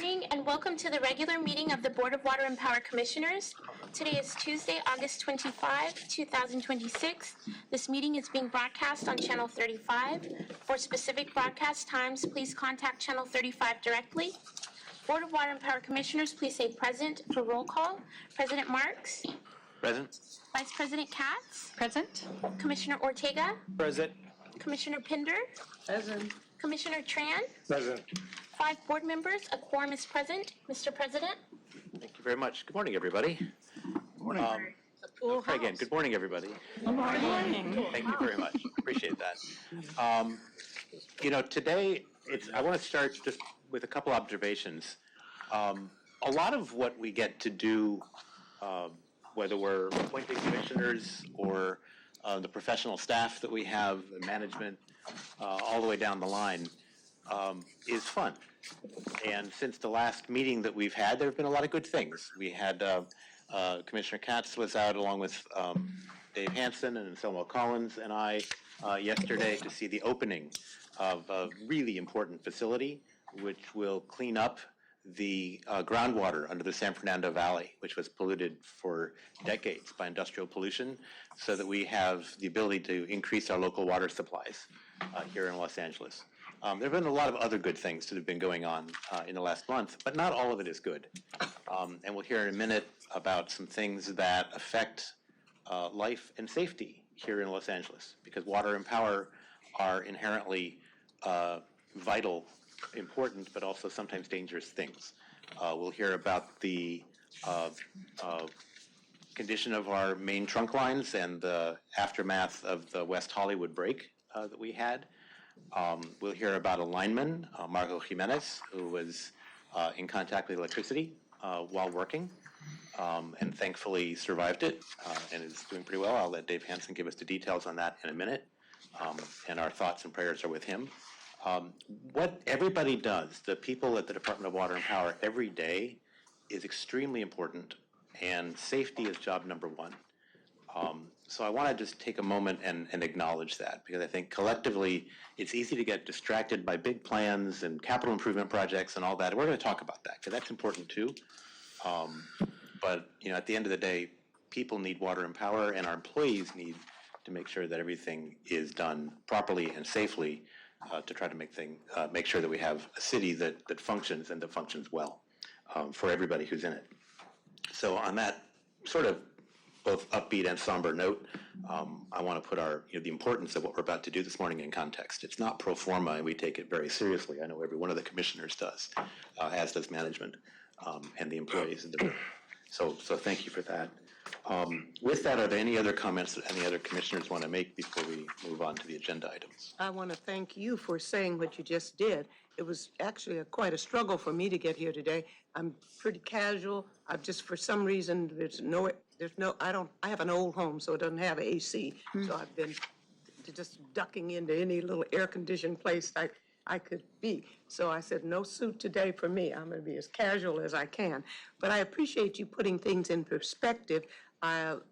morning and welcome to the regular meeting of the Board of Water and Power Commissioners. Today is Tuesday, August 25, 2026. This meeting is being broadcast on Channel 35. For specific broadcast times, please contact Channel 35 directly. Board of Water and Power Commissioners, please say present for roll call. President Marks? Present. Vice President KATZ? Present. Commissioner Ortega? Present. Commissioner Pinder? Present. Commissioner TRAN? Present. 5 board members, a quorum is present. Mr. President? Thank you very much. Good morning, everybody. Good morning. Again, good morning, everybody. Good morning. Thank you very much. Appreciate that. Today, I want to start just with a couple observations. A lot of what we get to do, whether we're appointing commissioners or the professional staff that we have, the management, all the way down the line, is fun. And since the last meeting that we've had, there have been a lot of good things. We had Commissioner KATZ was out along with Dave Hansen and Selma Collins and I yesterday to see the opening of a really important facility which will clean up the groundwater under the San Fernando Valley, which was polluted for decades by industrial pollution, so that we have the ability to increase our local water supplies here in Los Angeles. There have been a lot of other good things that have been going on in the last month, but not all of it is good. And we'll hear in a minute about some things that affect life and safety here in Los Angeles, because water and power are inherently vital, important, but also sometimes dangerous things. We'll hear about the condition of our main trunk lines and the aftermath of the West Hollywood break that we had. We'll hear about a lineman, Marco Jimenez, who was in contact with electricity while working and thankfully survived it and is doing pretty well. I'll let Dave Hansen give us the details on that in a minute, and our thoughts and prayers are with him. What everybody does, the people at the Department of Water and Power every day, is extremely important, and safety is job number one. So I want to just take a moment and acknowledge that, because I think collectively it's easy to get distracted by big plans and capital improvement projects and all that. We're going to talk about that because that's important too. But at the end of the day, people need water and power, and our employees need to make sure that everything is done properly and safely to try to make sure that we have a city that functions and that functions well for everybody who's in it. So on that sort of both upbeat and somber note, I want to put the importance of what we're about to do this morning in context. It's not pro forma, and we take it very seriously. I know every one of the commissioners does, as does management and the employees in the room. So thank you for that. With that, are there any other comments that any other commissioners want to make before we move on to the agenda items? I want to thank you for saying what you just did. It was actually quite a struggle for me to get here today. I'm pretty casual. I've just, for some reason, I have an old home, so it doesn't have AC. So I've been just ducking into any little air-conditioned place I could be. So I said, no suit today for me. I'm going to be as casual as I can. But I appreciate you putting things in perspective.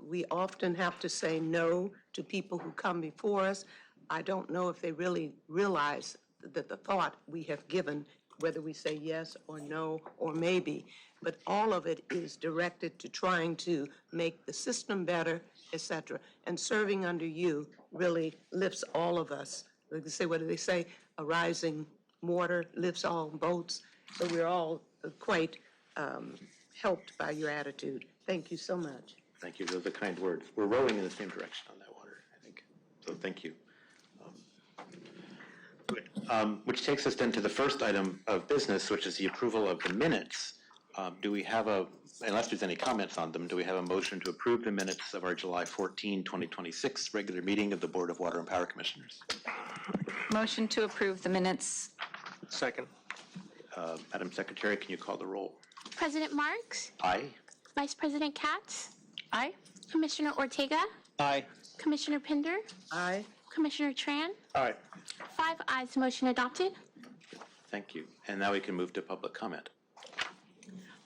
We often have to say no to people who come before us. I don't know if they really realize that the thought we have given, whether we say yes or no or maybe, but all of it is directed to trying to make the system better, etc. And serving under you really lifts all of us. Like they say, what do they say? A rising water lifts all boats. So we're all quite helped by your attitude. Thank you so much. Thank you. Those are kind words. We're rowing in the same direction on that water, I think. So thank you. Good. Which takes us then to the first item of business, which is the approval of the minutes. Do we have unless there's any comments on them, do we have a motion to approve the minutes of our July 14, 2026 regular meeting of the Board of Water and Power Commissioners? Motion to approve the minutes. Second. Madam Secretary, can you call the roll? President Marks? Aye. Vice President KATZ? Aye. Commissioner Ortega? Aye. Commissioner Pinder? Aye. Commissioner TRAN? Aye. 5 ayes, motion adopted. Thank you. And now we can move to public comment.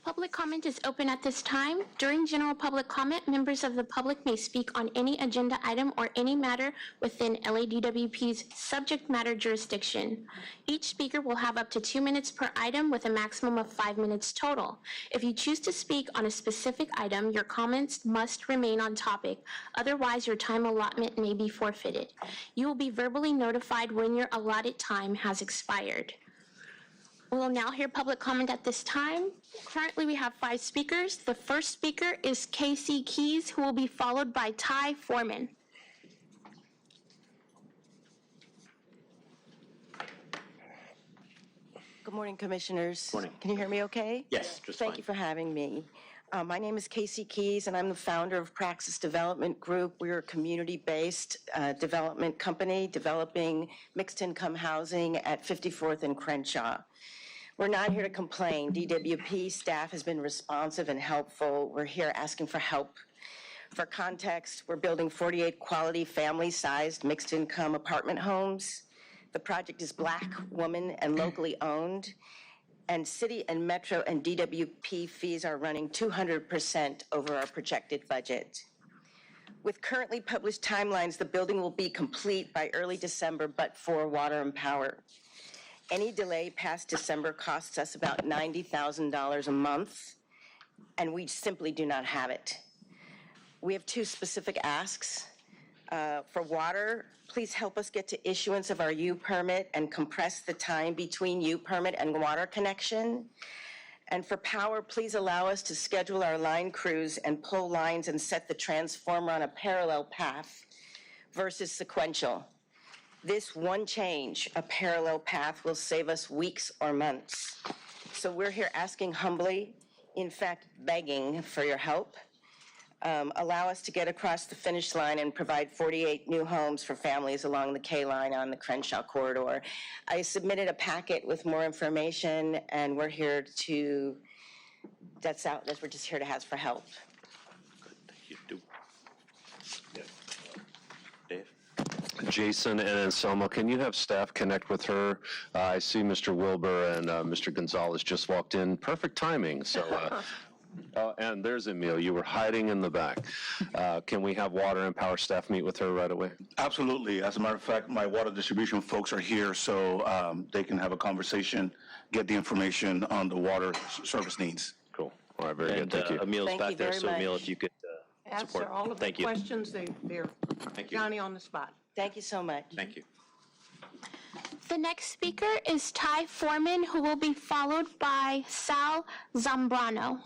Public comment is open at this time. During general public comment, members of the public may speak on any agenda item or any matter within LADWP's subject matter jurisdiction. Each speaker will have up to 2 minutes per item with a maximum of 5 minutes total. If you choose to speak on a specific item, your comments must remain on topic. Otherwise, your time allotment may be forfeited. You will be verbally notified when your allotted time has expired. We will now hear public comment at this time. Currently, we have 5 speakers. The first speaker is Casey Keys, who will be followed by Ty Foreman. Good morning, Commissioners. Morning. Can you hear me okay? Yes, just fine. Thank you for having me. My name is Casey Keys, and I'm the founder of Praxis Development Group. We're a community-based development company developing mixed-income housing at 54th and Crenshaw. We're not here to complain. DWP staff has been responsive and helpful. We're here asking for help. For context, we're building 48 quality family-sized mixed-income apartment homes. The project is Black, woman, and locally owned. And city and metro and DWP fees are running 200% over our projected budget. With currently published timelines, the building will be complete by early December, but for water and power. Any delay past December costs us about $90,000 a month, and we simply do not have it. We have 2 specific asks. For water, please help us get to issuance of our U permit and compress the time between U permit and water connection. And for power, please allow us to schedule our line crews and pull lines and set the transformer on a parallel path versus sequential. This one change, a parallel path, will save us weeks or months. So we're here asking humbly, in fact, begging for your help. Allow us to get across the finish line and provide 48 new homes for families along the K line on the Crenshaw corridor. I submitted a packet with more information, and we're here to, we're just here to ask for help. You do. Yeah. Dave? Jason and Anselmo, can you have staff connect with her? I see Mr. Wilbur and Mr. Gonzalez just walked in. Perfect timing. So, and there's Emil. You were hiding in the back. Can we have water and power staff meet with her right away? Absolutely. As a matter of fact, my water distribution folks are here, so they can have a conversation, get the information on the water service needs. Cool. All right, very good. And Thank you. Emil's Thank back you there, very so Emil, much. if you could support. Answer all of the Thank you. questions. They're Thank you. Johnny on the spot. Thank you so much. Thank you. The next speaker is Ty Foreman, who will be followed by Sal Zambrano.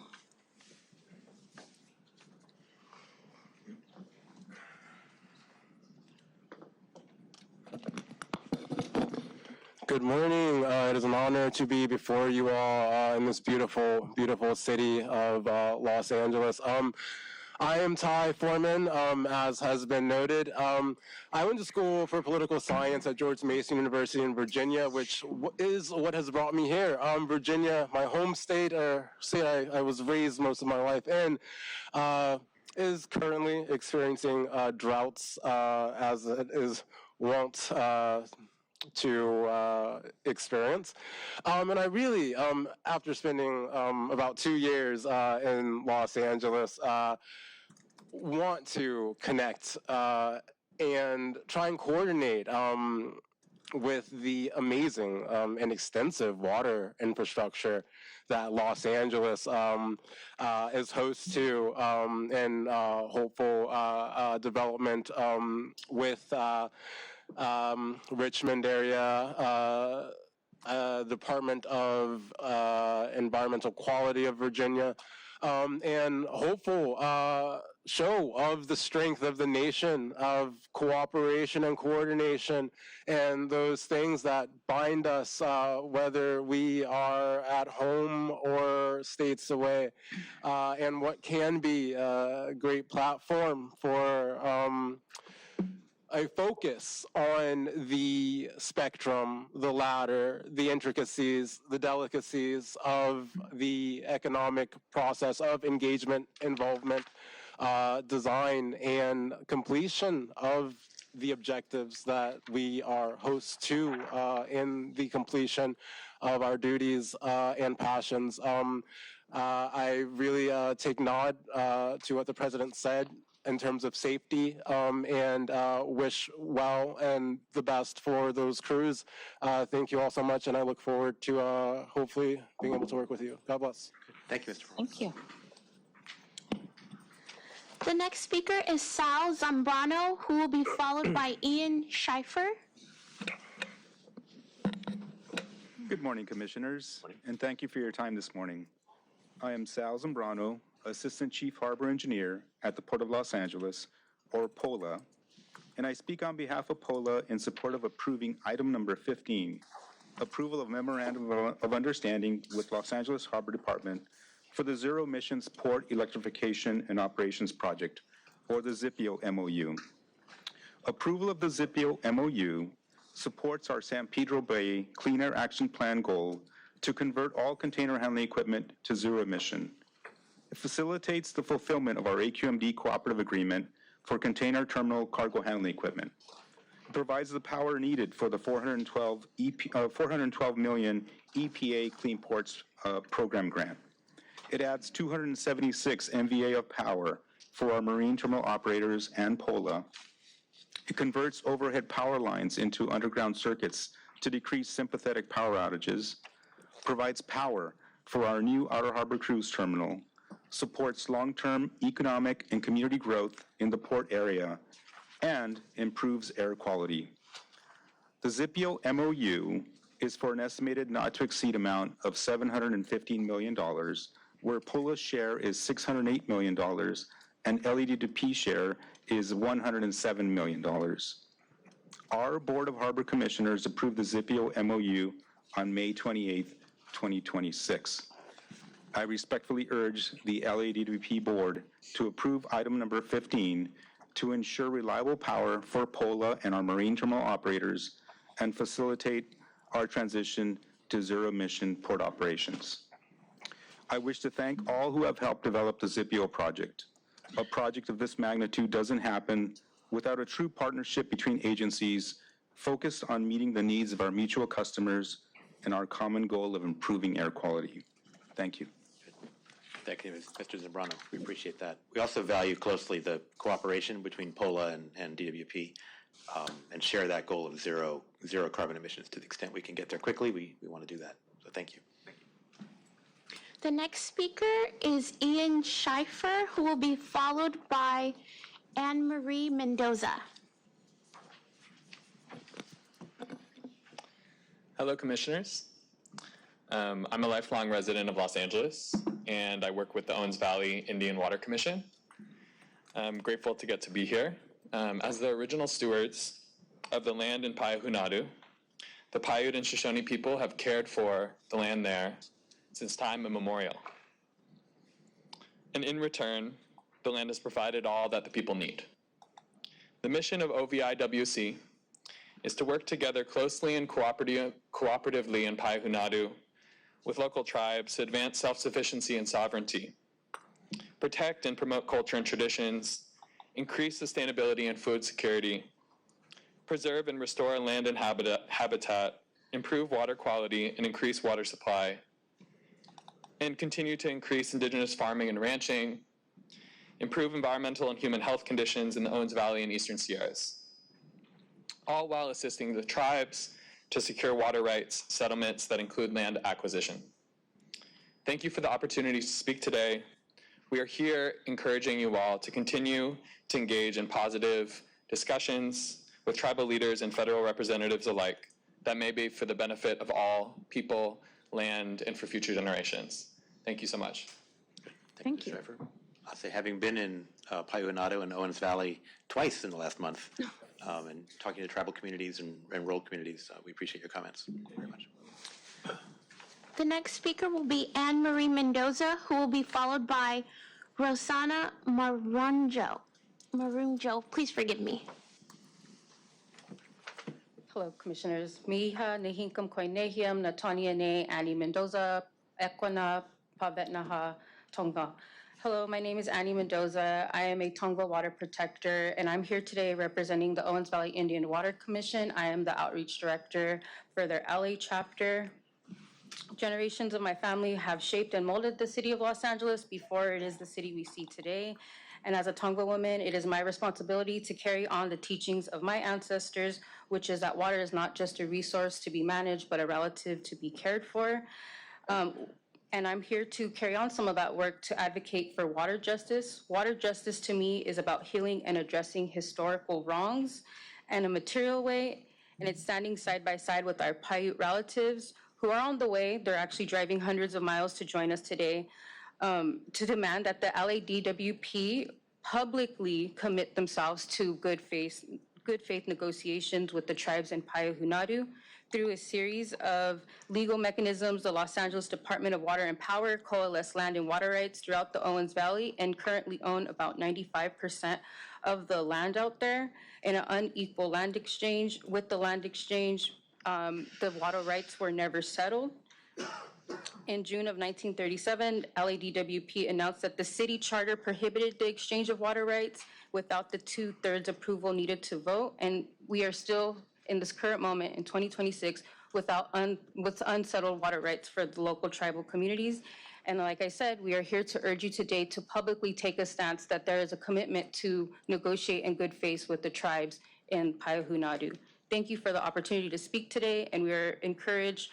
Good morning. It is an honor to be before you all in this beautiful, beautiful city of Los Angeles. I am Ty Foreman, as has been noted. I went to school for political science at George Mason University in Virginia, which is what has brought me here. Virginia, my home state, or state I was raised most of my life in, is currently experiencing droughts, as it is wont to experience. And I really, after spending about 2 years in Los Angeles, want to connect and try and coordinate with the amazing and extensive water infrastructure that Los Angeles is host to, and hopeful development with Richmond area, Department of Environmental Quality of Virginia, and hopeful show of the strength of the nation, of cooperation and coordination, and those things that bind us, whether we are at home or states away, and what can be a great platform for a focus on the spectrum, the ladder, the intricacies, the delicacies of the economic process of engagement, involvement, design, and completion of the objectives that we are host to in the completion of our duties and passions. I really take nod to what the president said in terms of safety and wish well and the best for those crews. Thank you all so much, and I look forward to hopefully being able to work with you. God bless. Thank you, Mr. Roll. Thank you. The next speaker is Sal Zambrano, who will be followed by Ian Schleifer. Good morning, Commissioners, and thank you for your time this morning. I am Sal Zambrano, Assistant Chief Harbor Engineer at the Port of Los Angeles, or POLA, and I speak on behalf of POLA in support of approving item number 15, approval of Memorandum of Understanding with Los Angeles Harbor Department for the Zero Emissions Port Electrification and Operations Project, or the ZIPIO MOU. Approval of the ZIPIO MOU supports our San Pedro Bay Clean Air Action Plan goal to convert all container handling equipment to zero emission. It facilitates the fulfillment of our AQMD cooperative agreement for container terminal cargo handling equipment. It provides the power needed for the 412 million EPA Clean Ports program grant. It adds 276 MVA of power for our marine terminal operators and POLA. It converts overhead power lines into underground circuits to decrease sympathetic power outages, provides power for our new Outer Harbor Cruise Terminal, supports long-term economic and community growth in the port area, and improves air quality. The ZIPIO MOU is for an estimated not-to-exceed amount of $715 million, where POLA's share is $608 million, and LED2P share is $107 million. Our Board of Harbor Commissioners approved the ZIPIO MOU on May 28, 2026. I respectfully urge the LED2P Board to approve item number 15 to ensure reliable power for POLA and our marine terminal operators and facilitate our transition to zero-emission port operations. I wish to thank all who have helped develop the ZIPIO project. A project of this magnitude doesn't happen without a true partnership between agencies focused on meeting the needs of our mutual customers and our common goal of improving air quality. Thank you. Thank you, Mr. Zambrano. We appreciate that. We also value closely the cooperation between POLA and DWP and share that goal of zero carbon emissions. To the extent we can get there quickly, we want to do that. So thank you. The next speaker is Ian Schleifer, who will be followed by Anne Marie Mendoza. Hello, Commissioners. I'm a lifelong resident of Los Angeles, and I work with the Owens Valley Indian Water Commission. I'm grateful to get to be here. As the original stewards of the land in Payahunadu, the Paiute and Shoshone people have cared for the land there since time immemorial. And in return, the land has provided all that the people need. The mission of OVIWC is to work together closely and cooperatively in Payahunadu with local tribes to advance self-sufficiency and sovereignty, protect and promote culture and traditions, increase sustainability and food security, preserve and restore land and habitat, improve water quality and increase water supply, and continue to increase indigenous farming and ranching, improve environmental and human health conditions in the Owens Valley and Eastern Sierras, all while assisting the tribes to secure water rights settlements that include land acquisition. Thank you for the opportunity to speak today. We are here encouraging you all to continue to engage in positive discussions with tribal leaders and federal representatives alike that may be for the benefit of all people, land, and for future generations. Thank you so much. Thank you. Schleifer. I'll say, having been in Payahunadu and Owens Valley twice in the last month, and talking to tribal communities and rural communities, we appreciate your comments. Thank you very much. The next speaker will be Anne Marie Mendoza, who will be followed by Rosana Marunjo. Please forgive me. Hello, Commissioners. Miha Nehinkam Koinehiam, Natania Ne, Annie Mendoza, Ekwana, Pavetnaha, Tonga. Hello, my name is Annie Mendoza. I am a Tonga water protector, and I'm here today representing the Owens Valley Indian Water Commission. I am the Outreach Director for their LA chapter. Generations of my family have shaped and molded the city of Los Angeles before it is the city we see today. And as a Tongva woman, it is my responsibility to carry on the teachings of my ancestors, which is that water is not just a resource to be managed, but a relative to be cared for. And I'm here to carry on some of that work to advocate for water justice. Water justice to me is about healing and addressing historical wrongs in a material way, and it's standing side by side with our Paiute relatives who are on the way. They're actually driving hundreds of miles to join us today to demand that the LADWP publicly commit themselves to good faith negotiations with the tribes in Paiahunadu. Through a series of legal mechanisms, the Los Angeles Department of Water and Power coalesced land and water rights throughout the Owens Valley and currently own about 95% of the land out there in an unequal land exchange. With the land exchange, the water rights were never settled. In June of 1937, LADWP announced that the city charter prohibited the exchange of water rights without the 2/3 approval needed to vote, and we are still in this current moment in 2026 with unsettled water rights for the local tribal communities. And like I said, we are here to urge you today to publicly take a stance that there is a commitment to negotiate in good faith with the tribes in Paiahunadu. Thank you for the opportunity to speak today, and we are encouraged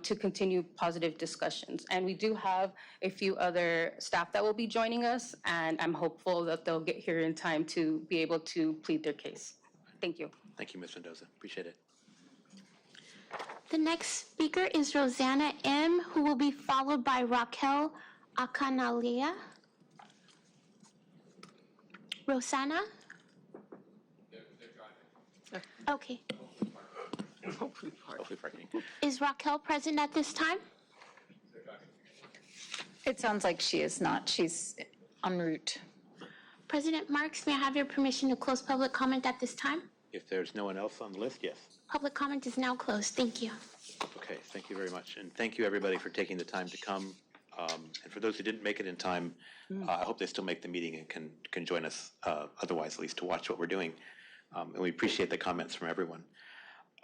to continue positive discussions. And we do have a few other staff that will be joining us, and I'm hopeful that they'll get here in time to be able to plead their case. Thank you. Thank you, Ms. Mendoza. Appreciate it. The next speaker is Rosanna M., who will be followed by Raquel Acanalea. Rosanna? Okay. Hopefully Hopefully parking. Is Raquel present at this time? It sounds like she is not. She's en route. President Marks, may I have your permission to close public comment at this time? If there's no one else on the list, yes. Public comment is now closed. Thank you. Okay, thank you very much. And thank you, everybody, for taking the time to come. And for those who didn't make it in time, I hope they still make the meeting and can join us, otherwise, at least to watch what we're doing. And we appreciate the comments from everyone.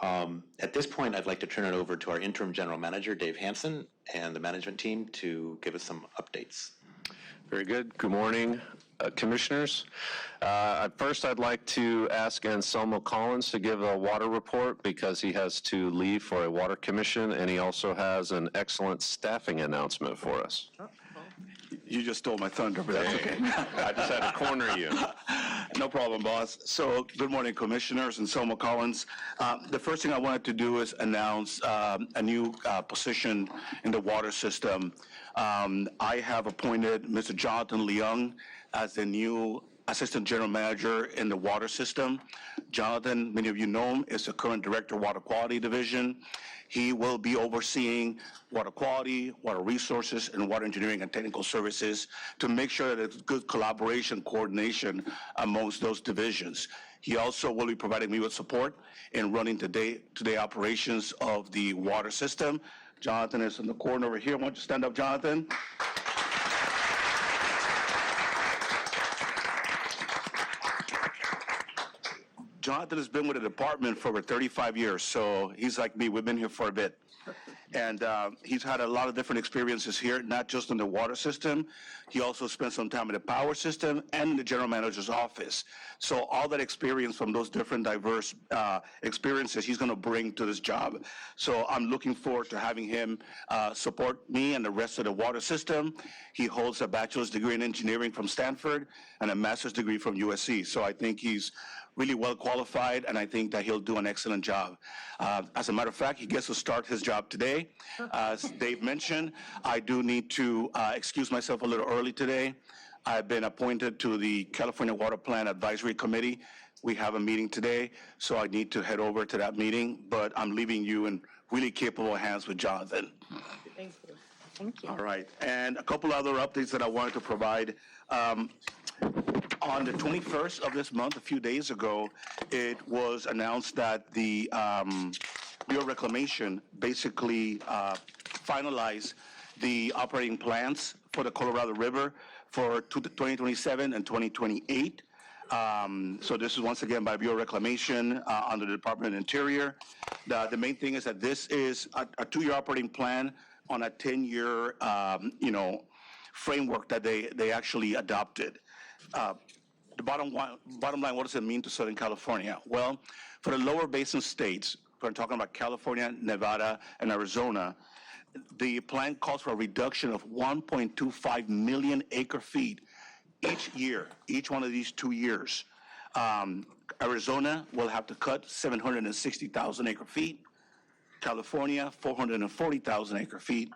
At this point, I'd like to turn it over to our interim general manager, Dave Hansen, and the management team to give us some updates. Very good. Good morning, commissioners. First, I'd like to ask Anselmo Collins to give a water report because he has to leave for a water commission, and he also has an excellent staffing announcement for us. You just stole my thunder, but that's okay. I just had to corner you. No problem, boss. So, good morning, commissioners, and Selma Collins. The first thing I wanted to do is announce a new position in the water system. I have appointed Mr. Jonathan Leung as the new Assistant General Manager in the water system. Jonathan, many of you know him, is the current Director of Water Quality Division. He will be overseeing water quality, water resources, and water engineering and technical services to make sure that there's good collaboration, coordination amongst those divisions. He also will be providing me with support in running day-to-day operations of the water system. Jonathan is in the corner over here. Why don't you stand up, Jonathan? Jonathan has been with the department for over 35 years, so he's like me. We've been here for a bit. And he's had a lot of different experiences here, not just in the water system. He also spent some time in the power system and in the general manager's office. So all that experience from those different diverse experiences he's going to bring to this job. So I'm looking forward to having him support me and the rest of the water system. He holds a bachelor's degree in engineering from Stanford and a master's degree from USC. So I think he's really well qualified, and I think that he'll do an excellent job. As a matter of fact, he gets to start his job today. As Dave mentioned, I do need to excuse myself a little early today. I've been appointed to the California Water Plan Advisory Committee. We have a meeting today, so I need to head over to that meeting, but I'm leaving you in really capable hands with Jonathan. Thank you. Thank you. All right, and a couple other updates that I wanted to provide. On the 21st of this month, a few days ago, it was announced that the Bureau of Reclamation basically finalized the operating plans for the Colorado River for 2027 and 2028. So this is once again by Bureau of Reclamation under the Department of Interior. The main thing is that this is a 2-year operating plan on a 10-year, framework that they actually adopted. The bottom line, what does it mean to Southern California? Well, for the lower basin states, we're talking about California, Nevada, and Arizona, the plan calls for a reduction of 1.25 million acre-feet each year, each one of these 2 years. Arizona will have to cut 760,000 acre-feet, California, 440,000 acre-feet,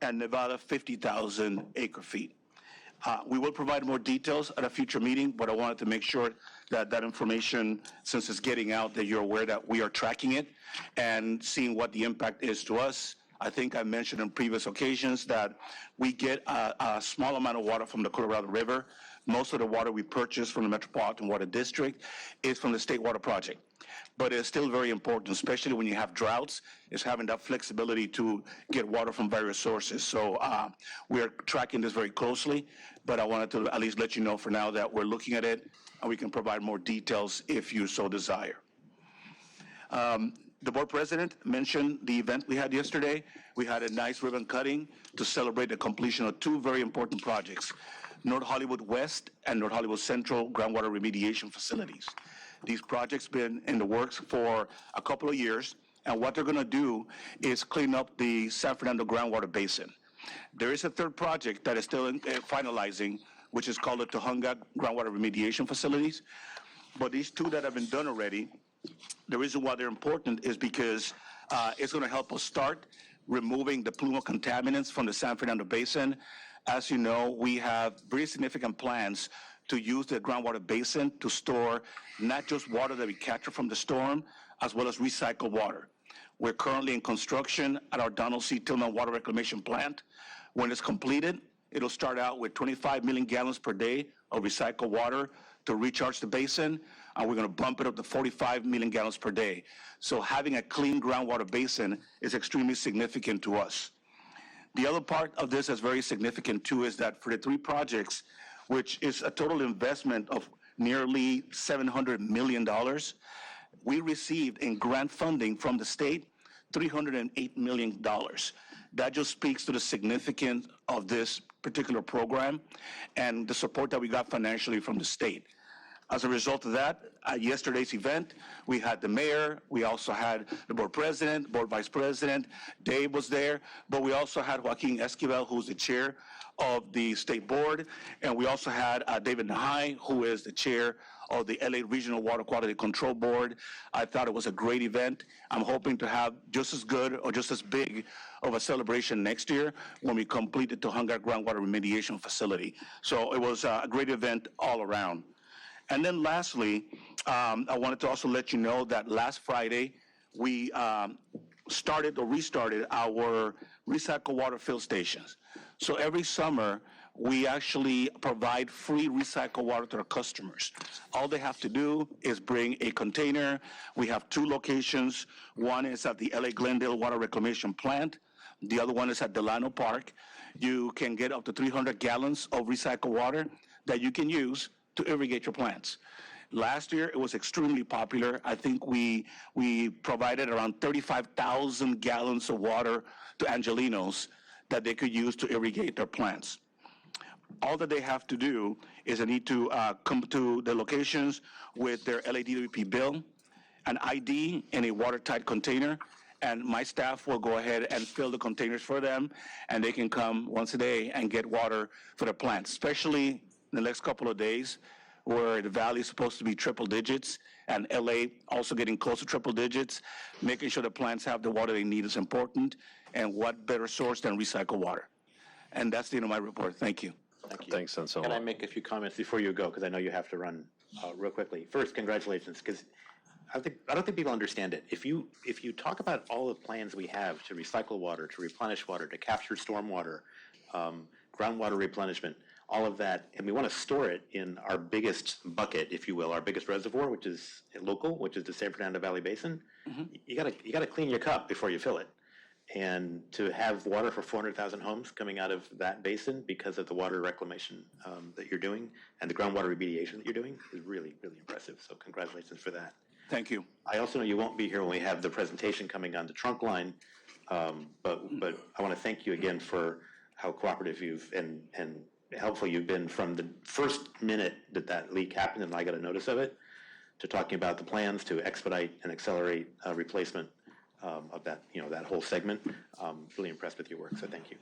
and Nevada, 50,000 acre-feet. We will provide more details at a future meeting, but I wanted to make sure that that information, since it's getting out, that you're aware that we are tracking it and seeing what the impact is to us. I think I mentioned on previous occasions that we get a small amount of water from the Colorado River. Most of the water we purchase from the Metropolitan Water District is from the State Water Project. But it's still very important, especially when you have droughts, is having that flexibility to get water from various sources. So we are tracking this very closely, but I wanted to at least let you know for now that we're looking at it, and we can provide more details if you so desire. The board president mentioned the event we had yesterday. We had a nice ribbon cutting to celebrate the completion of 2 very important projects, North Hollywood West and North Hollywood Central groundwater remediation facilities. These projects been in the works for a couple of years, and what they're going to do is clean up the San Fernando groundwater basin. There is a 3rd project that is still finalizing, which is called the Tujunga groundwater remediation facilities. But these 2 that have been done already, the reason why they're important is because it's going to help us start removing the plume of contaminants from the San Fernando basin. As you know, we have very significant plans to use the groundwater basin to store not just water that we capture from the storm, as well as recycled water. We're currently in construction at our Donald C. Tillman Water Reclamation Plant. When it's completed, it'll start out with 25 million gallons per day of recycled water to recharge the basin, and we're going to bump it up to 45 million gallons per day. So having a clean groundwater basin is extremely significant to us. The other part of this that's very significant too is that for the 3 projects, which is a total investment of nearly $700 million, we received in grant funding from the state $308 million. That just speaks to the significance of this particular program and the support that we got financially from the state. As a result of that, at yesterday's event, we had the mayor, we also had the board president, board vice president, Dave was there, but we also had Joaquin Esquivel, who's the chair of the state board, and we also had David Nahai, who is the chair of the LA Regional Water Quality Control Board. I thought it was a great event. I'm hoping to have just as good or just as big of a celebration next year when we complete the Tujunga groundwater remediation facility. So it was a great event all around. And then lastly, I wanted to also let you know that last Friday, we restarted our recycled water fill stations. So every summer, we actually provide free recycled water to our customers. All they have to do is bring a container. We have 2 locations. One is at the LA Glendale Water Reclamation Plant. The other one is at Delano Park. You can get up to 300 gallons of recycled water that you can use to irrigate your plants. Last year, it was extremely popular. I think we provided around 35,000 gallons of water to Angelinos that they could use to irrigate their plants. All that they have to do is they need to come to the locations with their LADWP bill, an ID in a watertight container, and my staff will go ahead and fill the containers for them, and they can come once a day and get water for their plants, especially in the next couple of days where the valley is supposed to be triple digits and LA also getting close to triple digits. Making sure the plants have the water they need is important, and what better source than recycled water. And that's the end of my report. Thank you. Thank you. Thanks, Anselmo. Can I make a few comments before you go, because I know you have to run real quickly. First, congratulations, because I don't think people understand it. If you talk about all the plans we have to recycle water, to replenish water, to capture stormwater, groundwater replenishment, all of that, and we want to store it in our biggest bucket, if you will, our biggest reservoir, which is local, which is the San Fernando Valley Basin. You gotta clean your cup before you fill it. And to have water for 400,000 homes coming out of that basin because of the water reclamation that you're doing and the groundwater remediation that you're doing is really, really impressive. So congratulations for that. Thank you. I also know you won't be here when we have the presentation coming on the trunk line, but I want to thank you again for how cooperative you've and helpful you've been from the first minute that that leak happened and I got a notice of it, to talking about the plans to expedite and accelerate replacement of that, that whole segment. Really impressed with your work, so thank you.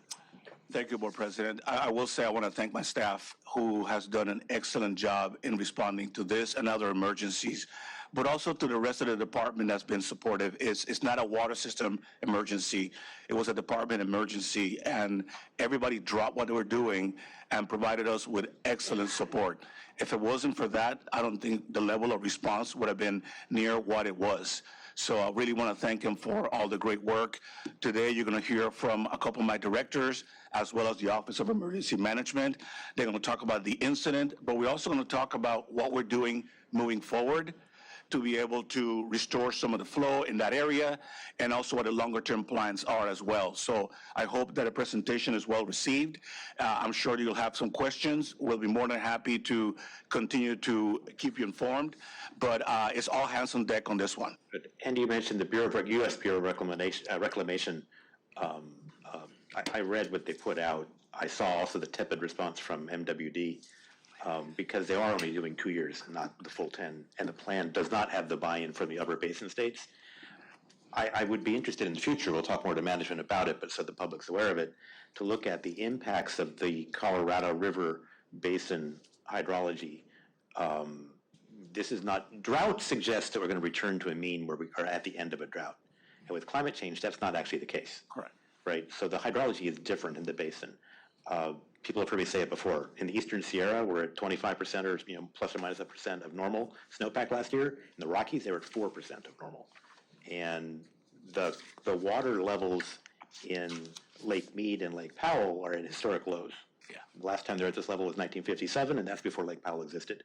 Thank you, Board President. I will say I want to thank my staff who has done an excellent job in responding to this and other emergencies, but also to the rest of the department that's been supportive. It's not a water system emergency. It was a department emergency, and everybody dropped what they were doing and provided us with excellent support. If it wasn't for that, I don't think the level of response would have been near what it was. So I really want to thank him for all the great work. Today, you're going to hear from a couple of my directors, as well as the Office of Emergency Management. They're going to talk about the incident, but we're also going to talk about what we're doing moving forward to be able to restore some of the flow in that area, and also what the longer-term plans are as well. So I hope that the presentation is well received. I'm sure you'll have some questions. We'll be more than happy to continue to keep you informed, but it's all hands on deck on this one. Good. And you mentioned the U.S. Bureau of Reclamation. I read what they put out. I saw also the tepid response from MWD. Because they are only doing 2 years, not the full 10, and the plan does not have the buy-in from the upper basin states. I would be interested in the future, we'll talk more to management about it, but so the public's aware of it, to look at the impacts of the Colorado River Basin hydrology. This is not, drought suggests that we're going to return to a mean where we are at the end of a drought. And with climate change, that's not actually the case. Correct. Right, so the hydrology is different in the basin. People have heard me say it before. In the Eastern Sierra, we're at 25% or plus or minus a percent of normal snowpack last year. In the Rockies, they were at 4% of normal. And the water levels in Lake Mead and Lake Powell are at historic lows. Yeah. The last time they were at this level was 1957, and that's before Lake Powell existed.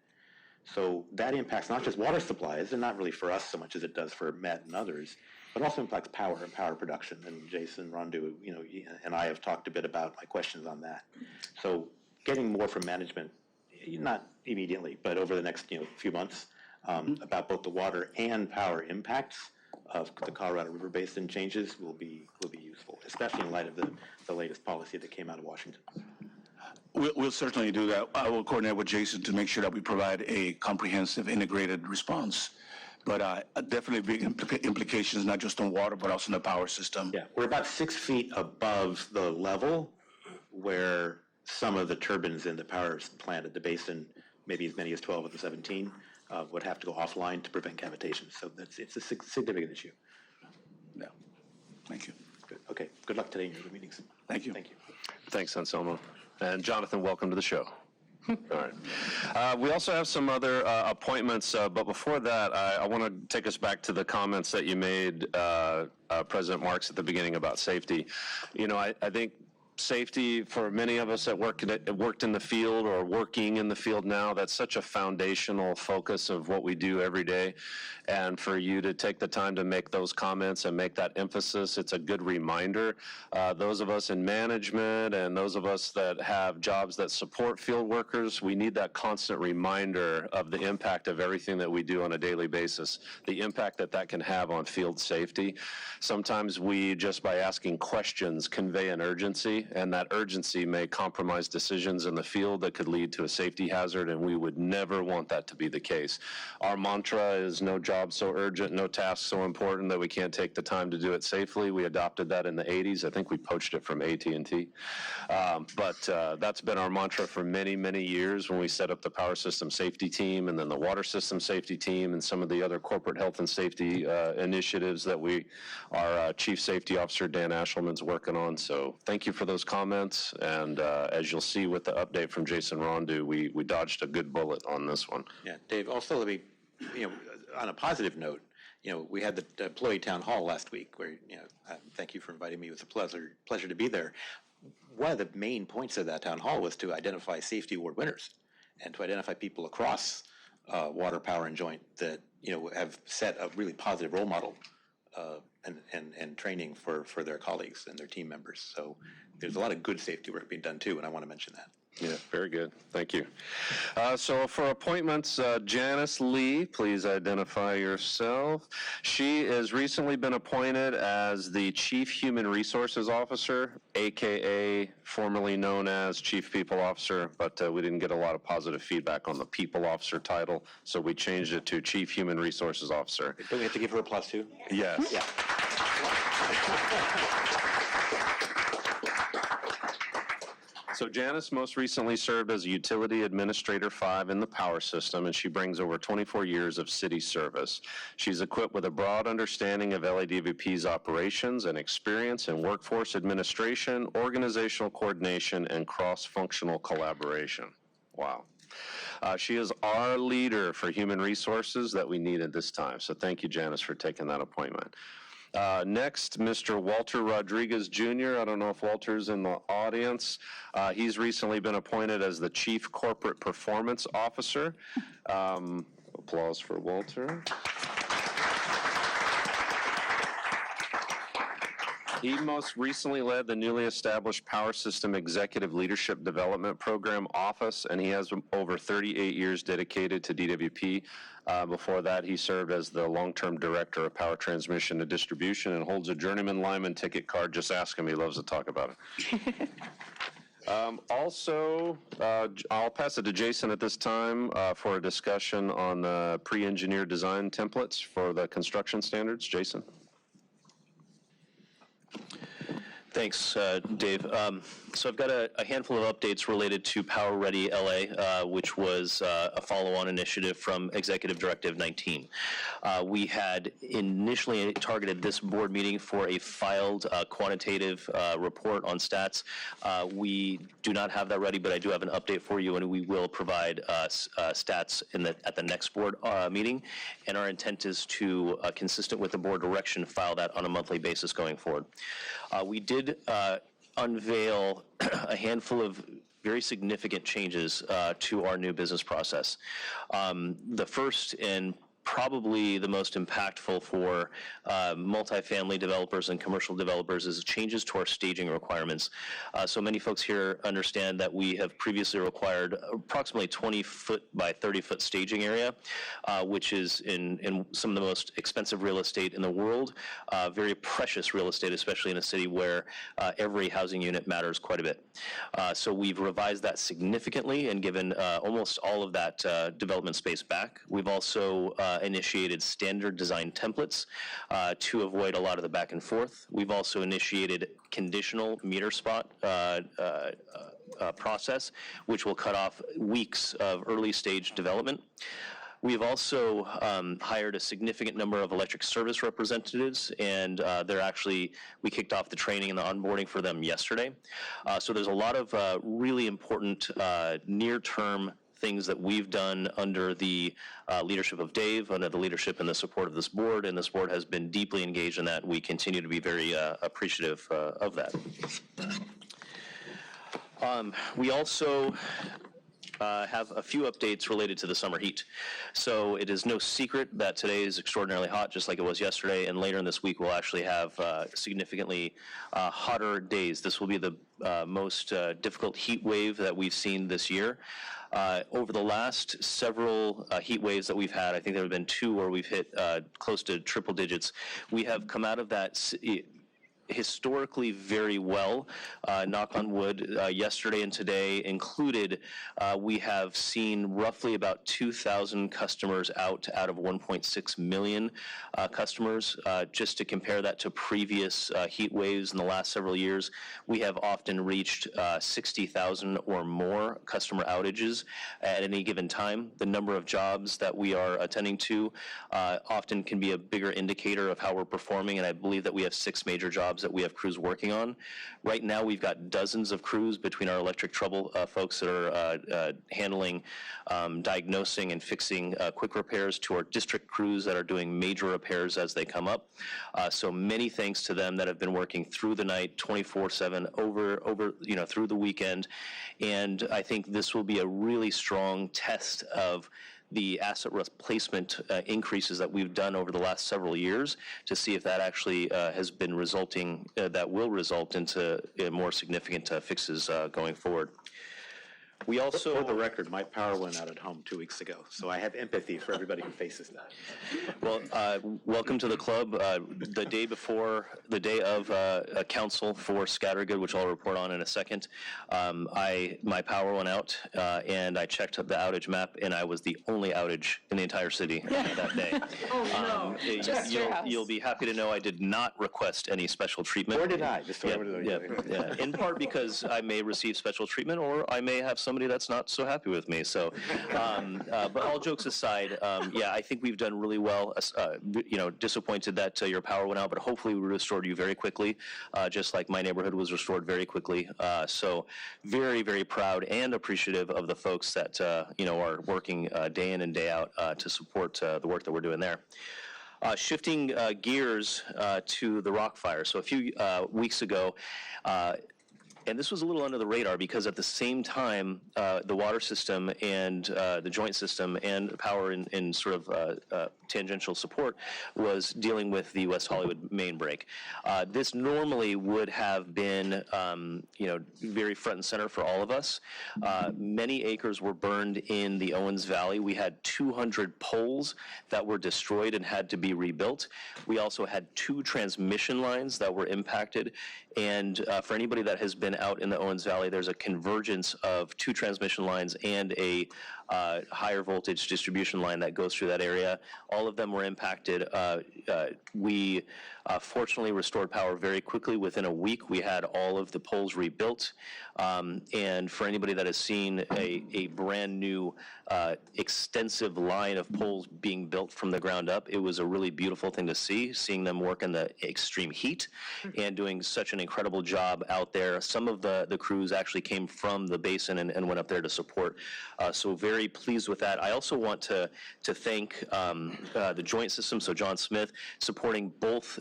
So that impacts not just water supplies, and not really for us so much as it does for Met and others, but also impacts power and power production. And Jason Rondu, and I have talked a bit about my questions on that. So getting more from management, not immediately, but over the next few months, about both the water and power impacts of the Colorado River Basin changes will be useful, especially in light of the latest policy that came out of Washington. We'll certainly do that. I will coordinate with Jason to make sure that we provide a comprehensive, integrated response. But definitely big implications, not just on water, but also in the power system. Yeah, we're about 6 feet above the level where some of the turbines in the power plant at the basin, maybe as many as 12 of the 17, would have to go offline to prevent cavitation. So it's a significant issue. Yeah. Thank you. Good. Okay. Good luck today in your meetings. Thank you. Thank you. Thanks, Anselmo. And Jonathan, welcome to the show. All right. We also have some other appointments, but before that, I want to take us back to the comments that you made, President Marks, at the beginning about safety. I think safety for many of us that worked in the field or working in the field now, that's such a foundational focus of what we do every day. And for you to take the time to make those comments and make that emphasis, it's a good reminder. Those of us in management and those of us that have jobs that support field workers, we need that constant reminder of the impact of everything that we do on a daily basis, the impact that that can have on field safety. Sometimes we, just by asking questions, convey an urgency, and that urgency may compromise decisions in the field that could lead to a safety hazard, and we would never want that to be the case. Our mantra is no job so urgent, no task so important that we can't take the time to do it safely. We adopted that in the 80s. I think we poached it from AT&T. But that's been our mantra for many, many years when we set up the power system safety team and then the water system safety team and some of the other corporate health and safety initiatives that our Chief Safety Officer, Dan Ashelman's working on. So thank you for those comments. And as you'll see with the update from Jason Rondu, we dodged a good bullet on this one. Yeah, Dave, also let me, on a positive note, we had the employee town hall last week where, thank you for inviting me. It was a pleasure to be there. One of the main points of that town hall was to identify safety award winners and to identify people across water, power, and joint that, have set a really positive role model and training for their colleagues and their team members. So there's a lot of good safety work being done too, and I want to mention that. Yeah, very good. Thank you. So for appointments, Janice Lee, please identify yourself. She has recently been appointed as the Chief Human Resources Officer, AKA formerly known as Chief People Officer, but we didn't get a lot of positive feedback on the People Officer title, so we changed it to Chief Human Resources Officer. Do we have to give her applause too? Yes. Yeah. So Janice most recently served as a Utility Administrator 5 in the power system, and she brings over 24 years of city service. She's equipped with a broad understanding of LADVP's operations and experience in workforce administration, organizational coordination, and cross-functional collaboration. Wow. She is our leader for human resources that we need at this time. So thank you, Janice, for taking that appointment. Next, Mr. Walter Rodriguez Jr. I don't know if Walter's in the audience. He's recently been appointed as the Chief Corporate Performance Officer. Applause for Walter. He most recently led the newly established Power System Executive Leadership Development Program Office, and he has over 38 years dedicated to DWP. Before that, he served as the long-term director of power transmission and distribution and holds a journeyman lineman ticket card. Just ask him. He loves to talk about it. Also, I'll pass it to Jason at this time for a discussion on pre-engineered design templates for the construction standards. Jason. Thanks, Dave. So I've got a handful of updates related to Power Ready LA, which was a follow-on initiative from Executive Directive 19. We had initially targeted this board meeting for a filed quantitative report on stats. We do not have that ready, but I do have an update for you, and we will provide stats at the next board meeting. And our intent is to, consistent with the board direction, file that on a monthly basis going forward. We did unveil a handful of very significant changes to our new business process. The first and probably the most impactful for multifamily developers and commercial developers is changes to our staging requirements. So many folks here understand that we have previously required approximately 20-foot by 30-foot staging area, which is in some of the most expensive real estate in the world, very precious real estate, especially in a city where every housing unit matters quite a bit. So we've revised that significantly and given almost all of that development space back. We've also initiated standard design templates to avoid a lot of the back and forth. We've also initiated conditional meter spot process, which will cut off weeks of early stage development. We've also hired a significant number of electric service representatives, and we kicked off the training and the onboarding for them yesterday. So there's a lot of really important near-term things that we've done under the leadership of Dave, under the leadership and the support of this board, and this board has been deeply engaged in that. We continue to be very appreciative of that. We also have a few updates related to the summer heat. So it is no secret that today is extraordinarily hot, just like it was yesterday, and later in this week we'll actually have significantly hotter days. This will be the most difficult heat wave that we've seen this year. Over the last several heat waves that we've had, I think there have been two where we've hit close to triple digits. We have come out of that historically very well, knock on wood. Yesterday and today included, we have seen roughly about 2,000 customers out of 1.6 million customers. Just to compare that to previous heat waves in the last several years, we have often reached 60,000 or more customer outages at any given time. The number of jobs that we are attending to often can be a bigger indicator of how we're performing, and I believe that we have 6 major jobs that we have crews working on. Right now, we've got dozens of crews between our electric trouble folks that are handling, diagnosing and fixing quick repairs, to our district crews that are doing major repairs as they come up. So many thanks to them that have been working through the night, 24/7, over through the weekend. And I think this will be a really strong test of the asset replacement increases that we've done over the last several years to see if that actually has been resulting, that will result into more significant fixes going forward. We also, For the record, my power went out at home 2 weeks ago, so I have empathy for everybody who faces that. well, welcome to the club. The day before, the day of a council for Scattergood, which I'll report on in a second, my power went out, and I checked the outage map, and I was the only outage in the entire city that day. Oh, no. Just your house. You'll be happy to know I did not request any special treatment. Or did I? Just so Yeah, everybody knows. yeah. In part because I may receive special treatment, or I may have somebody that's not so happy with me. So, but all jokes aside, yeah, I think we've done really well. Disappointed that your power went out, but hopefully we restored you very quickly, just like my neighborhood was restored very quickly. So, very, very proud and appreciative of the folks that are working day in and day out to support the work that we're doing there. Shifting gears to the rock fire. So a few weeks ago, and this was a little under the radar because at the same time, the water system and the joint system and power in sort of tangential support was dealing with the West Hollywood main break. This normally would have been, very front and center for all of us. Many acres were burned in the Owens Valley. We had 200 poles that were destroyed and had to be rebuilt. We also had 2 transmission lines that were impacted. And for anybody that has been out in the Owens Valley, there's a convergence of 2 transmission lines and a higher voltage distribution line that goes through that area. All of them were impacted. We fortunately restored power very quickly. Within a week, we had all of the poles rebuilt. And for anybody that has seen a brand new extensive line of poles being built from the ground up, it was a really beautiful thing to see, seeing them work in the extreme heat and doing such an incredible job out there. Some of the crews actually came from the basin and went up there to support. So very pleased with that. I also want to thank the joint system, so John Smith, supporting both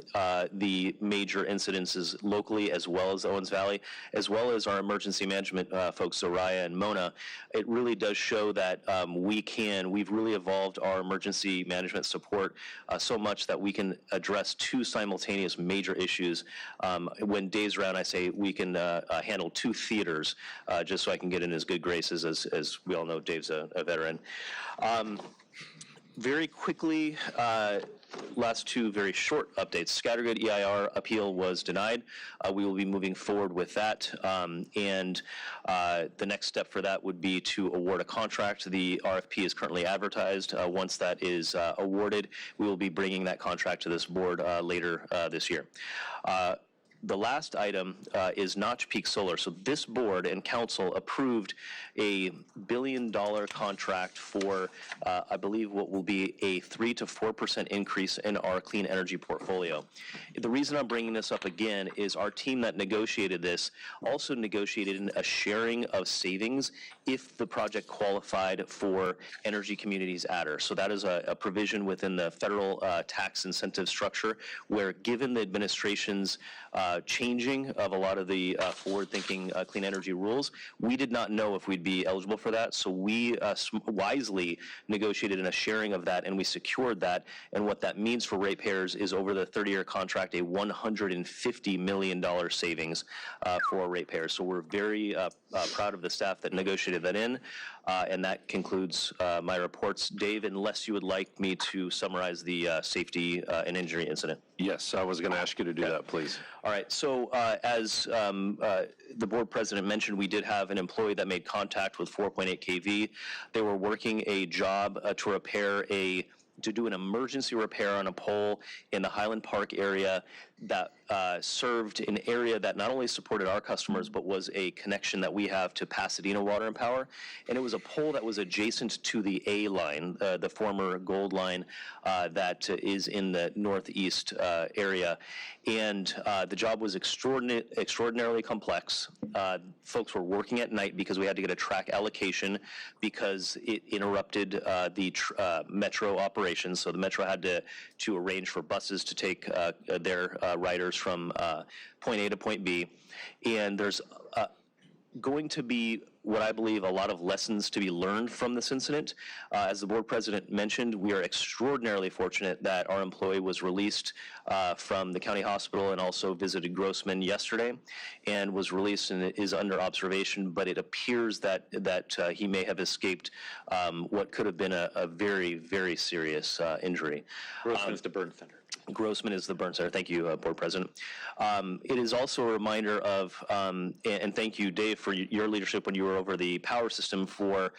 the major incidences locally as well as the Owens Valley, as well as our emergency management folks, Soraya and Mona. It really does show that we've really evolved our emergency management support so much that we can address 2 simultaneous major issues. When Dave's around, I say we can handle 2 theaters, just so I can get in his good graces, as we all know Dave's a veteran. Very quickly, last 2 very short updates. Scattergood EIR appeal was denied. We will be moving forward with that. And the next step for that would be to award a contract. The RFP is currently advertised. Once that is awarded, we will be bringing that contract to this board later this year. The last item is Notch Peak Solar. So this board and council approved a $1 billion contract for, I believe, what will be a 3 to 4% increase in our clean energy portfolio. The reason I'm bringing this up again is our team that negotiated this also negotiated a sharing of savings if the project qualified for Energy Communities Adder. So that is a provision within the federal tax incentive structure where, given the administration's changing of a lot of the forward-thinking clean energy rules, we did not know if we'd be eligible for that. So we wisely negotiated in a sharing of that, and we secured that. And what that means for ratepayers is, over the 30-year contract, a $150 million savings for ratepayers. So we're very proud of the staff that negotiated that in. And that concludes my reports. Dave, unless you would like me to summarize the safety and injury incident. Yes, I was going to ask you to do that, please. All right, so as the board president mentioned, we did have an employee that made contact with 4.8 kV. They were working a job to do an emergency repair on a pole in the Highland Park area that served an area that not only supported our customers, but was a connection that we have to Pasadena Water and Power. And it was a pole that was adjacent to the A line, the former Gold line that is in the northeast area. And the job was extraordinarily complex. Folks were working at night because we had to get a track allocation because it interrupted the metro operations. So the metro had to arrange for buses to take their riders from point A to point B. And there's going to be what I believe a lot of lessons to be learned from this incident. As the board president mentioned, we are extraordinarily fortunate that our employee was released from the county hospital and also visited Grossman yesterday and was released and is under observation, but it appears that he may have escaped what could have been a very, very serious injury. Grossman is the burn center. Grossman is the burn center. Thank you, Board President. It is also a reminder of, and thank you, Dave, for your leadership when you were over the power system for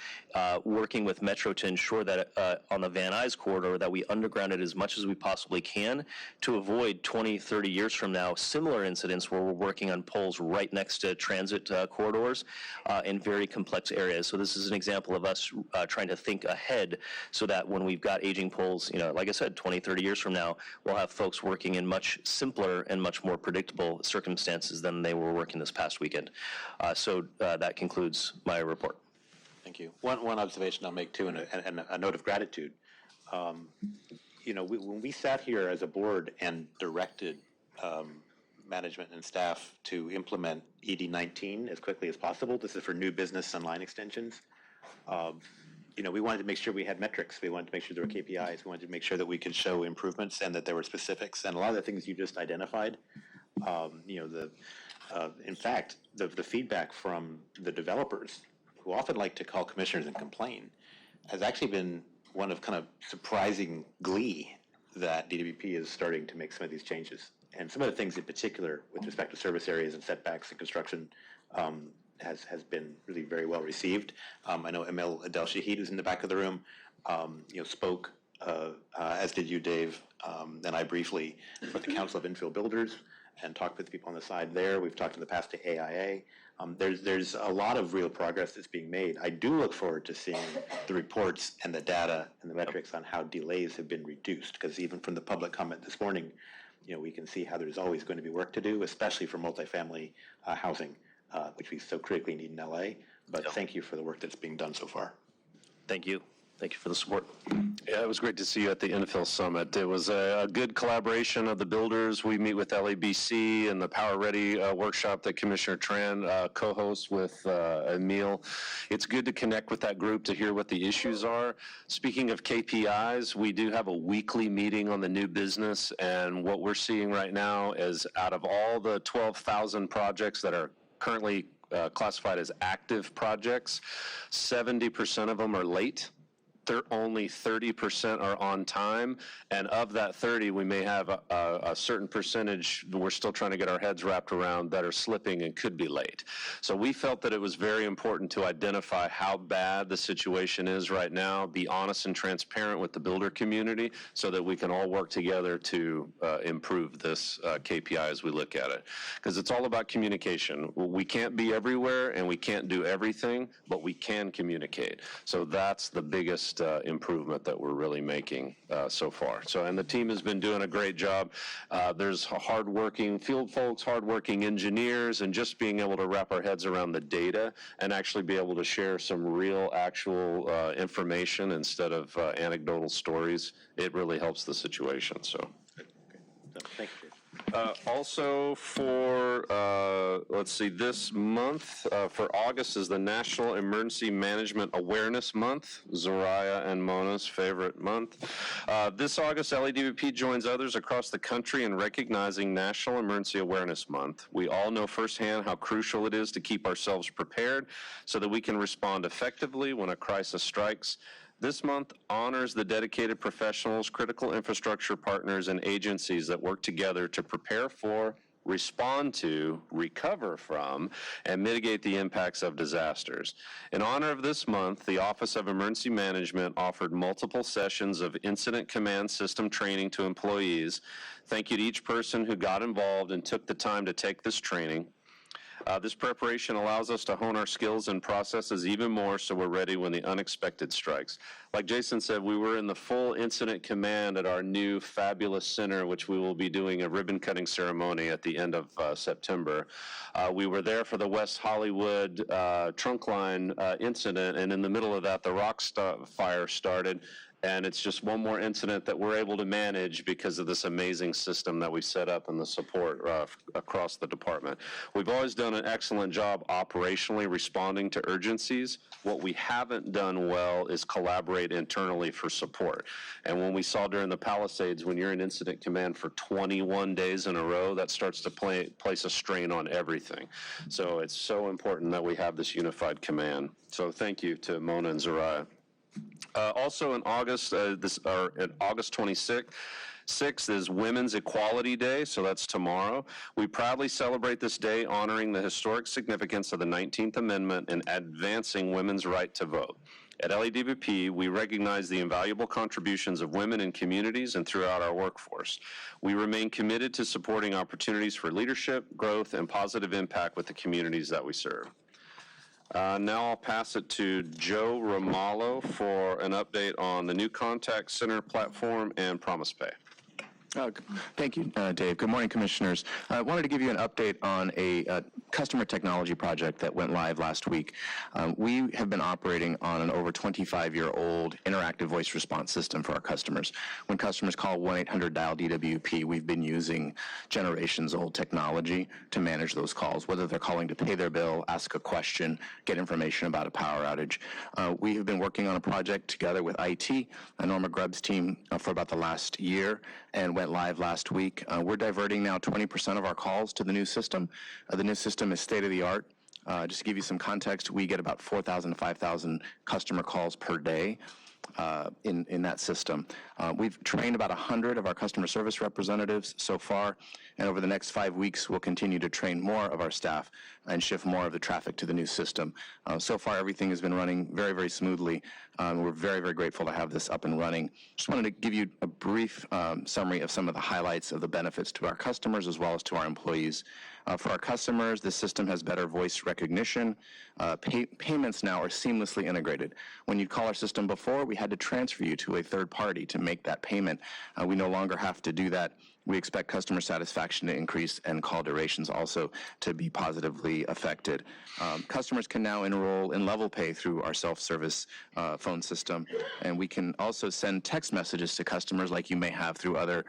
working with Metro to ensure that on the Van Nuys corridor that we underground it as much as we possibly can to avoid 20, 30 years from now similar incidents where we're working on poles right next to transit corridors in very complex areas. So this is an example of us trying to think ahead so that when we've got aging poles, like I said, 20, 30 years from now, we'll have folks working in much simpler and much more predictable circumstances than they were working this past weekend. So that concludes my report. Thank you. One observation I'll make too, and a note of gratitude. When we sat here as a board and directed management and staff to implement ED19 as quickly as possible, this is for new business and line extensions. We wanted to make sure we had metrics. We wanted to make sure there were KPIs. We wanted to make sure that we could show improvements and that there were specifics. And a lot of the things you just identified, in fact, the feedback from the developers, who often like to call commissioners and complain, has actually been one of kind of surprising glee that DWP is starting to make some of these changes. And some of the things in particular with respect to service areas and setbacks and construction has been really very well received. I know Emil Adel-Shahid, who's in the back of the room, spoke, as did you, Dave, and I briefly, for the Council of Infill Builders and talked with the people on the side there. We've talked in the past to AIA. There's a lot of real progress that's being made. I do look forward to seeing the reports and the data and the metrics on how delays have been reduced, because even from the public comment this morning, we can see how there's always going to be work to do, especially for multifamily housing, which we so critically need in LA. But thank you for the work that's being done so far. Thank you. Thank you for the support. Yeah, it was great to see you at the Infill Summit. It was a good collaboration of the builders. We meet with LABC and the Power Ready workshop that Commissioner Tran co-hosts with Emil. It's good to connect with that group to hear what the issues are. Speaking of KPIs, we do have a weekly meeting on the new business, and what we're seeing right now is out of all the 12,000 projects that are currently classified as active projects, 70% of them are late. Only 30% are on time, and of that 30, we may have a certain percentage we're still trying to get our heads wrapped around that are slipping and could be late. So we felt that it was very important to identify how bad the situation is right now, be honest and transparent with the builder community so that we can all work together to improve this KPI as we look at it. Because it's all about communication. We can't be everywhere and we can't do everything, but we can communicate. So that's the biggest improvement that we're really making so far. So, and the team has been doing a great job. There's hardworking field folks, hardworking engineers, and just being able to wrap our heads around the data and actually be able to share some real, actual information instead of anecdotal stories. It really helps the situation. So, Thank you. Also for, let's see, this month, for August is the National Emergency Management Awareness Month, Zoraya and Mona's favorite month. This August, LADWP joins others across the country in recognizing National Emergency Awareness Month. We all know firsthand how crucial it is to keep ourselves prepared so that we can respond effectively when a crisis strikes. This month honors the dedicated professionals, critical infrastructure partners, and agencies that work together to prepare for, respond to, recover from, and mitigate the impacts of disasters. In honor of this month, the Office of Emergency Management offered multiple sessions of incident command system training to employees. Thank you to each person who got involved and took the time to take this training. This preparation allows us to hone our skills and processes even more so we're ready when the unexpected strikes. Like Jason said, we were in the full incident command at our new fabulous center, which we will be doing a ribbon cutting ceremony at the end of September. We were there for the West Hollywood trunk line incident, and in the middle of that, the rock fire started. And it's just one more incident that we're able to manage because of this amazing system that we set up and the support across the department. We've always done an excellent job operationally responding to urgencies. What we haven't done well is collaborate internally for support. And when we saw during the Palisades, when you're in incident command for 21 days in a row, that starts to place a strain on everything. So it's so important that we have this unified command. So thank you to Mona and Zariah. Also in August, August 26th is Women's Equality Day, so that's tomorrow. We proudly celebrate this day honoring the historic significance of the 19th Amendment and advancing women's right to vote. At LADVP, we recognize the invaluable contributions of women in communities and throughout our workforce. We remain committed to supporting opportunities for leadership, growth, and positive impact with the communities that we serve. Now I'll pass it to Joe Romalo for an update on the new contact center platform and Promise Pay. Thank you, Dave. Good morning, Commissioners. I wanted to give you an update on a customer technology project that went live last week. We have been operating on an over 25-year-old interactive voice response system for our customers. When customers call 1-800-DIAL-DWP, we've been using generations-old technology to manage those calls, whether they're calling to pay their bill, ask a question, get information about a power outage. We have been working on a project together with IT, Norma Grubb's team, for about the last year, and went live last week. We're diverting now 20% of our calls to the new system. The new system is state-of-the-art. Just to give you some context, we get about 4,000 to 5,000 customer calls per day in that system. We've trained about 100 of our customer service representatives so far, and over the next 5 weeks, we'll continue to train more of our staff and shift more of the traffic to the new system. So far, everything has been running very, very smoothly. We're very, very grateful to have this up and running. Just wanted to give you a brief summary of some of the highlights of the benefits to our customers as well as to our employees. For our customers, the system has better voice recognition. Payments now are seamlessly integrated. When you'd call our system before, we had to transfer you to a third party to make that payment. We no longer have to do that. We expect customer satisfaction to increase and call durations also to be positively affected. Customers can now enroll in Level Pay through our self-service phone system, and we can also send text messages to customers like you may have through other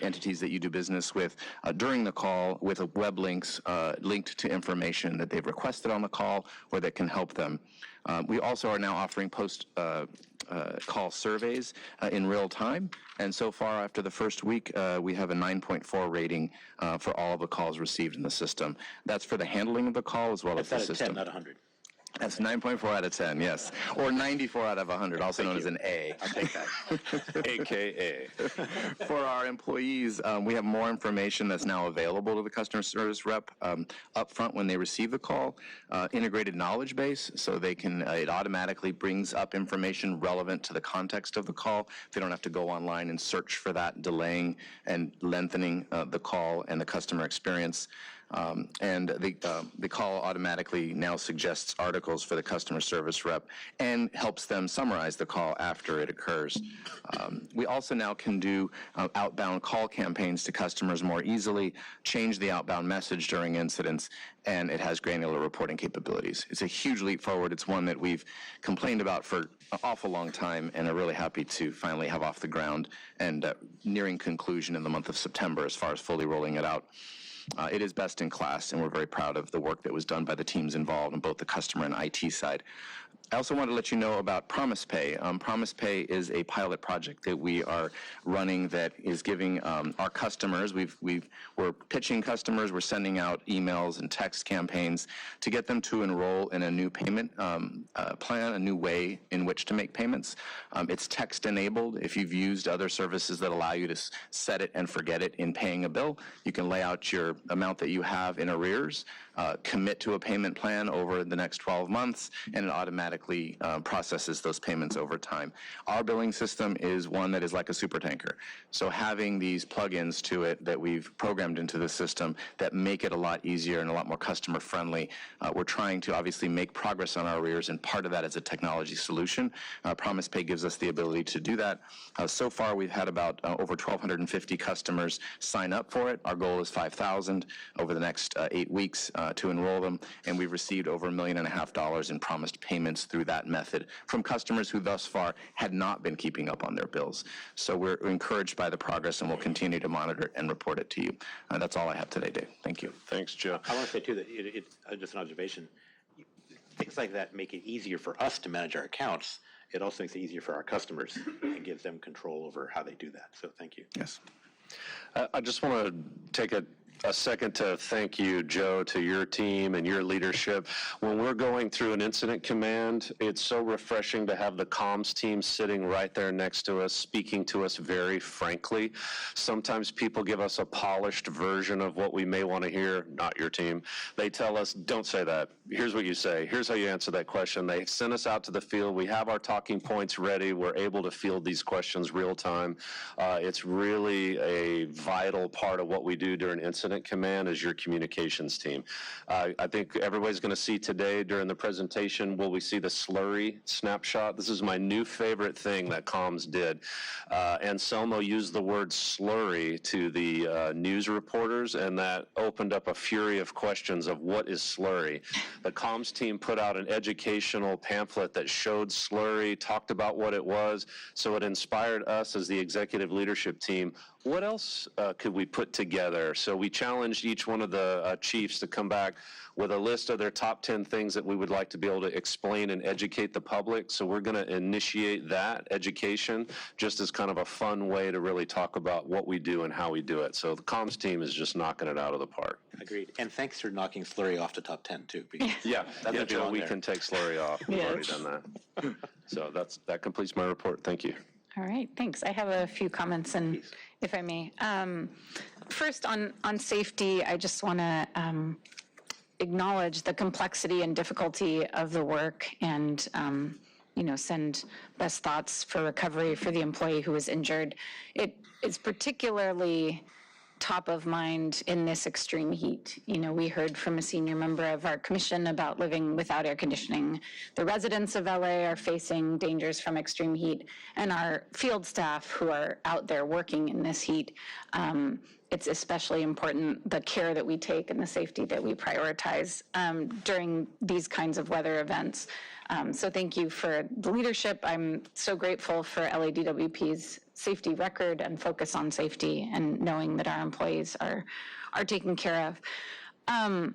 entities that you do business with during the call with web links linked to information that they've requested on the call or that can help them. We also are now offering post-call surveys in real time, and so far after the first week, we have a 9.4 rating for all of the calls received in the system. That's for the handling of the call as well as the system. That's out of 10, not 100. That's 9.4 out of 10, yes. Or 94 out of 100, also known as an A. I'll take that. AKA. For our employees, we have more information that's now available to the customer service rep up front when they receive the call. Integrated knowledge base, so they can, it automatically brings up information relevant to the context of the call. They don't have to go online and search for that, delaying and lengthening the call and the customer experience. And the call automatically now suggests articles for the customer service rep and helps them summarize the call after it occurs. We also now can do outbound call campaigns to customers more easily, change the outbound message during incidents, and it has granular reporting capabilities. It's a huge leap forward. It's one that we've complained about for an awful long time and are really happy to finally have off the ground and nearing conclusion in the month of September as far as fully rolling it out. It is best in class, and we're very proud of the work that was done by the teams involved on both the customer and IT side. I also want to let you know about Promise Pay. Promise Pay is a pilot project that we are running that is giving our customers, we're pitching customers, we're sending out emails and text campaigns to get them to enroll in a new payment plan, a new way in which to make payments. It's text enabled. If you've used other services that allow you to set it and forget it in paying a bill, you can lay out your amount that you have in arrears, commit to a payment plan over the next 12 months, and it automatically processes those payments over time. Our billing system is one that is like a super tanker. So having these plugins to it that we've programmed into the system that make it a lot easier and a lot more customer friendly, we're trying to obviously make progress on our arrears, and part of that is a technology solution. Promise Pay gives us the ability to do that. So far, we've had about over 1,250 customers sign up for it. Our goal is 5,000 over the next 8 weeks to enroll them, and we've received over $1.5 million in promised payments payments through that method from customers who thus far had not been keeping up on their bills. So we're encouraged by the progress, and we'll continue to monitor and report it to you. That's all I have today, Dave. Thank you. Thanks, Joe. I want to say, too, that it's just an observation. Things like that make it easier for us to manage our accounts. It also makes it easier for our customers and gives them control over how they do that. So thank you. Yes. I just want to take a second to thank you, Joe, to your team and your leadership. When we're going through an incident command, it's so refreshing to have the comms team sitting right there next to us, speaking to us very frankly. Sometimes people give us a polished version of what we may want to hear, not your team. They tell us, don't say that. Here's what you say. Here's how you answer that question. They send us out to the field. We have our talking points ready. We're able to field these questions real time. It's really a vital part of what we do during incident command is your communications team. I think everybody's going to see today during the presentation, will we see the slurry snapshot? This is my new favorite thing that comms did. Anselmo used the word slurry to the news reporters, and that opened up a fury of questions of what is slurry. The comms team put out an educational pamphlet that showed slurry, talked about what it was, so it inspired us as the executive leadership team. What else could we put together? So we challenged each one of the chiefs to come back with a list of their top 10 things that we would like to be able to explain and educate the public. So we're going to initiate that education just as kind of a fun way to really talk about what we do and how we do it. So the comms team is just knocking it out of the park. Agreed. And thanks for knocking slurry off the top 10, too. Yeah, Joe, we can take slurry off. We've already done that. So that completes my report. Thank you. All right, thanks. I have a few comments, and if I may. First, on safety, I just want to acknowledge the complexity and difficulty of the work and, send best thoughts for recovery for the employee who was injured. It is particularly top of mind in this extreme heat. We heard from a senior member of our commission about living without air conditioning. The residents of LA are facing dangers from extreme heat, and our field staff who are out there working in this heat, it's especially important the care that we take and the safety that we prioritize during these kinds of weather events. So thank you for the leadership. I'm so grateful for LADWP's safety record and focus on safety and knowing that our employees are taken care of. On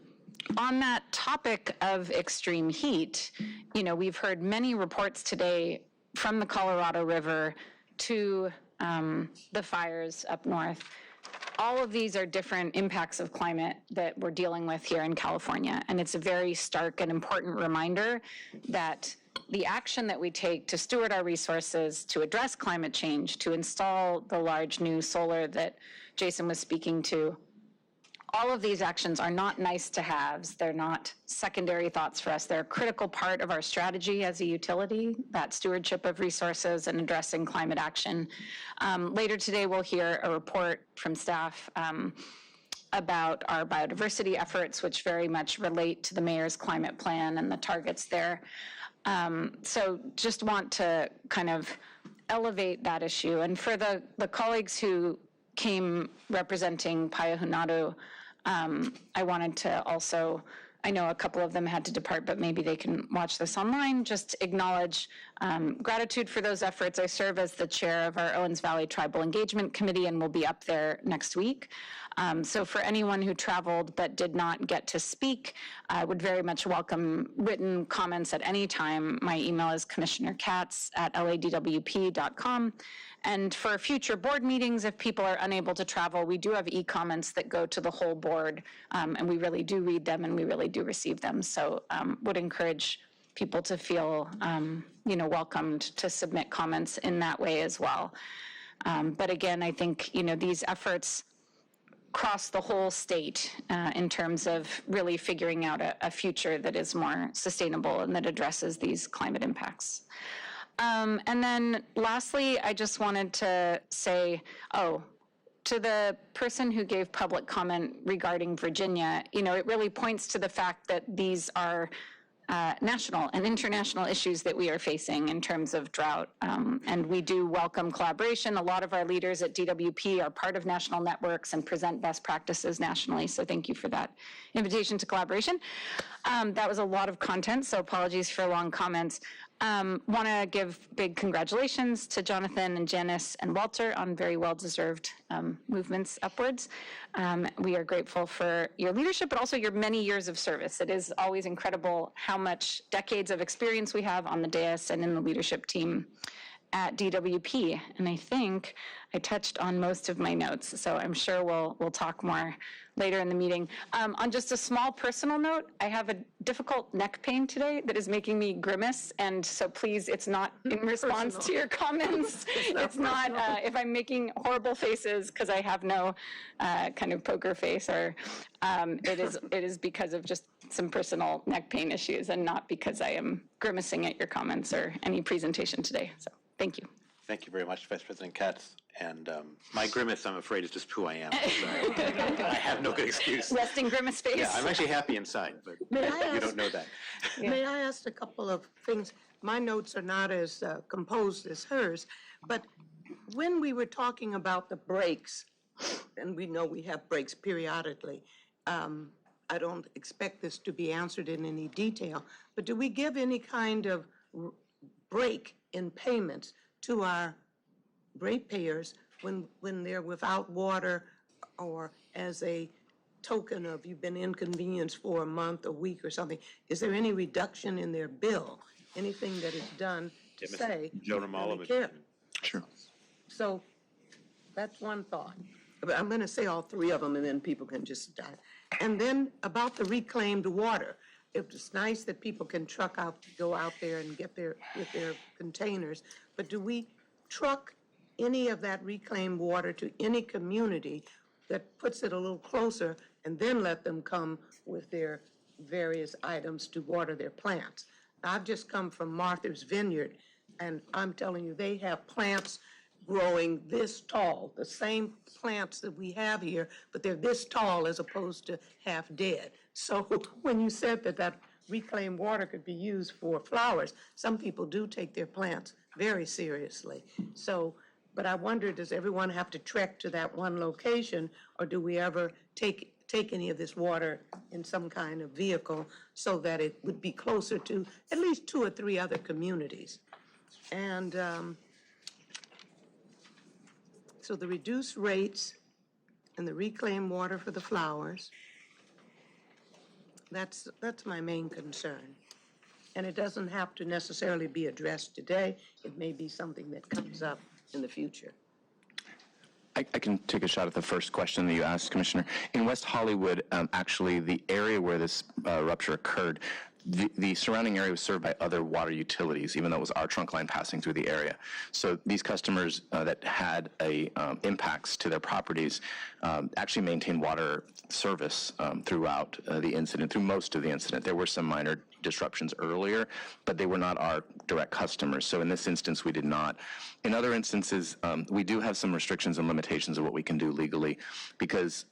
that topic of extreme heat, we've heard many reports today from the Colorado River to the fires up north. All of these are different impacts of climate that we're dealing with here in California, and it's a very stark and important reminder that the action that we take to steward our resources, to address climate change, to install the large new solar that Jason was speaking to, all of these actions are not nice to haves. They're not secondary thoughts for us. They're a critical part of our strategy as a utility, that stewardship of resources and addressing climate action. Later today, we'll hear a report from staff about our biodiversity efforts, which very much relate to the mayor's climate plan and the targets there. So just want to kind of elevate that issue. And for the colleagues who came representing Payahunadu, I wanted to also, I know a couple of them had to depart, but maybe they can watch this online, just acknowledge gratitude for those efforts. I serve as the chair of our Owens Valley Tribal Engagement Committee and will be up there next week. So for anyone who traveled but did not get to speak, I would very much welcome written comments at any time. My email is commissionerkatz@ladwp.com. And for future board meetings, if people are unable to travel, we do have e-comments that go to the whole board, and we really do read them and we really do receive them. So would encourage people to feel, welcomed to submit comments in that way as well. But again, I think, these efforts cross the whole state in terms of really figuring out a future that is more sustainable and that addresses these climate impacts. And then lastly, I just wanted to say, to the person who gave public comment regarding Virginia, it really points to the fact that these are national and international issues that we are facing in terms of drought. And we do welcome collaboration. A lot of our leaders at DWP are part of national networks and present best practices nationally. So thank you for that invitation to collaboration. That was a lot of content, so apologies for long comments. Want to give big congratulations to Jonathan and Janice and Walter on very well-deserved movements upwards. We are grateful for your leadership, but also your many years of service. It is always incredible how much decades of experience we have on the dais and in the leadership team at DWP. And I think I touched on most of my notes, so I'm sure we'll talk more later in the meeting. On just a small personal note, I have a difficult neck pain today that is making me grimace, and so please, it's not in response to your comments. It's not if I'm making horrible faces because I have no kind of poker face, or it is because of just some personal neck pain issues, and not because I am grimacing at your comments or any presentation today. So thank you. Thank you very much, Vice President Katz. And my grimace, I'm afraid, is just who I am. I have no good excuse. Resting grimace face. Yeah, I'm actually happy inside, but you don't know that. May I ask a couple of things? My notes are not as composed as hers, but when we were talking about the breaks, and we know we have breaks periodically, I don't expect this to be answered in any detail, but do we give any kind of break in payments to our ratepayers when they're without water, or as a token of you've been inconvenienced for a month, a week, or something? Is there any reduction in their bill? Anything that is done to say? Jonah care? Sure. So that's one thought. But I'm going to say all three of them, and then people can just die. And then about the reclaimed water. It's nice that people can go out there and get with their containers, but do we truck any of that reclaimed water to any community that puts it a little closer, and then let them come with their various items to water their plants? I've just come from Martha's Vineyard, and I'm telling you, they have plants growing this tall, the same plants that we have here, but they're this tall as opposed to half dead. So when you said that reclaimed water could be used for flowers, some people do take their plants very seriously. So, but I wonder, does everyone have to trek to that one location, or do we ever take any of this water in some kind of vehicle so that it would be closer to at least 2 or 3 other communities? And so the reduced rates and the reclaimed water for the flowers, that's my main concern. And it doesn't have to necessarily be addressed today. It may be something that comes up in the future. I can take a shot at the first question that you asked, Commissioner. In West Hollywood, actually, the area where this rupture occurred, the surrounding area was served by other water utilities, even though it was our trunk line passing through the area. So these customers that had impacts to their properties actually maintained water service throughout the incident, through most of the incident. There were some minor disruptions earlier, but they were not our direct customers. So in this instance, we did not. In other instances, we do have some restrictions and limitations of what we can do legally, because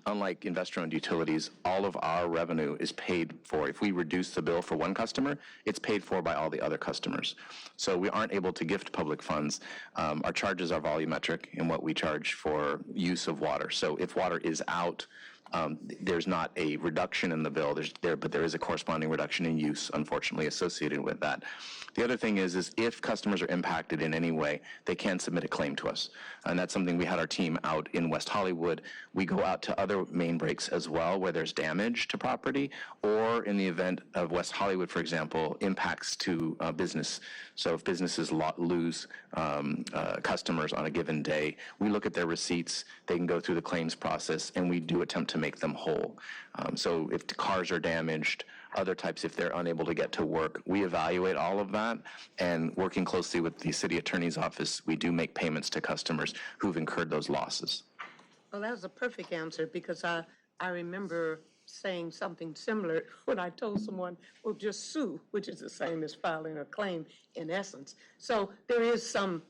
unlike investor-owned utilities, all of our revenue is paid for. If we reduce the bill for one customer, it's paid for by all the other customers. So we aren't able to gift public funds. Our charges are volumetric in what we charge for use of water. So if water is out, there's not a reduction in the bill, but there is a corresponding reduction in use, unfortunately, associated with that. The other thing is if customers are impacted in any way, they can submit a claim to us. And that's something we had our team out in West Hollywood. We go out to other main breaks as well where there's damage to property, or in the event of West Hollywood, for example, impacts to business. So if businesses lose customers on a given day, we look at their receipts, they can go through the claims process, and we do attempt to make them whole. So if the cars are damaged, other types, if they're unable to get to work, we evaluate all of that, and working closely with the city attorney's office, we do make payments to customers who've incurred those losses. Well, that was a perfect answer, because I remember saying something similar when I told someone, well, just sue, which is the same as filing a claim in essence. So there is some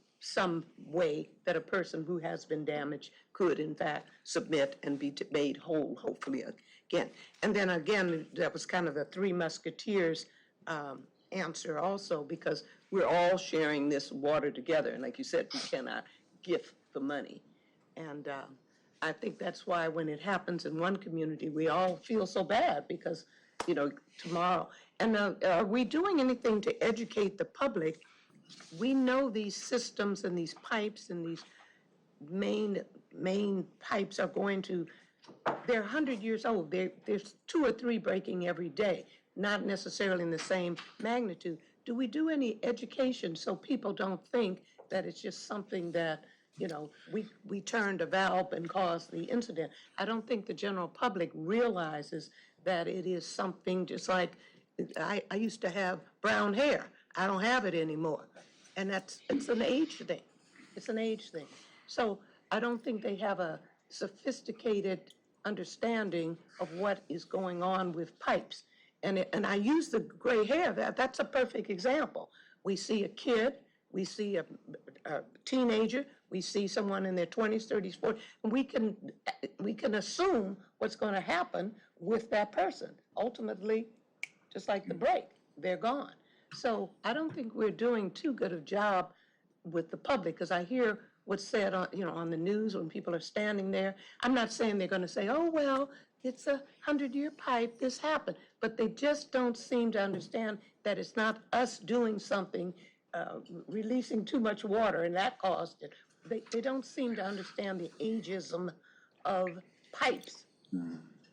way that a person who has been damaged could, in fact, submit and be made whole, hopefully, again. And then again, that was kind of the Three Musketeers answer also, because we're all sharing this water together. And like you said, we cannot gift the money. And I think that's why when it happens in one community, we all feel so bad because, you know, tomorrow. And are we doing anything to educate the public? We know these systems and these pipes and these main pipes are going to, they're 100 years old. There's 2 or 3 breaking every day, not necessarily in the same magnitude. Do we do any education so people don't think that it's just something that, you know, we turned a valve and caused the incident? I don't think the general public realizes that it is something just like, I used to have brown hair. I don't have it anymore. And it's an age thing. It's an age thing. So I don't think they have a sophisticated understanding of what is going on with pipes. And I use the gray hair, that's a perfect example. We see a kid, we see a teenager, we see someone in their 20s, 30s, 40s, and we can assume what's going to happen with that person. Ultimately, just like the break, they're gone. So I don't think we're doing too good a job with the public, because I hear what's said on, you know, on the news when people are standing there. I'm not saying they're going to say, oh, well, it's a 100-year pipe, this happened. But they just don't seem to understand that it's not us doing something, releasing too much water, and that caused it. They don't seem to understand the ageism of pipes.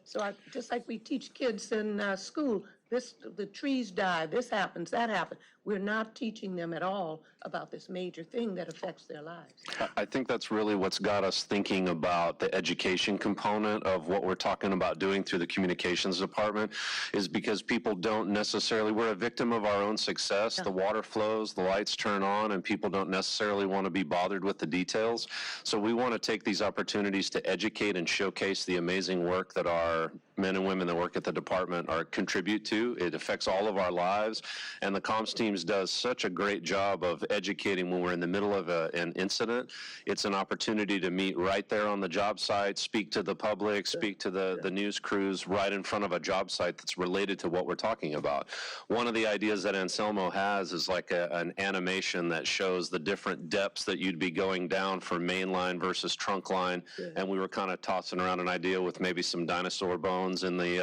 So just like we teach kids in school, the trees die, this happens, that happens. We're not teaching them at all about this major thing that affects their lives. I think that's really what's got us thinking about the education component of what we're talking about doing through the communications department, is because people don't necessarily, we're a victim of our own success. The water flows, the lights turn on, and people don't necessarily want to be bothered with the details. So we want to take these opportunities to educate and showcase the amazing work that our men and women that work at the department contribute to. It affects all of our lives, and the comms teams does such a great job of educating when we're in the middle of an incident. It's an opportunity to meet right there on the job site, speak to the public, speak to the news crews right in front of a job site that's related to what we're talking about. One of the ideas that Anselmo has is like an animation that shows the different depths that you'd be going down for main line versus trunk line, and we were kind of tossing around an idea with maybe some dinosaur bones in the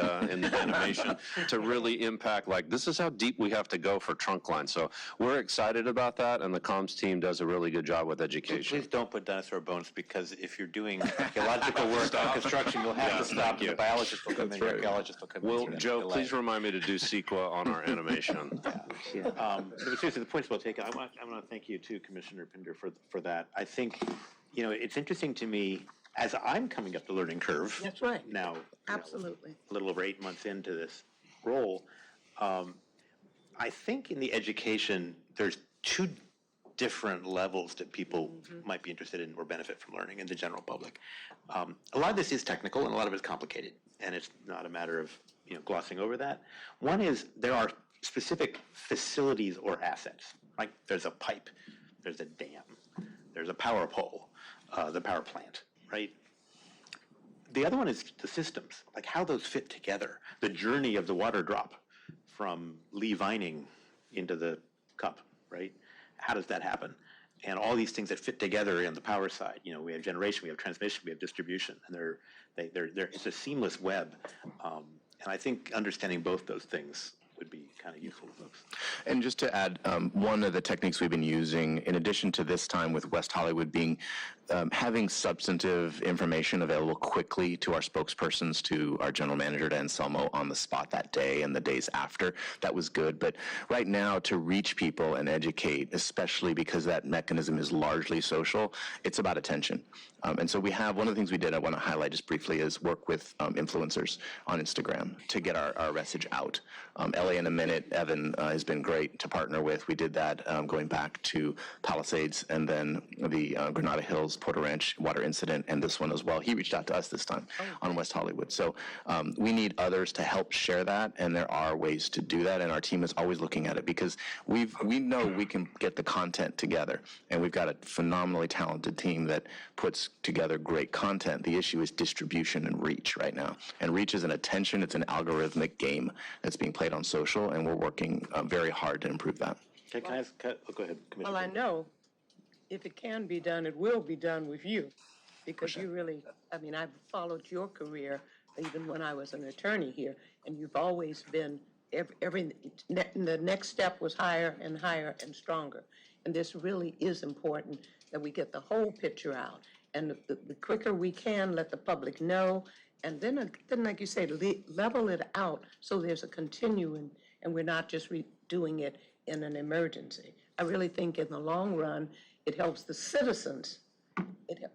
animation to really impact, like, this is how deep we have to go for trunk line. So we're excited about that, and the comms team does a really good job with education. Please don't put dinosaur bones, because if you're doing archaeological work on construction, you'll have to stop. The biologists will come in, the archaeologists will come in. Well, Joe, please remind me to do CEQA on our animation. But seriously, the point's well taken. I want to thank you too, Commissioner Pinder, for that. I think, you know, it's interesting to me, as I'm coming up the learning curve. That's right. Now, Absolutely. a little over 8 months into this role, I think in the education, there's 2 different levels that people might be interested in or benefit from learning in the general public. A lot of this is technical, and a lot of it's complicated, and it's not a matter of, you know, glossing over that. One is there are specific facilities or assets, like there's a pipe, there's a dam, there's a power pole, the power plant, right? The other one is the systems, like how those fit together, the journey of the water drop from Lee Vining into the cup, right? How does that happen? And all these things that fit together in the power side. You know, we have generation, we have transmission, we have distribution, and it's a seamless web. And I think understanding both those things would be kind of useful to folks. And just to add, one of the techniques we've been using, in addition to this time with West Hollywood being having substantive information available quickly to our spokespersons, to our general manager, to Anselmo, on the spot that day and the days after, that was good. But right now, to reach people and educate, especially because that mechanism is largely social, it's about attention. And so we have, one of the things we did, I want to highlight just briefly, is work with influencers on Instagram to get our message out. LA in a Minute, Evan has been great to partner with. We did that going back to Palisades and then the Granada Hills Hills, Porter Ranch water incident and this one as well. He reached out to us this time on West Hollywood. So we need others to help share that, and there are ways to do that, and our team is always looking at it because we know we can get the content together, and we've got a phenomenally talented team that puts together great content. The issue is distribution and reach right now, and reach is an attention, it's an algorithmic game that's being played on social, and we're working very hard to improve that. Can I ask, go ahead, Commissioner. Well, I know if it can be done, it will be done with you, because you really, I mean, I've followed your career even when I was an attorney here, and you've always been, the next step was higher and higher and stronger. And this really is important that we get the whole picture out. And the quicker we can let the public know, and then like you say, level it out so there's a continuum and we're not just doing it in an emergency. I really think in the long run, it helps the citizens.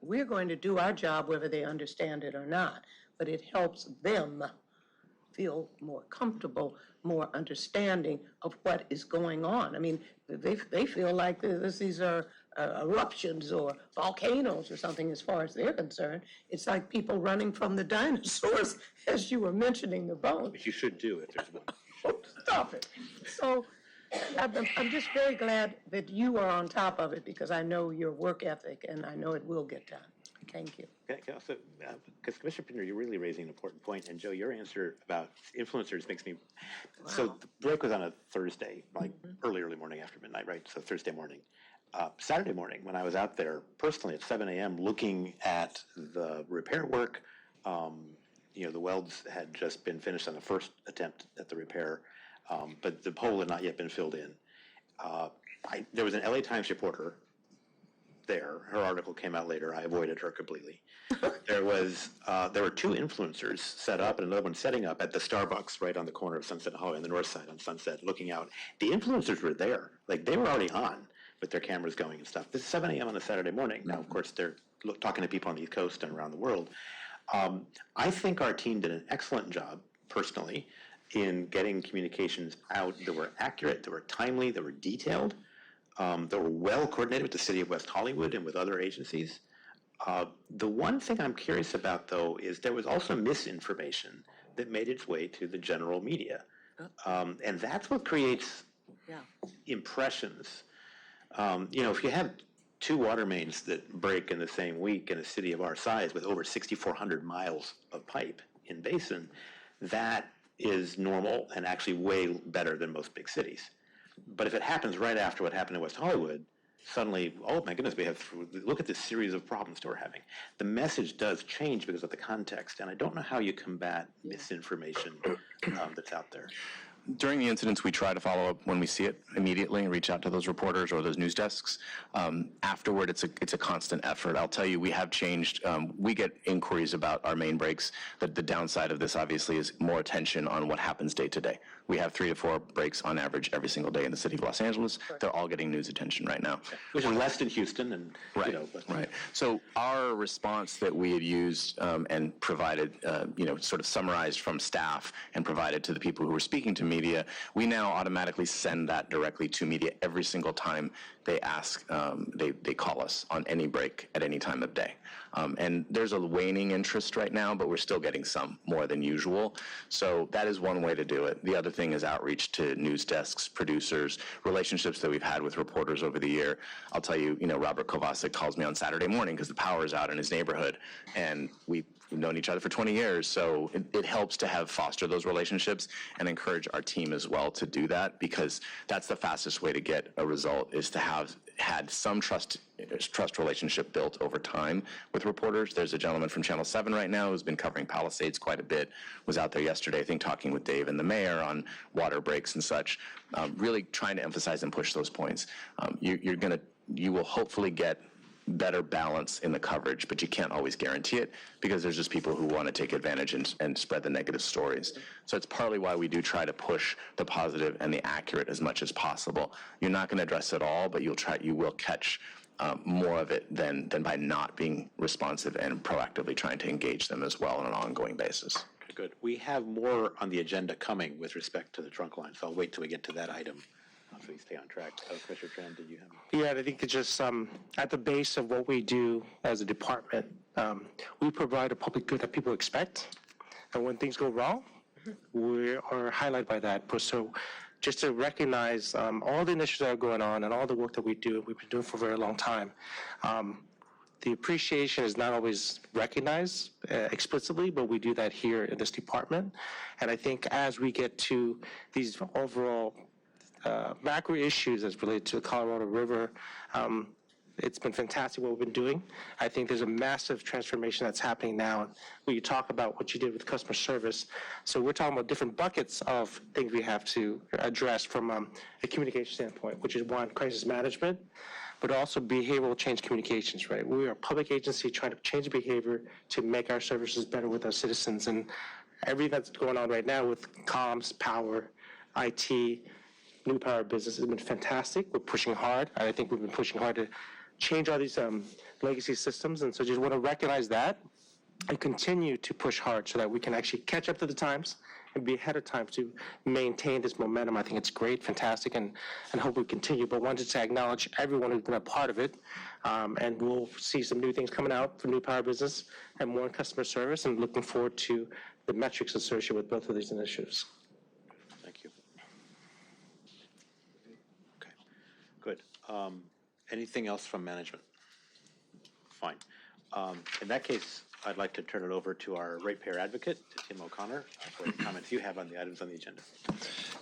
We're going to do our job whether they understand it or not, but it helps them feel more comfortable, more understanding of what is going on. I mean, they feel like these are eruptions or volcanoes or something as far as they're concerned. It's like people running from the dinosaurs, as you were mentioning the bones. Which you should do if there's one. Oh, stop it. So I'm just very glad that you are on top of it because I know your work ethic and I know it will get done. Thank you. Also, because Commissioner Pinder, you're really raising an important point, and Joe, your answer about influencers makes me. Wow. So the break was on a Thursday, like early morning after midnight, right? So Thursday morning. Saturday morning, when I was out there personally at 7 a.m. looking at the repair work, the welds had just been finished on the first attempt at the repair, but the hole had not yet been filled in. There was an LA Times reporter there. Her article came out later. I avoided her completely. There were two influencers set up and another one setting up at the Starbucks right on the corner of Sunset Highway on the north side on Sunset, looking out. The influencers were there. Like, they were already on with their cameras going and stuff. This is 7 a.m. on a Saturday morning. Now, of course, they're talking to people on the East Coast and around the world. I think our team did an excellent job, personally, in getting communications out that were accurate, that were timely, that were detailed. That were well coordinated with the city of West Hollywood and with other agencies. The one thing I'm curious about, though, is there was also misinformation that made its way to the general media. And that's what creates impressions. If you have two water mains that break in the same week in a city of our size with over 6,400 miles of pipe in basin, that is normal and actually way better than most big cities. But if it happens right after what happened in West Hollywood, suddenly, oh my goodness, look at this series of problems that we're having. The message does change because of the context, and I don't know how you combat misinformation that's out there. During the incidents, we try to follow up when we see it immediately and reach out to those reporters or those news desks. Afterward, it's a constant effort. I'll tell you, we have changed. We get inquiries about our main breaks. The downside of this, obviously, is more attention on what happens day to day. We have 3 to 4 breaks on average every single day in the city of Los Angeles. They're all getting news attention right now. Which is less than Houston. And right. Right. So our response that we had used and provided, sort of summarized from staff and provided to the people who were speaking to media, we now automatically send that directly to media every single time they ask, they call us on any break at any time of day. And there's a waning interest right now, but we're still getting some more than usual. So that is one way to do it. The other thing is outreach to news desks, producers, relationships that we've had with reporters over the year. I'll tell you, Robert Kovacic calls me on Saturday morning because the power is out in his neighborhood, and we've known each other for 20 years, so it helps to foster those relationships and encourage our team as well to do that, because that's the fastest way to get a result, is to have had some trust relationship built over time with reporters. There's a gentleman from Channel 7 right now who's been covering Palisades quite a bit, was out there yesterday, I think, talking with Dave and the mayor on water breaks and such, really trying to emphasize and push those points. You will hopefully get better balance in the coverage, but you can't always guarantee it because there's just people who want to take advantage and spread the negative stories. So it's partly why we do try to push the positive and the accurate as much as possible. You're not going to address it all, but you will catch more of it than by not being responsive and proactively trying to engage them as well on an ongoing basis. Okay, good. We have more on the agenda coming with respect to the trunk line, so I'll wait till we get to that item so we stay on track. Commissioner Tran, did you have? Yeah, I think it's just at the base of what we do as a department, we provide a public good that people expect. And when things go wrong, we are highlighted by that. So just to recognize all the initiatives that are going on and all the work that we do, we've been doing for a very long time. The appreciation is not always recognized explicitly, but we do that here in this department. And I think as we get to these overall macro issues as related to the Colorado River, it's been fantastic what we've been doing. I think there's a massive transformation that's happening now. When you talk about what you did with customer service, so we're talking about different buckets of things we have to address from a communication standpoint, which is one, crisis management, but also behavioral change communications, right? We are a public agency trying to change behavior to make our services better with our citizens. And everything that's going on right now with comms, power, IT, new power business has been fantastic. We're pushing hard. I think we've been pushing hard to change all these legacy systems. And so just want to recognize that and continue to push hard so that we can actually catch up to the times and be ahead of time to maintain this momentum. I think it's great, fantastic, and hope we continue. But wanted to acknowledge everyone who's been a part of it. And we'll see some new things coming out for new power business and more in customer service, and looking forward to the metrics associated with both of these initiatives. Thank you. Okay, good. Anything else from management? Fine. In that case, I'd like to turn it over to our ratepayer advocate, to Tim O'Connor, for the comments you have on the items on the agenda.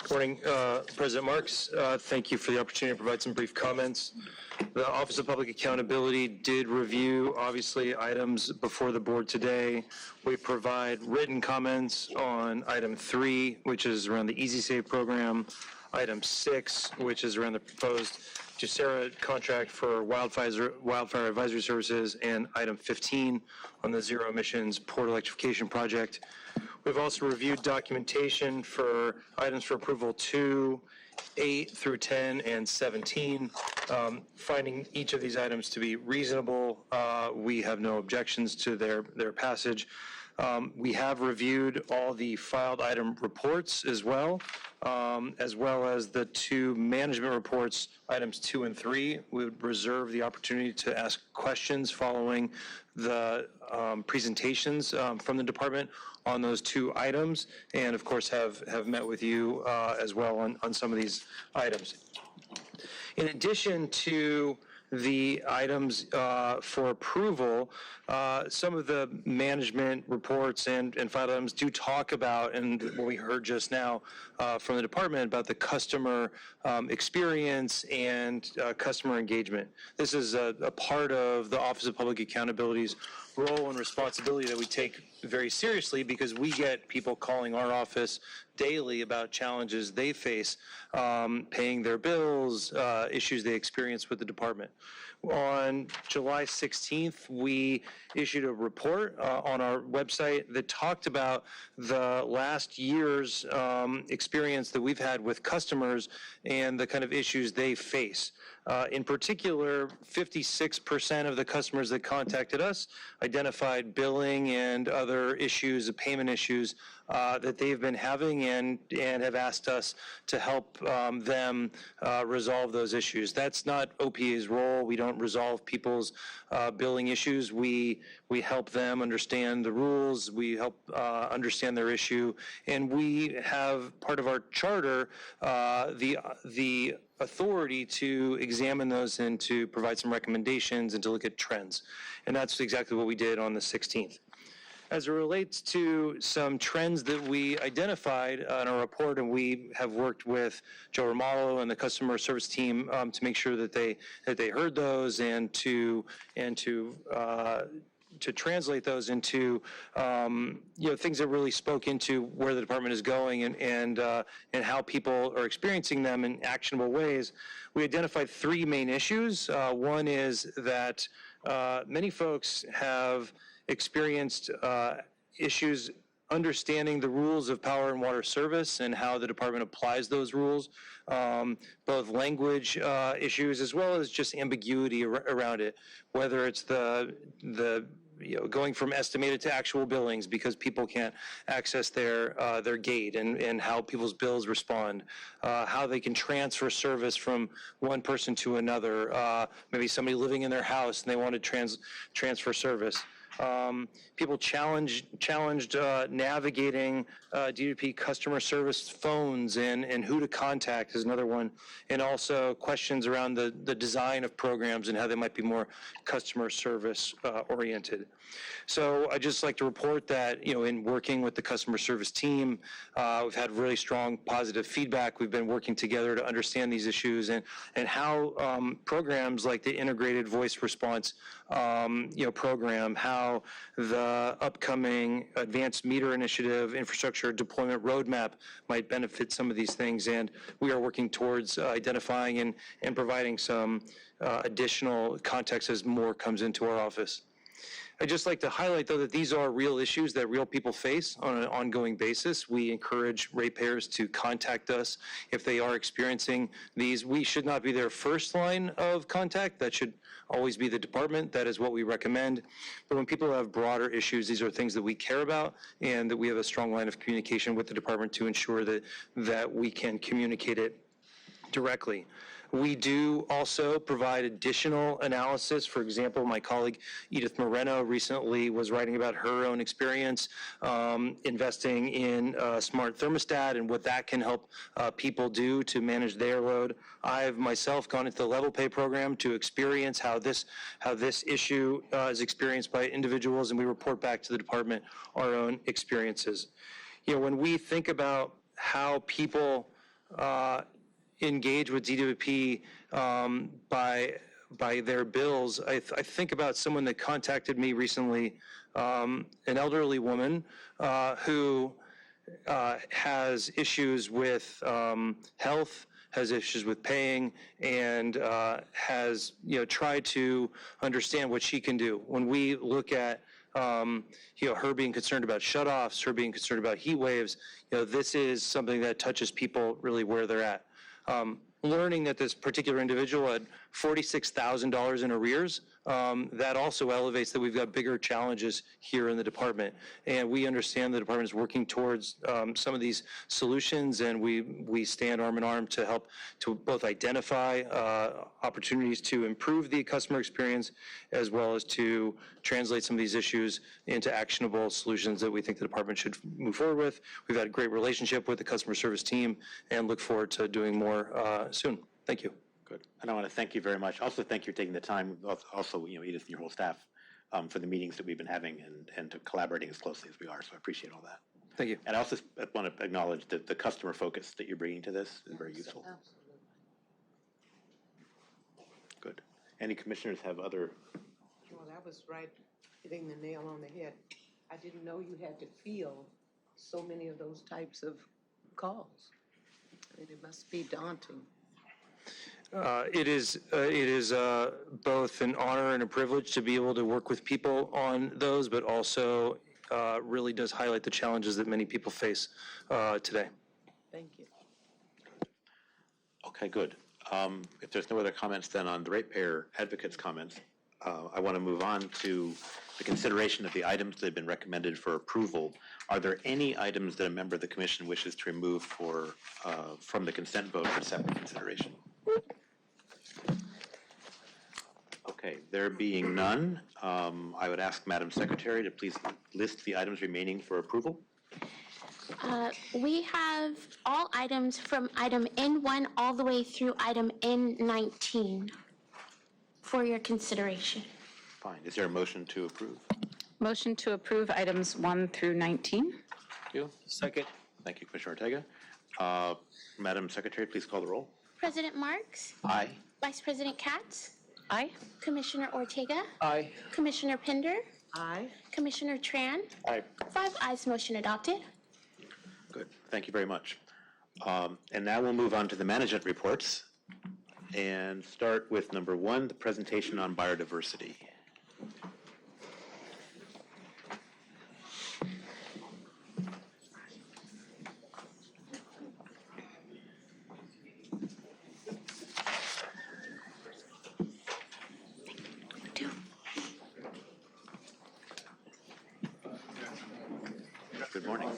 Good morning, President Marks. Thank you for the opportunity to provide some brief comments. The Office of Public Accountability did review, obviously, items before the board today. We provide written comments on item 3, which is around the Easy Save program, item 6, which is around the proposed JSERA contract for wildfire advisory services, and item 15 on the zero emissions port electrification project. We've also reviewed documentation for items for approval 2, 8 through 10, and 17. Finding each of these items to be reasonable, we have no objections to their passage. We have reviewed all the filed item reports as well as the 2 management reports, items 2 and 3. We would reserve the opportunity to ask questions following the presentations from the department on those 2 items, and of course have met with you as well on some of these items. In addition to the items for approval, some of the management reports and filed items do talk about, and what we heard just now from the department, about the customer experience and customer engagement. This is a part of the Office of Public Accountability's role and responsibility that we take very seriously, because we get people calling our office daily about challenges they face, paying their bills, issues they experience with the department. On July 16th, we issued a report on our website that talked about the last year's experience that we've had with customers and the kind of issues they face. In particular, 56% of the customers that contacted us identified billing and other issues, payment issues, that they've been having and have asked us to help them resolve those issues. That's not OPA's role. We don't resolve people's billing issues. We help them understand the rules. We help understand their issue. And we have, part of our charter, the authority to examine those and to provide some recommendations and to look at trends. And that's exactly what we did on the 16th. As it relates to some trends that we identified in our report, and we have worked with Joe Romano and the customer service team to make sure that they heard those and to translate those into things that really spoke into where the department is going and how people are experiencing them in actionable ways. We identified 3 main issues. One is that many folks have experienced issues understanding the rules of power and water service and how the department applies those rules, both language issues as well as just ambiguity around it, whether it's the going from estimated to actual billings because people can't access their gate, and how people's bills respond, how they can transfer service from one person to another, maybe somebody living in their house and they want to transfer service. People challenged navigating DWP customer service phones and who to contact is another one, and also questions around the design of programs and how they might be more customer service oriented. So I'd just like to report that, in working with the customer service team, we've had really strong positive feedback. We've been working together to understand these issues and how programs like the integrated voice response program, how the upcoming advanced meter initiative infrastructure deployment roadmap might benefit some of these things. And we are working towards identifying and providing some additional context as more comes into our office. I'd just like to highlight, though, that these are real issues that real people face on an ongoing basis. We encourage ratepayers to contact us if they are experiencing these. We should not be their first line of contact. That should always be the department. That is what we recommend. But when people have broader issues, these are things that we care about and that we have a strong line of communication with the department to ensure that we can communicate it directly. We do also provide additional analysis. For example, my colleague Edith Moreno recently was writing about her own experience investing in a smart thermostat and what that can help people do to manage their load. I've myself gone into the Level Pay program to experience how this issue is experienced by individuals, and we report back to the department our own experiences. When we think about how people engage with DWP by their bills, I think about someone that contacted me recently, an elderly woman who has issues with health, has issues with paying, and has tried to understand what she can do. When we look at her being concerned about shutoffs, her being concerned about heat waves, this is something that touches people really where they're at. Learning that this particular individual had $46,000 in arrears, that also elevates that we've got bigger challenges here in the department. And we understand the department is working towards some of these solutions, and we stand arm in arm to help to both identify opportunities to improve the customer experience, as well as to translate some of these issues into actionable solutions that we think the department should move forward with. We've had a great relationship with the customer service team and look forward to doing more soon. Thank you. Good. And I want to thank you very much. Also, thank you for taking the time, also, Edith and your whole staff, for the meetings that we've been having and to collaborating as closely as we are. So I appreciate all that. Thank you. And I also want to acknowledge that the customer focus that you're bringing to this is very useful. Absolutely. Good. Any commissioners have other? Well, that was right, hitting the nail on the head. I didn't know you had to field so many of those types of calls. It must be daunting. It is both an honor and a privilege to be able to work with people on those, but also really does highlight the challenges that many people face today. Thank you. Okay, good. If there's no other comments then on the ratepayer advocates' comments, I want to move on to the consideration of the items that have been recommended for approval. Are there any items that a member of the commission wishes to remove from the consent vote for separate consideration? Okay, there being none, I would ask Madam Secretary to please list the items remaining for approval. We have all items from item N1 all the way through item N19 for your consideration. Fine. Is there a motion to approve? Motion to approve items 1 through 19. Thank you. Second. Thank you, Commissioner Ortega. Madam Secretary, please call the roll. President Marks? Aye. Vice President KATZ? Aye. Commissioner Ortega? Aye. Commissioner Pinder? Aye. Commissioner Tran? Aye. 5 ayes, motion adopted. Good. Thank you very much. And now we'll move on to the management reports and start with number 1, the presentation on biodiversity. Morning.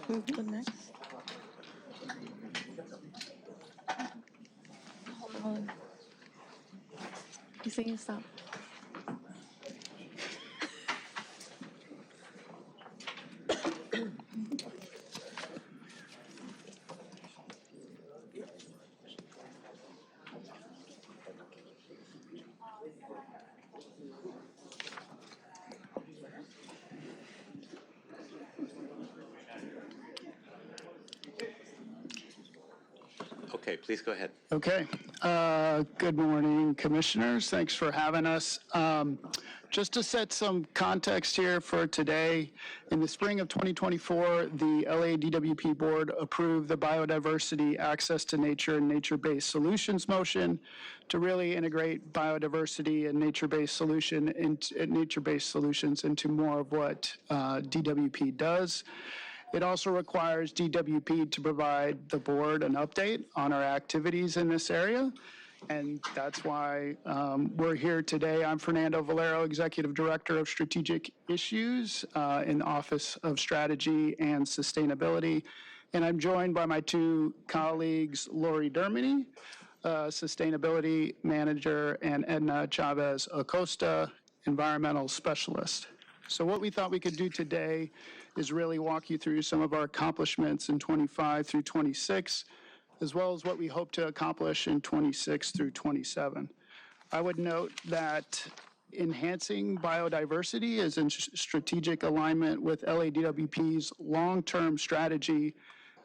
Go next. Hold on. He's saying stop. Okay, please go ahead. Okay. Good morning, commissioners. Thanks for having us. Just to set some context here for today, in the spring of 2024, the LA DWP Board approved the Biodiversity Access to Nature and Nature-Based Solutions motion to really integrate biodiversity and nature-based solutions into more of what DWP does. It also requires DWP to provide the board an update on our activities in this area, and that's why we're here today. I'm Fernando Valero, Executive Director of Strategic Issues in the Office of Strategy and Sustainability, and I'm joined by my two colleagues, Lori Dermody, Sustainability Manager, and Edna Chavez Acosta, Environmental Specialist. So what we thought we could do today is really walk you through some of our accomplishments in 25 through 26, as well as what we hope to accomplish in 26 through 27. I would note that enhancing biodiversity is in strategic alignment with LADWP's long-term strategy,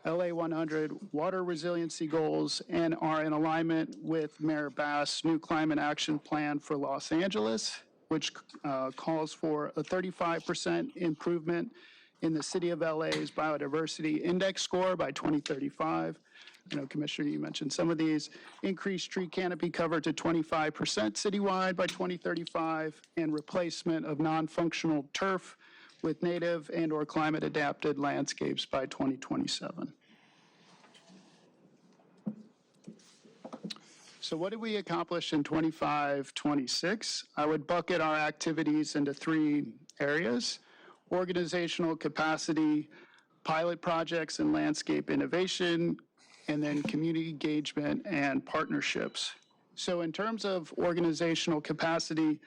LA 100 water resiliency goals, and are in alignment with Mayor Bass' new climate action plan for Los Angeles, which calls for a 35% improvement in the City of LA's Biodiversity Index score by 2035. I know, Commissioner, you mentioned some of these. Increased tree canopy cover to 25% citywide by 2035, and replacement of non-functional turf with native and/or climate-adapted landscapes by 2027. So what did we accomplish in 25-26? I would bucket our activities into three areas: organizational capacity, pilot projects and landscape innovation, and then community engagement and partnerships. So in terms of organizational capacity,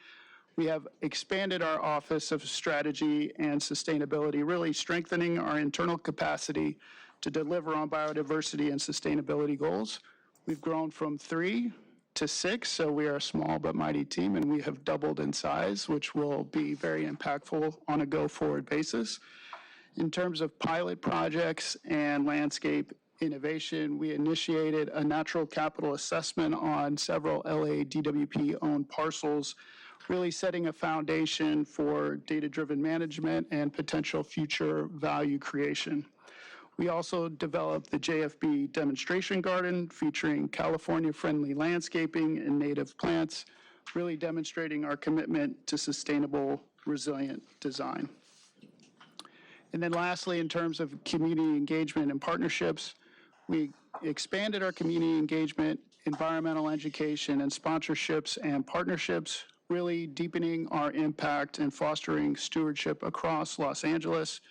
we have expanded our Office of Strategy and Sustainability, really strengthening our internal capacity to deliver on biodiversity and sustainability goals. We've grown from 3 to 6, so we are a small but mighty team, and we have doubled in size, which will be very impactful on a go-forward basis. In terms of pilot projects and landscape innovation, we initiated a natural capital assessment on several LA DWP-owned parcels, really setting a foundation for data-driven management and potential future value creation. We also developed the JFB Demonstration Garden featuring California-friendly landscaping and native plants, really demonstrating our commitment to sustainable, resilient design. And then lastly, in terms of community engagement and partnerships, we expanded our community engagement, environmental education, and sponsorships and partnerships, really deepening our impact and fostering stewardship across Los Angeles.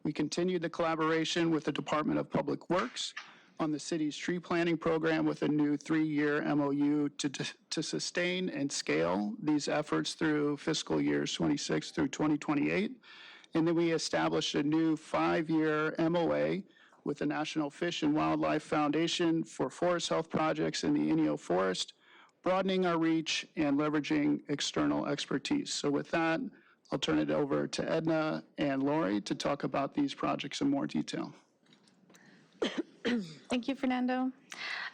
We continued the collaboration with the Department of Public Works on the city's tree planting program with a new 3-year MOU to sustain and scale these efforts through fiscal years 26 through 2028. And then we established a new 5-year MOA with the National Fish and Wildlife Foundation for forest health projects in the Inyo Forest, broadening our reach and leveraging external expertise. So with that, I'll turn it over to Edna and Lori to talk about these projects in more detail. Thank you, Fernando.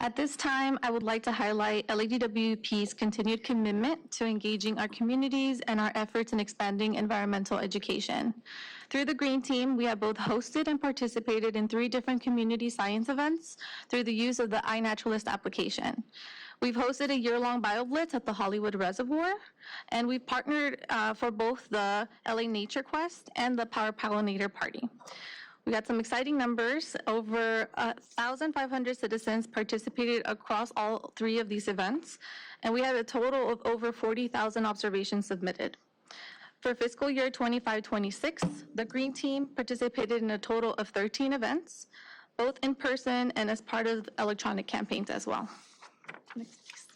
At this time, I would like to highlight LADWP's continued commitment to engaging our communities and our efforts in expanding environmental education. Through the Green Team, we have both hosted and participated in 3 different community science events through the use of the iNaturalist application. We've hosted a year-long BioBlitz at the Hollywood Reservoir, and we've partnered for both the LA Nature Quest and the Power Pollinator Party. We got some exciting numbers. Over 1,500 citizens participated across all 3 of these events, and we had a total of over 40,000 observations submitted. For fiscal year 25-26, the Green Team participated in a total of 13 events, both in person and as part of electronic campaigns as well. Next, please.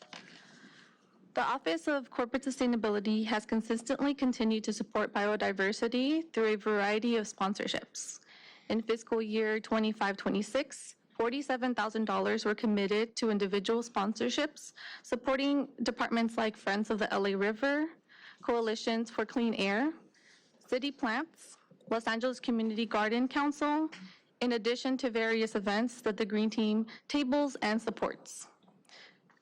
The Office of Corporate Sustainability has consistently continued to support biodiversity through a variety of sponsorships. In fiscal year 25-26, $47,000 were committed to individual sponsorships, supporting departments like Friends of the LA River, Coalitions for Clean Air, City Plants, Los Angeles Community Garden Council, in addition to various events that the Green Team tables and supports.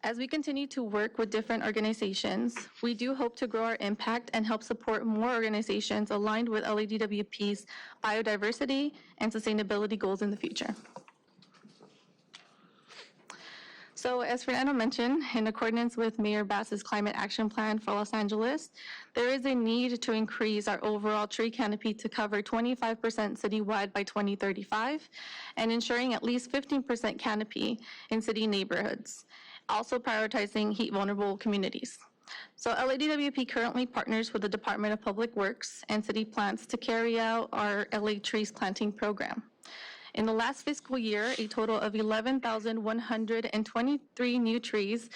As we continue to work with different organizations, we do hope to grow our impact and help support more organizations aligned with LADWP's biodiversity and sustainability goals in the future. So as Fernando mentioned, in accordance with Mayor Bass's Climate Action Plan for Los Angeles, there is a need to increase our overall tree canopy to cover 25% citywide by 2035, and ensuring at least 15% canopy in city neighborhoods, also prioritizing heat-vulnerable communities. So LADWP currently partners with the Department of Public Works and City Plants to carry out our LA Trees Planting Program. In the last fiscal year, a total of 11,123 new trees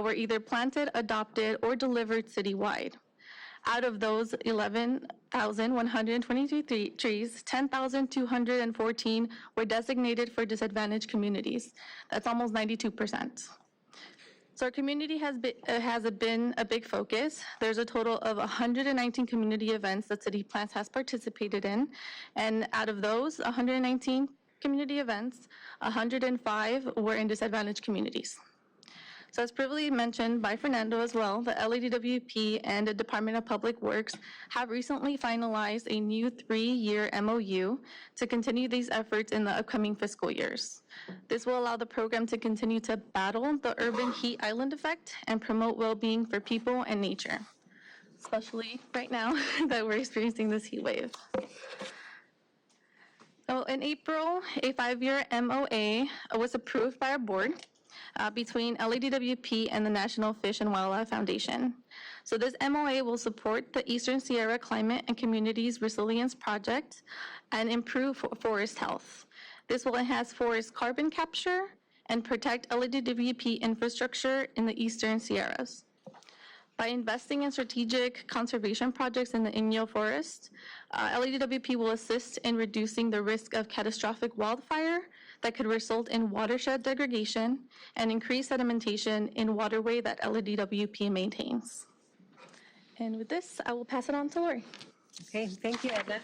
were either planted, adopted, or delivered citywide. Out of those 11,123 trees, 10,214 were designated for disadvantaged communities. That's almost 92%. So our community has been a big focus. There's a total of 119 community events that City Plants has participated in, and out of those 119 community events, 105 were in disadvantaged communities. So as previously mentioned by Fernando as well, the LADWP and the Department of Public Works have recently finalized a new 3-year MOU to continue these efforts in the upcoming fiscal years. This will allow the program to continue to battle the urban heat island effect and promote well-being for people and nature, especially right now that we're experiencing this heat wave. So in April, a 5-year MOA was approved by our board between LADWP and the National Fish and Wildlife Foundation. So this MOA will support the Eastern Sierra Climate and Communities Resilience Project and improve forest health. This will enhance forest carbon capture and protect LADWP infrastructure in the Eastern Sierras. By investing in strategic conservation projects in the Inyo Forest, LADWP will assist in reducing the risk of catastrophic wildfire that could result in watershed degradation and increase sedimentation in waterway that LADWP maintains. And with this, I will pass it on to Lori. Okay, thank you, Edna.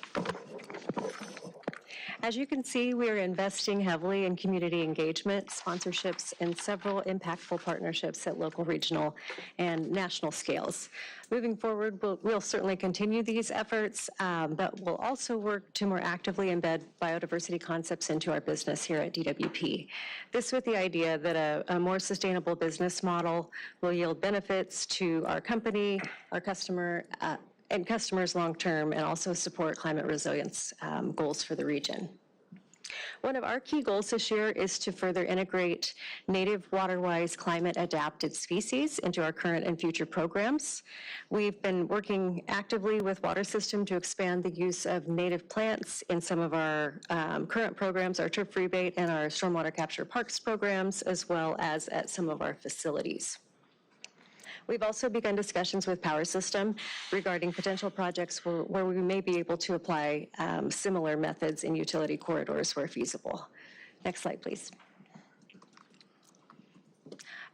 As you can see, we are investing heavily in community engagement, sponsorships, and several impactful partnerships at local, regional, and national scales. Moving forward, we'll certainly continue these efforts, but we'll also work to more actively embed biodiversity concepts into our business here at DWP. This with the idea that a more sustainable business model will yield benefits to our company, our customer, and customers long-term, and also support climate resilience goals for the region. One of our key goals this year is to further integrate native water-wise climate-adapted species into our current and future programs. We've been working actively with Water System to expand the use of native plants in some of our current programs, our turf rebate and our stormwater capture parks programs, as well as at some of our facilities. We've also begun discussions with Power System regarding potential projects where we may be able to apply similar methods in utility corridors where feasible. Next slide, please.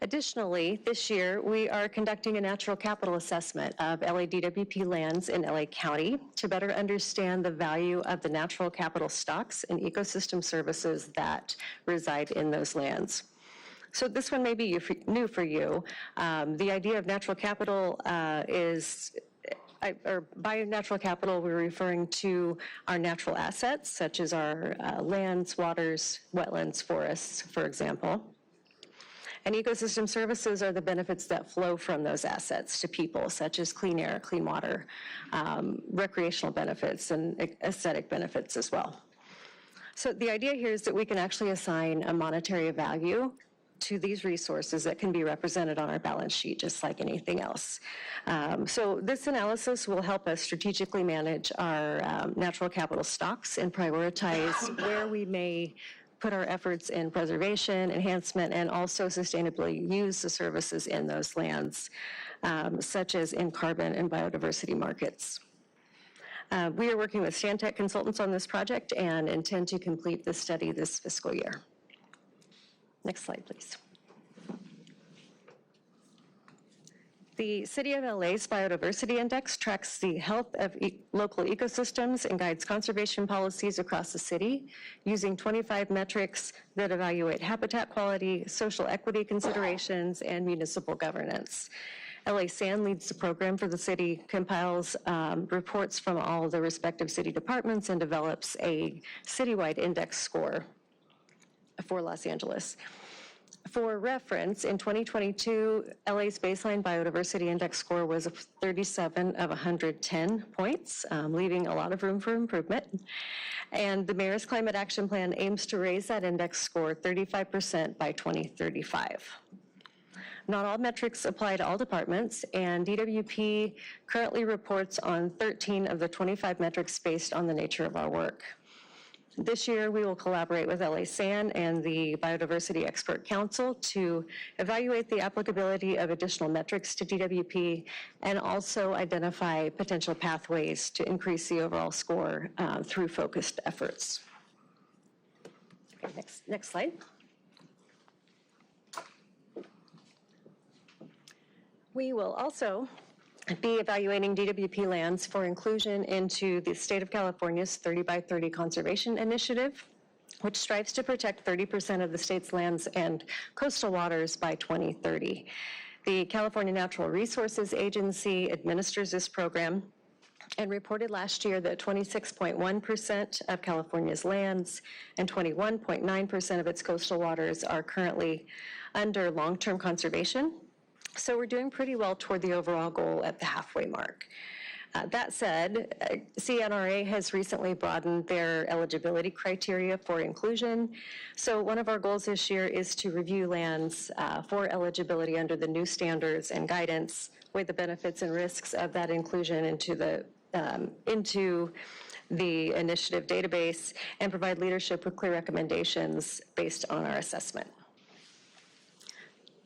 Additionally, this year, we are conducting a natural capital assessment of LADWP lands in LA County to better understand the value of the natural capital stocks and ecosystem services that reside in those lands. So this one may be new for you. The idea of natural capital by natural capital, we're referring to our natural assets, such as our lands, waters, wetlands, forests, for example. And ecosystem services are the benefits that flow from those assets to people, such as clean air, clean water, recreational benefits, and aesthetic benefits as well. So the idea here is that we can actually assign a monetary value to these resources that can be represented on our balance sheet, just like anything else. So this analysis will help us strategically manage our natural capital stocks and prioritize where we may put our efforts in preservation, enhancement, and also sustainably use the services in those lands, such as in carbon and biodiversity markets. We are working with Stantec consultants on this project and intend to complete this study this fiscal year. Next slide, please. The City of LA's Biodiversity Index tracks the health of local ecosystems and guides conservation policies across the city using 25 metrics that evaluate habitat quality, social equity considerations, and municipal governance. LA SAN leads the program for the city, compiles reports from all the respective city departments, and develops a citywide index score for Los Angeles. For reference, in 2022, LA's baseline biodiversity index score was 37 of 110 points, leaving a lot of room for improvement. And the Mayor's Climate Action Plan aims to raise that index score 35% by 2035. Not all metrics apply to all departments, and DWP currently reports on 13 of the 25 metrics based on the nature of our work. This year, we will collaborate with LA SAN and the Biodiversity Expert Council to evaluate the applicability of additional metrics to DWP and also identify potential pathways to increase the overall score through focused efforts. Okay, next slide. We will also be evaluating DWP lands for inclusion into the state of California's 30 by 30 Conservation Initiative, which strives to protect 30% of the state's lands and coastal waters by 2030. The California Natural Resources Agency administers this program and reported last year that 26.1% of California's lands and 21.9% of its coastal waters are currently under long-term conservation. So we're doing pretty well toward the overall goal at the halfway mark. That said, CNRA has recently broadened their eligibility criteria for inclusion. So one of our goals this year is to review lands for eligibility under the new standards and guidance, weigh the benefits and risks of that inclusion into the initiative database, and provide leadership with clear recommendations based on our assessment.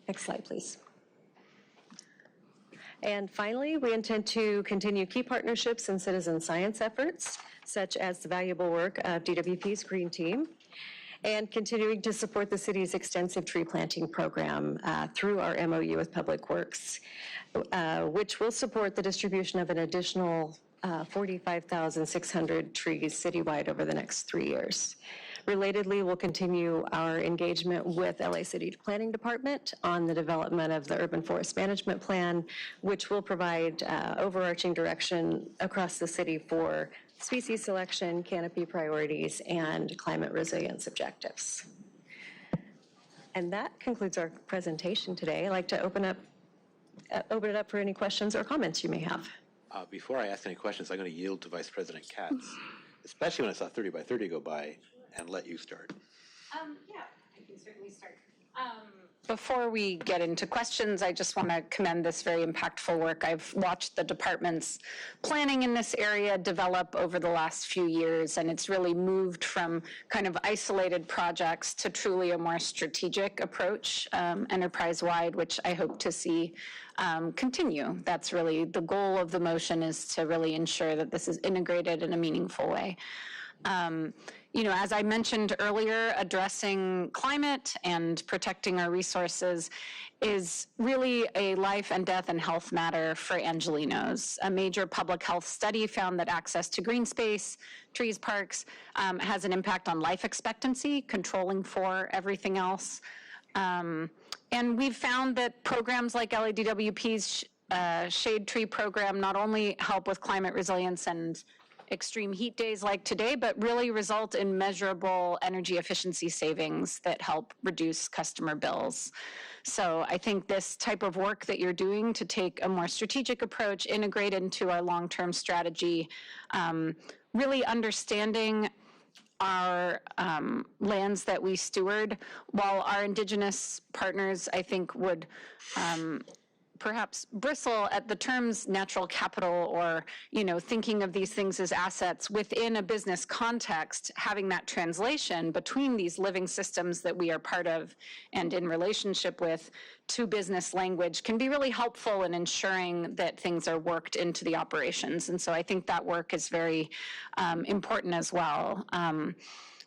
Next slide, please. And finally, we intend to continue key partnerships in citizen science efforts, such as the valuable work of DWP's Green Team, and continuing to support the city's extensive tree planting program through our MOU with Public Works, which will support the distribution of an additional 45,600 trees citywide over the next 3 years. Relatedly, we'll continue our engagement with LA City Planning Department on the development of the Urban Forest Management Plan, which will provide overarching direction across the city for species selection, canopy priorities, and climate resilience objectives. And that concludes our presentation today. I'd like to open it up for any questions or comments you may have. Before I ask any questions, I'm going to yield to Vice President KATZ, especially when I saw 30 by 30 go by, and let you start. Yeah, I can certainly start. Before we get into questions, I just want to commend this very impactful work. I've watched the department's planning in this area develop over the last few years, and it's really moved from kind of isolated projects to truly a more strategic approach, enterprise-wide, which I hope to see continue. That's really the goal of the motion, is to really ensure that this is integrated in a meaningful way. You know, as I mentioned earlier, addressing climate and protecting our resources is really a life and death and health matter for Angelenos. A major public health study found that access to green space, trees, parks, has an impact on life expectancy, controlling for everything else. And we've found that programs like LADWP's Shade Tree program not only help with climate resilience and extreme heat days like today, but really result in measurable energy efficiency savings that help reduce customer bills. So I think this type of work that you're doing to take a more strategic approach, integrate into our long-term strategy, really understanding our lands that we steward, while our Indigenous partners, I think, would perhaps bristle at the terms natural capital or, thinking of these things as assets within a business context, having that translation between these living systems that we are part of and in relationship with to business language can be really helpful in ensuring that things are worked into the operations. And so I think that work is very important as well.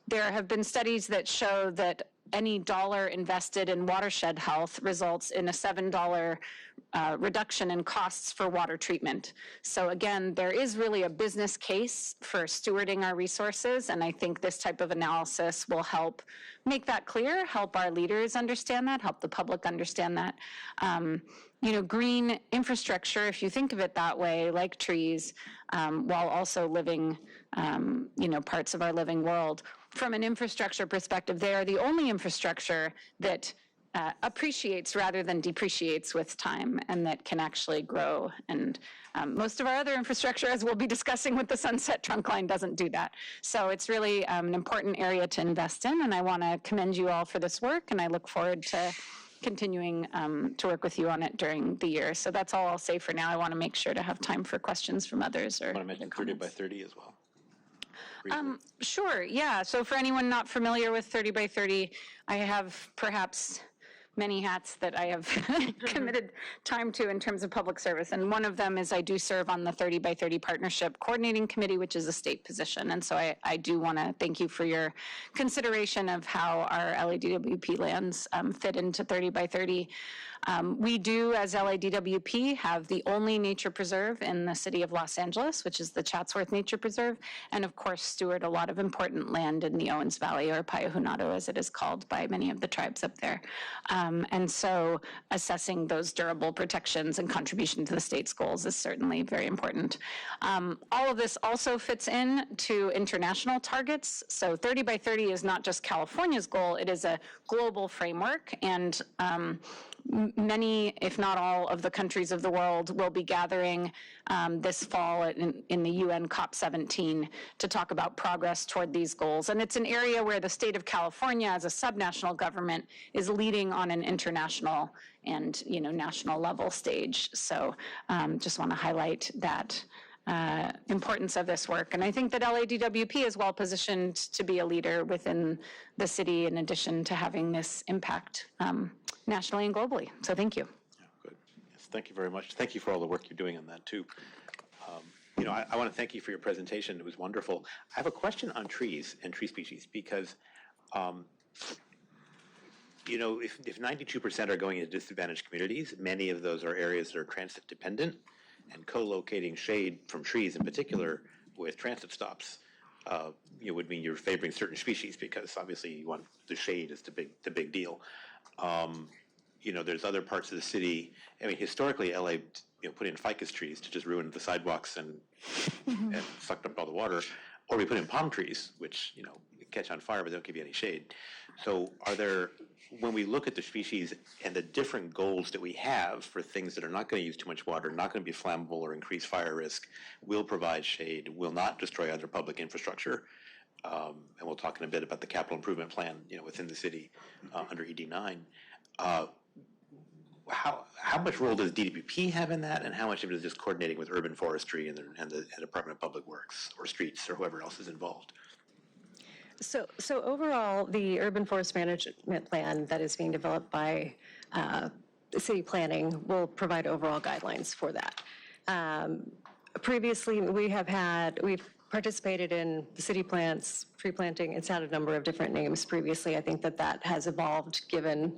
There have been studies that show that any dollar invested in watershed health results in a $7 reduction in costs for water treatment. So again, there is really a business case for stewarding our resources, and I think this type of analysis will help make that clear, help our leaders understand that, help the public understand that. Green infrastructure, if you think of it that way, like trees, while also living, parts of our living world. From an infrastructure perspective, they are the only infrastructure that appreciates rather than depreciates with time and that can actually grow. And most of our other infrastructure, as we'll be discussing with the Sunset Trunk Line, doesn't do that. So it's really an important area to invest in, and I want to commend you all for this work, and I look forward to continuing to work with you on it during the year. So that's all I'll say for now. I want to make sure to have time for questions from others. Or I want to mention 30 by 30 as well. Sure, yeah. So for anyone not familiar with 30 by 30, I have perhaps many hats that I have committed time to in terms of public service. And one of them is I do serve on the 30 by 30 Partnership Coordinating Committee, which is a state position. And so I do want to thank you for your consideration of how our LADWP lands fit into 30 by 30. We do, as LADWP, have the only nature preserve in the city of Los Angeles, which is the Chatsworth Nature Preserve, and of course steward a lot of important land in the Owens Valley, or Payahunado as it is called by many of the tribes up there. And so assessing those durable protections and contribution to the state's goals is certainly very important. All of this also fits in to international targets. So 30 by 30 is not just California's goal, it is a global framework, and many, if not all, of the countries of the world will be gathering this fall in the UN COP17 to talk about progress toward these goals. And it's an area where the state of California, as a subnational government, is leading on an international and national level stage. So just want to highlight that importance of this work. And I think that LADWP is well positioned to be a leader within the city, in addition to having this impact nationally and globally. So thank you. Yeah, good. Yes, thank you very much. Thank you for all the work you're doing on that too. I want to thank you for your presentation. It was wonderful. I have a question on trees and tree species because, if 92% are going into disadvantaged communities, many of those are areas that are transit dependent, and co-locating shade from trees in particular with transit stops would mean you're favoring certain species because obviously you want the shade is the big deal. There's other parts of the city. I mean, historically, LA put in ficus trees to just ruin the sidewalks and sucked up all the water, or we put in palm trees, which catch on fire but don't give you any shade. So when we look at the species and the different goals that we have for things that are not going to use too much water, not going to be flammable or increase fire risk, will provide shade, will not destroy other public infrastructure, and we'll talk in a bit about the capital improvement plan, within the city under ED9. How much role does DWP have in that, and how much of it is just coordinating with urban forestry and the Department of Public Works or streets or whoever else is involved? So overall, the urban forest management plan that is being developed by city planning will provide overall guidelines for that. Previously, we've participated in the city plants, tree planting. It's had a number of different names previously. I think that has evolved given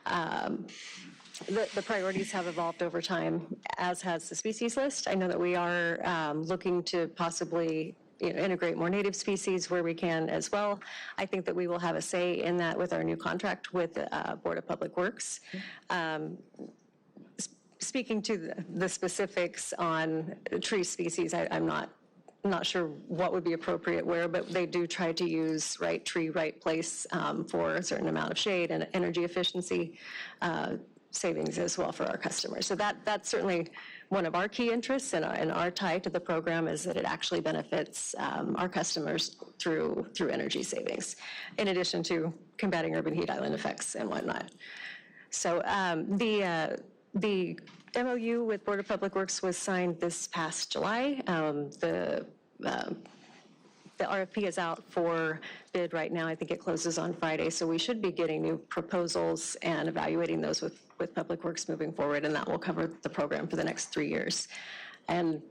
the priorities have evolved over time, as has the species list. I know that we are looking to possibly integrate more native species where we can as well. I think that we will have a say in that with our new contract with Board of Public Works. Speaking to the specifics on tree species, I'm not sure what would be appropriate where, but they do try to use right tree, right place for a certain amount of shade and energy efficiency. savings as well for our customers. So that's certainly one of our key interests, and our tie to the program is that it actually benefits our customers through energy savings, in addition to combating urban heat island effects and whatnot. So the MOU with Board of Public Works was signed this past July. The RFP is out for bid right now. I think it closes on Friday, so we should be getting new proposals and evaluating those with Public Works moving forward, and that will cover the program for the next 3 years. And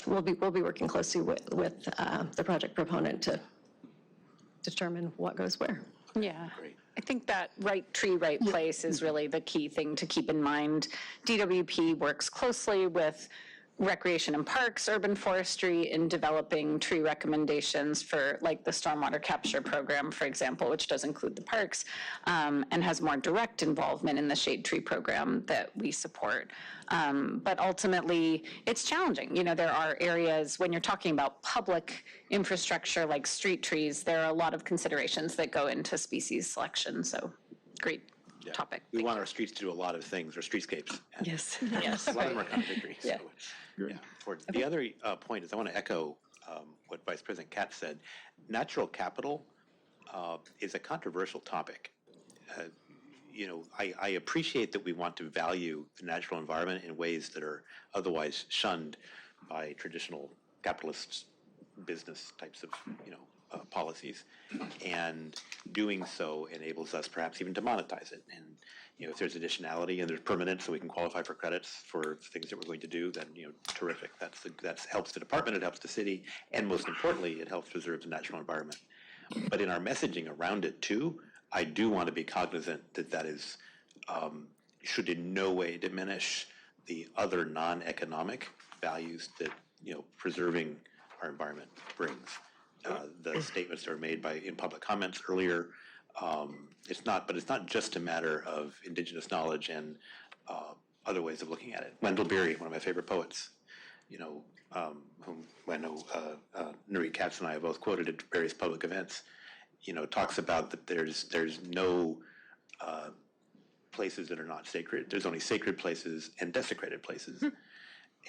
we'll be working closely with the project proponent to determine what goes where. Yeah. I think that right tree, right place is really the key thing to keep in mind. DWP works closely with Recreation and Parks, Urban Forestry in developing tree recommendations for like the stormwater capture program, for example, which does include the parks, and has more direct involvement in the shade tree program that we support. But ultimately, it's challenging. You know, there are areas when you're talking about public infrastructure like street trees, there are a lot of considerations that go into species selection. So great topic. We want our streets to do a lot of things, or streetscapes. Yes. Yes. A lot of them are contradictory. Yeah. So, yeah. The other point is I want to echo what Vice President KATZ said. Natural capital is a controversial topic. You know, I appreciate that we want to value the natural environment in ways that are otherwise shunned by traditional capitalist business types of, policies, and doing so enables us perhaps even to monetize it. And if there's additionality and there's permanence, so we can qualify for credits for things that we're going to do, then terrific. That helps the department, it helps the city, and most importantly, it helps preserve the natural environment. But in our messaging around it too, I do want to be cognizant that is should in no way diminish the other non-economic values that preserving our environment brings. The statements that are made in public comments earlier. It's not just a matter of indigenous knowledge and other ways of looking at it. Wendell Berry, one of my favorite poets, whom I know NURIT, KATZ, and I have both quoted at various public events, talks about that there's no places that are not sacred. There's only sacred places and desecrated places.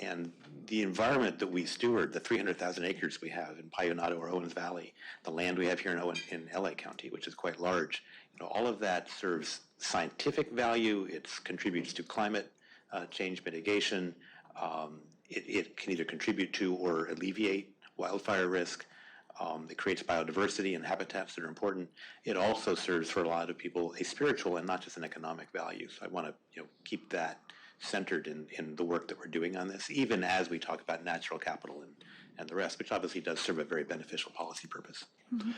And the environment that we steward, the 300,000 acres we have in Payonado or Owens Valley, the land we have here in LA County, which is quite large, all of that serves scientific value. It contributes to climate change mitigation. It can either contribute to or alleviate wildfire risk. It creates biodiversity and habitats that are important. It also serves for a lot of people a spiritual and not just an economic value. So I want to keep that centered in the work that we're doing on this, even as we talk about natural capital and the rest, which obviously does serve a very beneficial policy purpose. Mm-hmm.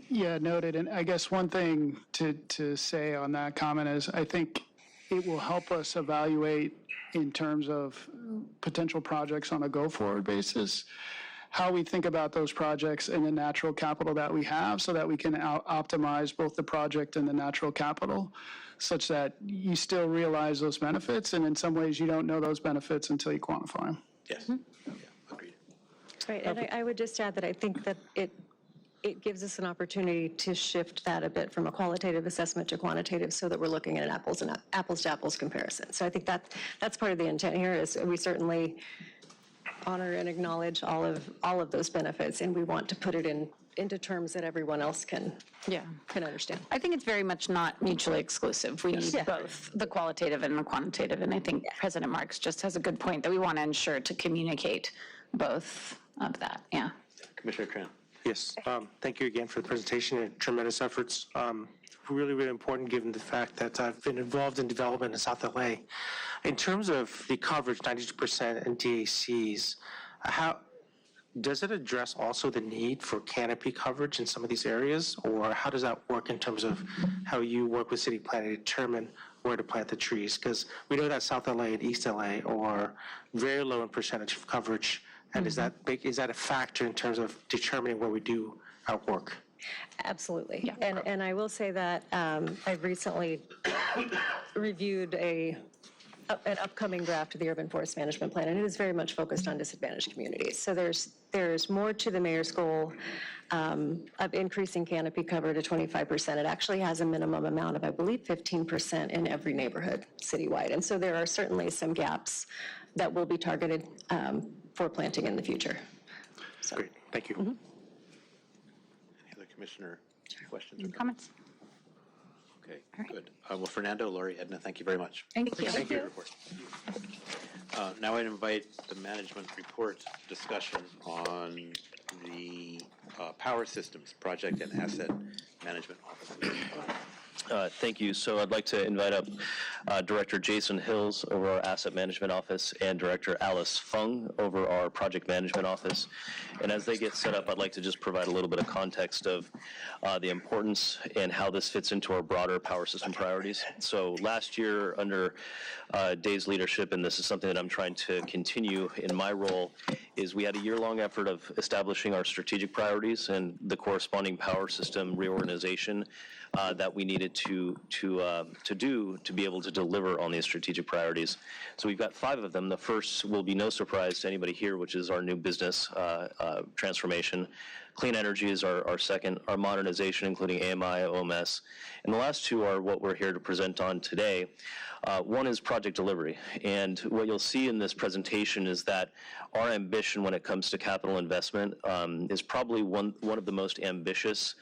Yeah, noted. And I guess one thing to say on that comment is I think it will help us evaluate in terms of potential projects on a go-forward basis, how we think about those projects and the natural capital that we have so that we can optimize both the project and the natural capital such that you still realize those benefits, and in some ways you don't know those benefits until you quantify them. Yes. Mm-hmm. Yeah, agreed. Right, and I would just add that I think that it gives us an opportunity to shift that a bit from a qualitative assessment to quantitative so that we're looking at an apples to apples comparison. So I think that's part of the intent here is we certainly honor and acknowledge all of those benefits, and we want to put it into terms that everyone else can understand. I think it's very much not mutually exclusive. We need both the qualitative and the quantitative, and I think President Marks just has a good point that we want to ensure to communicate both of that. Yeah. Commissioner Tran. Yes, thank you again for the presentation and tremendous efforts. Really, really important given the fact that I've been involved in development in South LA. In terms of the coverage, 92% in DACs, how does it address also the need for canopy coverage in some of these areas, or how does that work in terms of how you work with city planning to determine where to plant the trees? Because we know that South LA and East LA are very low in percentage of coverage, and is that a factor in terms of determining where we do our work? Absolutely. Yeah. And I will say that I've recently reviewed a an upcoming draft of the Urban Forest Management Plan, and it is very much focused on disadvantaged communities. So there's more to the mayor's goal of increasing canopy cover to 25%. It actually has a minimum amount of, I believe, 15% in every neighborhood citywide. And so there are certainly some gaps that will be targeted for planting in the future. So. Great, thank you. Any other commissioner questions or Comments? Okay, good. Well, Fernando, Lori, Edna, thank you very much. Thank you. Thank you. Now I invite the management report discussion on the power systems project and asset management office. Thank you. So I'd like to invite up Director Jason Hills over our Asset Management Office and Director Alice Fung over our Project Management Office. And as they get set up, I'd like to just provide a little bit of context of the importance and how this fits into our broader power system priorities. So last year under Dave's leadership, and this is something that I'm trying to continue in my role, is we had a year-long effort of establishing our strategic priorities and the corresponding power system reorganization that we needed to do to be able to deliver on these strategic priorities. So we've got 5 of them. The first will be no surprise to anybody here, which is our new business transformation. Clean energy is our second, our modernization, including AMI, OMS. And the last 2 are what we're here to present on today. One is project delivery. And what you'll see in this presentation is that our ambition when it comes to capital investment is probably one of the most ambitious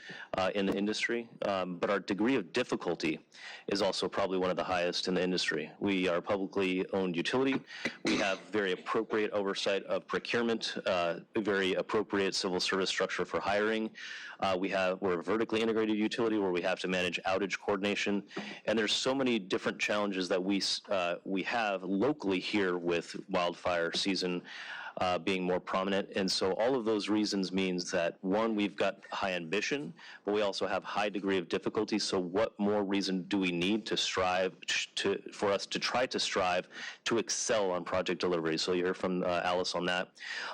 in the industry, but our degree of difficulty is also probably one of the highest in the industry. We are a publicly owned utility. We have very appropriate oversight of procurement, very appropriate civil service structure for hiring. We're a vertically integrated utility where we have to manage outage coordination, and there's so many different challenges that we have locally here with wildfire season being more prominent. And so all of those reasons means that, one, we've got high ambition, but we also have high degree of difficulty. So what more reason do we need to strive for us to try to strive to excel on project delivery? So you hear from Alice on that.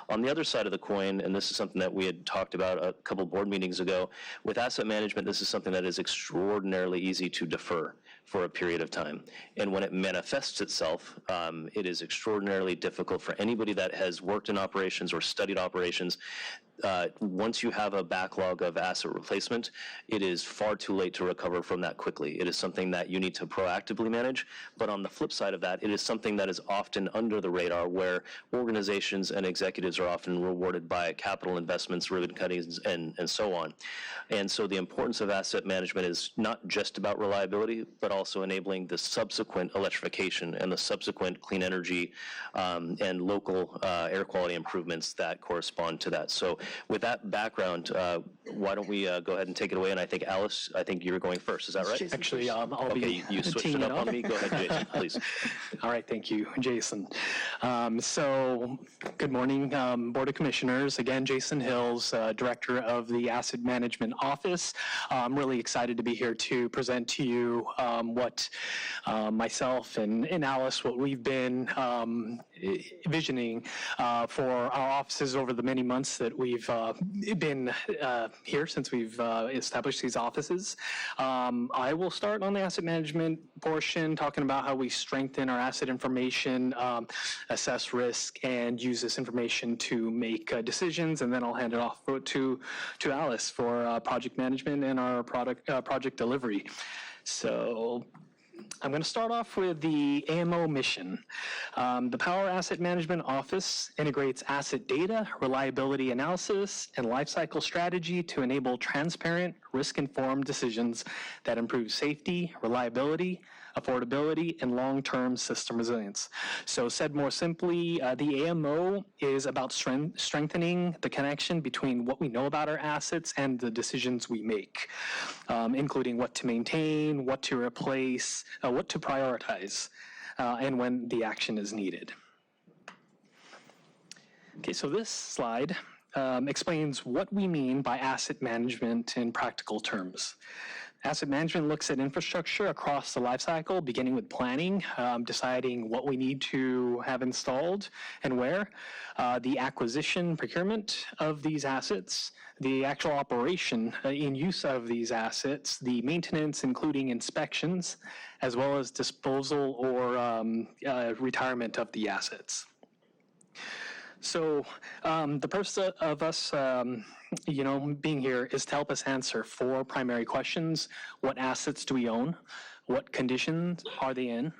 On the other side of the coin, and this is something that we had talked about a couple board meetings ago, with asset management, this is something that is extraordinarily easy to defer for a period of time. And when it manifests itself, it is extraordinarily difficult for anybody that has worked in operations or studied operations. Once you have a backlog of asset replacement, it is far too late to recover from that quickly. It is something that you need to proactively manage. But on the flip side of that, it is something that is often under the radar, where organizations and executives are often rewarded by capital investments, ribbon cuttings, and so on. And so the importance of asset management is not just about reliability, but also enabling the subsequent electrification and the subsequent clean energy and local air quality improvements that correspond to that. So with that background, why don't we go ahead and take it away? And I think, Alice, I think you're going first. Is that right? Actually, I'll be Okay, you switched it up on me. Go ahead, Jason, please. All right, thank you, Jason. So, good morning, Board of Commissioners. Again, Jason Hills, Director of the Asset Management Office. I'm really excited to be here to present to you what myself and Alice, what we've been envisioning for our offices over the many months that we've been here since we've established these offices. I will start on the asset management portion, talking about how we strengthen our asset information, assess risk, and use this information to make decisions, and then I'll hand it off to Alice for project management and our project delivery. So I'm going to start off with the AMO mission. The Power Asset Management Office integrates asset data, reliability analysis, and lifecycle strategy to enable transparent, risk-informed decisions that improve safety, reliability, affordability, and long-term system resilience. So said more simply, the AMO is about strengthening the connection between what we know about our assets and the decisions we make, including what to maintain, what to replace, what to prioritize, and when the action is needed. Okay, so this slide explains what we mean by asset management in practical terms. Asset management looks at infrastructure across the life cycle, beginning with planning, deciding what we need to have installed and where, the acquisition, procurement of these assets, the actual operation in use of these assets, the maintenance, including inspections, as well as disposal or retirement of the assets. So the purpose of us, being here is to help us answer 4 primary questions. What assets do we own? What conditions are they in?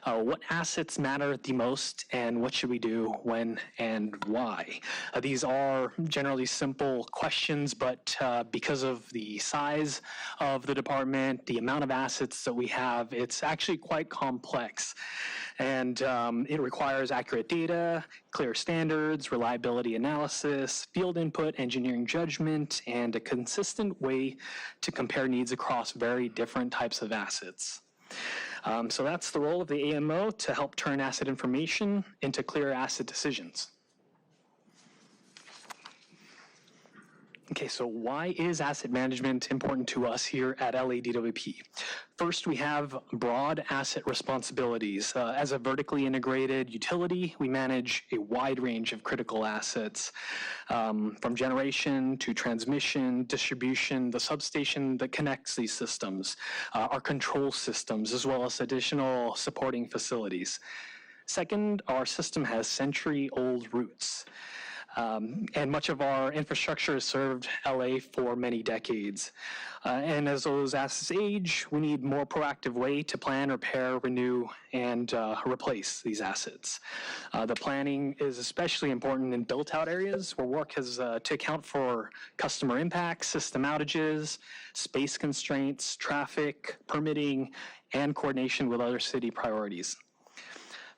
What assets matter the most, and what should we do, when, and why? These are generally simple questions, but because of the size of the department, the amount of assets that we have, it's actually quite complex. And it requires accurate data, clear standards, reliability analysis, field input, engineering judgment, and a consistent way to compare needs across very different types of assets. So that's the role of the AMO, to help turn asset information into clear asset decisions. Okay, so why is asset management important to us here at LADWP? First, we have broad asset responsibilities. As a vertically integrated utility, we manage a wide range of critical assets, from generation to transmission, distribution, the substation that connects these systems, our control systems, as well as additional supporting facilities. Second, our system has century-old roots. And much of our infrastructure has served LA for many decades. And as those assets age, we need more proactive way to plan, repair, renew, and replace these assets. The planning is especially important in built-out areas where work has to account for customer impacts, system outages, space constraints, traffic, permitting, and coordination with other city priorities.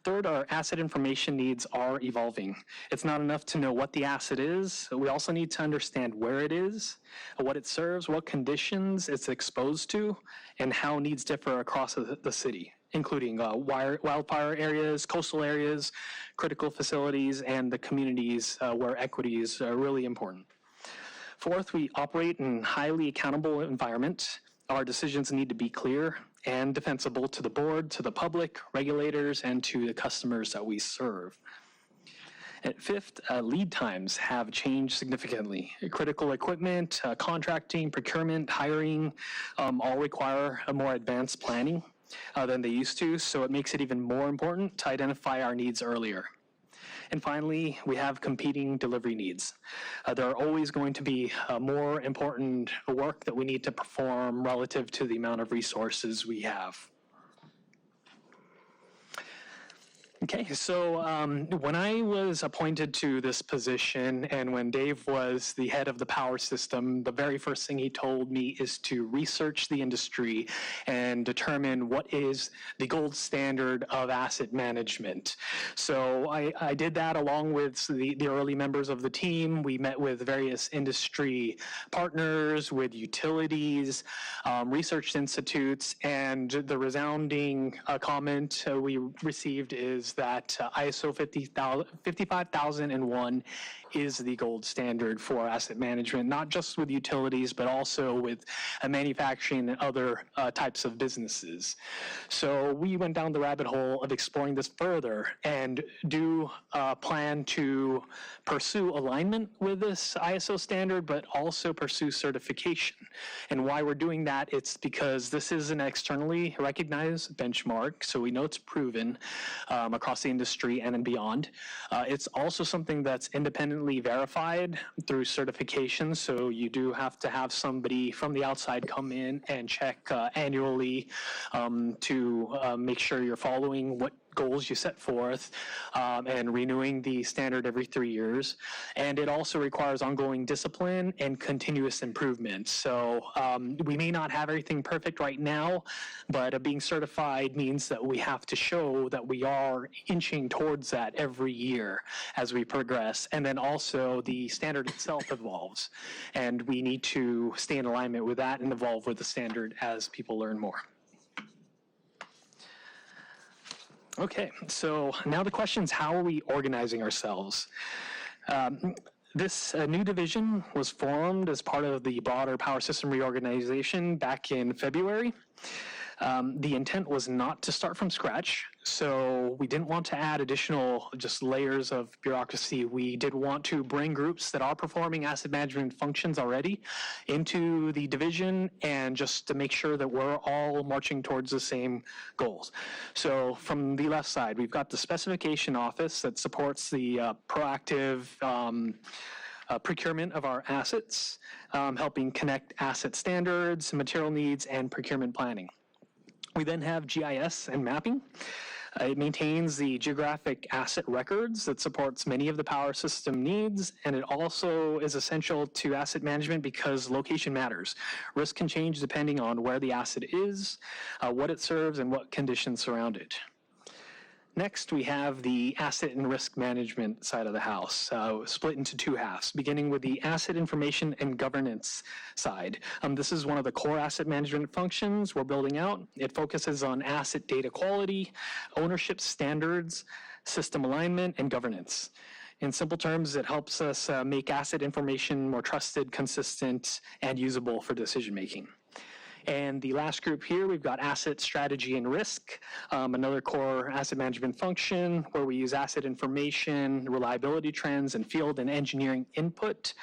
Third, our asset information needs are evolving. It's not enough to know what the asset is. We also need to understand where it is, what it serves, what conditions it's exposed to, and how needs differ across the city, including wildfire areas, coastal areas, critical facilities, and the communities where equity is really important. Fourth, we operate in a highly accountable environment. Our decisions need to be clear and defensible to the board, to the public, regulators, and to the customers that we serve. And fifth, lead times have changed significantly. Critical equipment, contracting, procurement, hiring, all require a more advanced planning than they used to, so it makes it even more important to identify our needs earlier. And finally, we have competing delivery needs. There are always going to be more important work that we need to perform relative to the amount of resources we have. Okay, so when I was appointed to this position and when Dave was the head of the power system, the very first thing he told me is to research the industry and determine what is the gold standard of asset management. So I did that along with the early members of the team. We met with various industry partners, with utilities, research institutes, and the resounding comment we received is that ISO 55001 is the gold standard for asset management, not just with utilities, but also with manufacturing and other types of businesses. So we went down the rabbit hole of exploring this further and do plan to pursue alignment with this ISO standard, but also pursue certification. And why we're doing that, it's because this is an externally recognized benchmark, so we know it's proven across the industry and beyond. It's also something that's independently verified through certification, so you do have to have somebody from the outside come in and check annually to make sure you're following what goals you set forth and renewing the standard every 3 years. And it also requires ongoing discipline and continuous improvement. So we may not have everything perfect right now, but being certified means that we have to show that we are inching towards that every year as we progress. And then also the standard itself evolves. And we need to stay in alignment with that and evolve with the standard as people learn more. Okay, so now the question is, how are we organizing ourselves? This new division was formed as part of the broader power system reorganization back in February. The intent was not to start from scratch, so we didn't want to add additional just layers of bureaucracy. We did want to bring groups that are performing asset management functions already into the division and just to make sure that we're all marching towards the same goals. So from the left side, we've got the specification office that supports the proactive procurement of our assets, helping connect asset standards, material needs, and procurement planning. We then have GIS and mapping. It maintains the geographic asset records that supports many of the power system needs, and it also is essential to asset management because location matters. Risk can change depending on where the asset is, what it serves, and what conditions surround it. Next, we have the asset and risk management side of the house, split into two halves, beginning with the asset information and governance side. This is one of the core asset management functions we're building out. It focuses on asset data quality, ownership standards, system alignment, and governance. In simple terms, it helps us make asset information more trusted, consistent, and usable for decision making. And the last group here, we've got asset strategy and risk, another core asset management function where we use asset information, reliability trends, and field and engineering input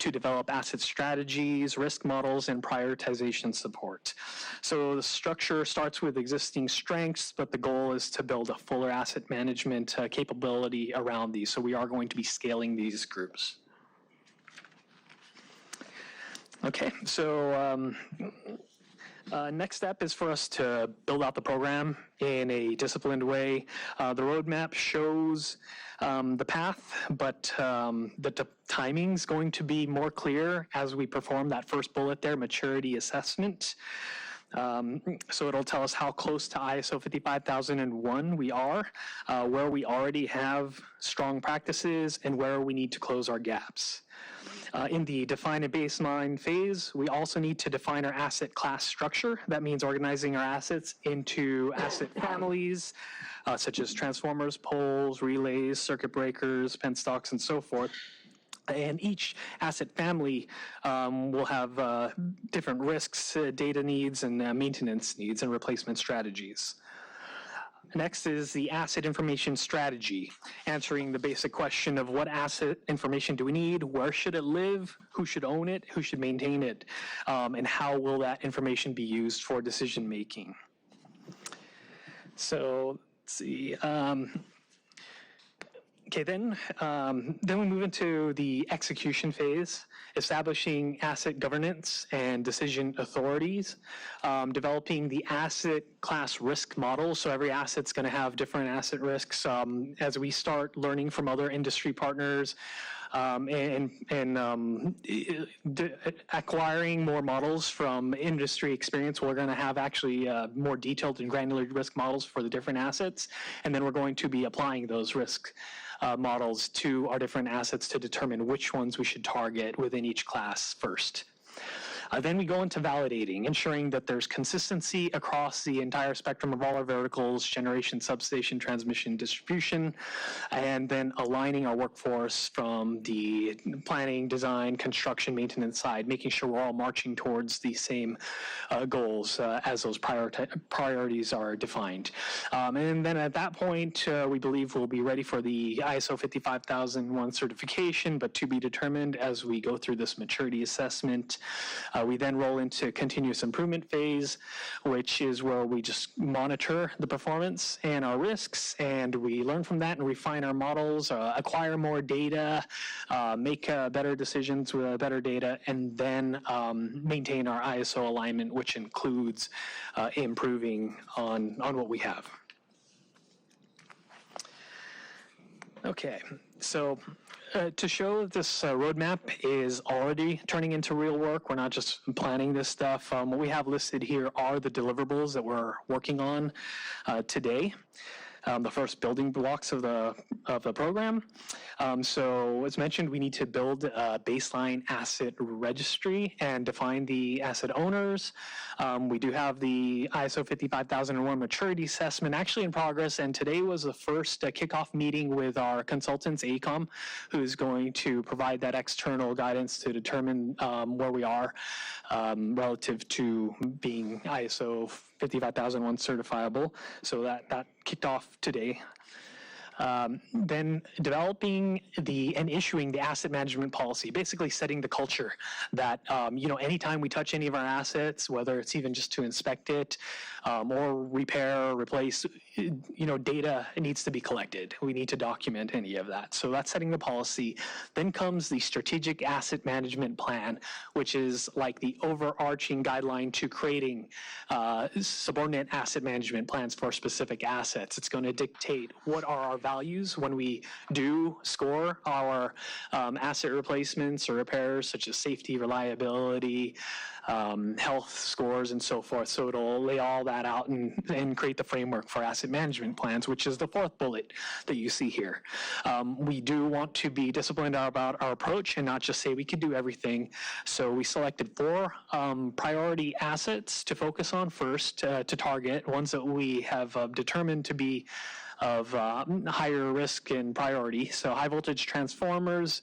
to develop asset strategies, risk models, and prioritization support. So the structure starts with existing strengths, but the goal is to build a fuller asset management capability around these. So we are going to be scaling these groups. Okay, so next step is for us to build out the program in a disciplined way. The roadmap shows the path, but the timing's going to be more clear as we perform that first bullet there, maturity assessment. So it'll tell us how close to ISO 55001 we are, where we already have strong practices, and where we need to close our gaps. In the define a baseline phase, we also need to define our asset class structure. That means organizing our assets into asset families, such as transformers, poles, relays, circuit breakers, penstocks, and so forth. And each asset family will have different risks, data needs, and maintenance needs and replacement strategies. Next is the asset information strategy, answering the basic question of what asset information do we need, where should it live, who should own it, who should maintain it, and how will that information be used for decision making. So let's see. Okay, then we move into the execution phase, establishing asset governance and decision authorities, developing the asset class risk model. So every asset's going to have different asset risks. As we start learning from other industry partners and acquiring more models from industry experience, we're going to have actually more detailed and granular risk models for the different assets, and then we're going to be applying those risk models to our different assets to determine which ones we should target within each class first. Then we go into validating, ensuring that there's consistency across the entire spectrum of all our verticals, generation, substation, transmission, distribution, and then aligning our workforce from the planning, design, construction, maintenance side, making sure we're all marching towards the same goals as those priorities are defined. And then at that point, we believe we'll be ready for the ISO 55001 certification, but to be determined as we go through this maturity assessment. We then roll into continuous improvement phase, which is where we just monitor the performance and our risks, and we learn from that and refine our models, acquire more data, make better decisions with better data, and then maintain our ISO alignment, which includes improving on what we have. Okay, so to show that this roadmap is already turning into real work, we're not just planning this stuff. What we have listed here are the deliverables that we're working on today. the first building blocks of the program. So as mentioned, we need to build a baseline asset registry and define the asset owners. We do have the ISO 55001 maturity assessment actually in progress, and today was the first kickoff meeting with our consultants, AECOM, who's going to provide that external guidance to determine where we are relative to being ISO 55001 certifiable. So that kicked off today. Then developing and issuing the asset management policy, basically setting the culture that, anytime we touch any of our assets, whether it's even just to inspect it or repair or replace, data needs to be collected. We need to document any of that. So that's setting the policy. Then comes the strategic asset management plan, which is like the overarching guideline to creating subordinate asset management plans for specific assets. It's going to dictate what are our values when we do score our asset replacements or repairs, such as safety, reliability, health scores, and so forth. So it'll lay all that out and create the framework for asset management plans, which is the fourth bullet that you see here. We do want to be disciplined about our approach and not just say we could do everything. So we selected 4 priority assets to focus on first, to target, ones that we have determined to be of higher risk and priority. So high voltage transformers,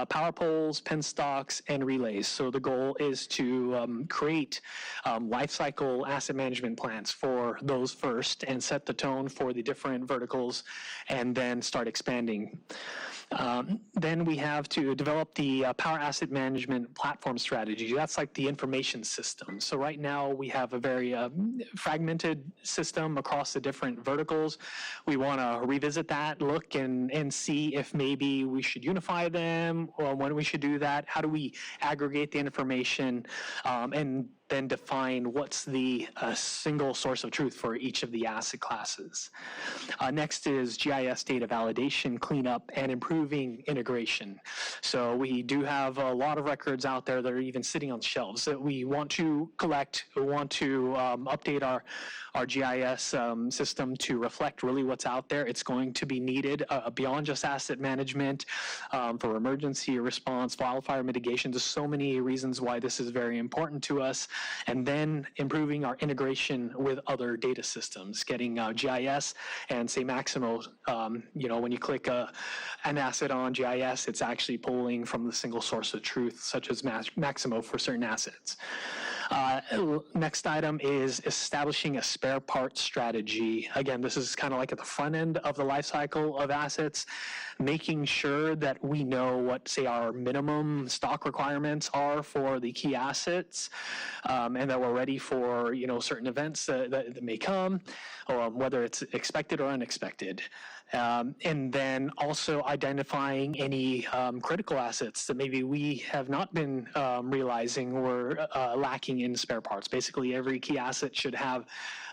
power poles, penstocks, and relays. So the goal is to create life cycle asset management plans for those first and set the tone for the different verticals and then start expanding. Then we have to develop the power asset management platform strategy. That's like the information system. So right now we have a very fragmented system across the different verticals. We want to revisit that, look and see if maybe we should unify them, or when we should do that. How do we aggregate the information and then define what's the single source of truth for each of the asset classes. Next is GIS data validation, cleanup, and improving integration. So we do have a lot of records out there that are even sitting on shelves that we want to collect. We want to update our GIS system to reflect really what's out there. It's going to be needed beyond just asset management for emergency response, wildfire mitigation. There's so many reasons why this is very important to us. And then improving our integration with other data systems, getting GIS and say Maximo, when you click an asset on GIS, it's actually pulling from the single source of truth, such as Maximo for certain assets. Next item is establishing a spare part strategy. Again, this is kind of like at the front end of the life cycle of assets, making sure that we know what, say, our minimum stock requirements are for the key assets, and that we're ready for, certain events that may come, or whether it's expected or unexpected. And then also identifying any critical assets that maybe we have not been realizing were lacking in spare parts. Basically, every key asset should have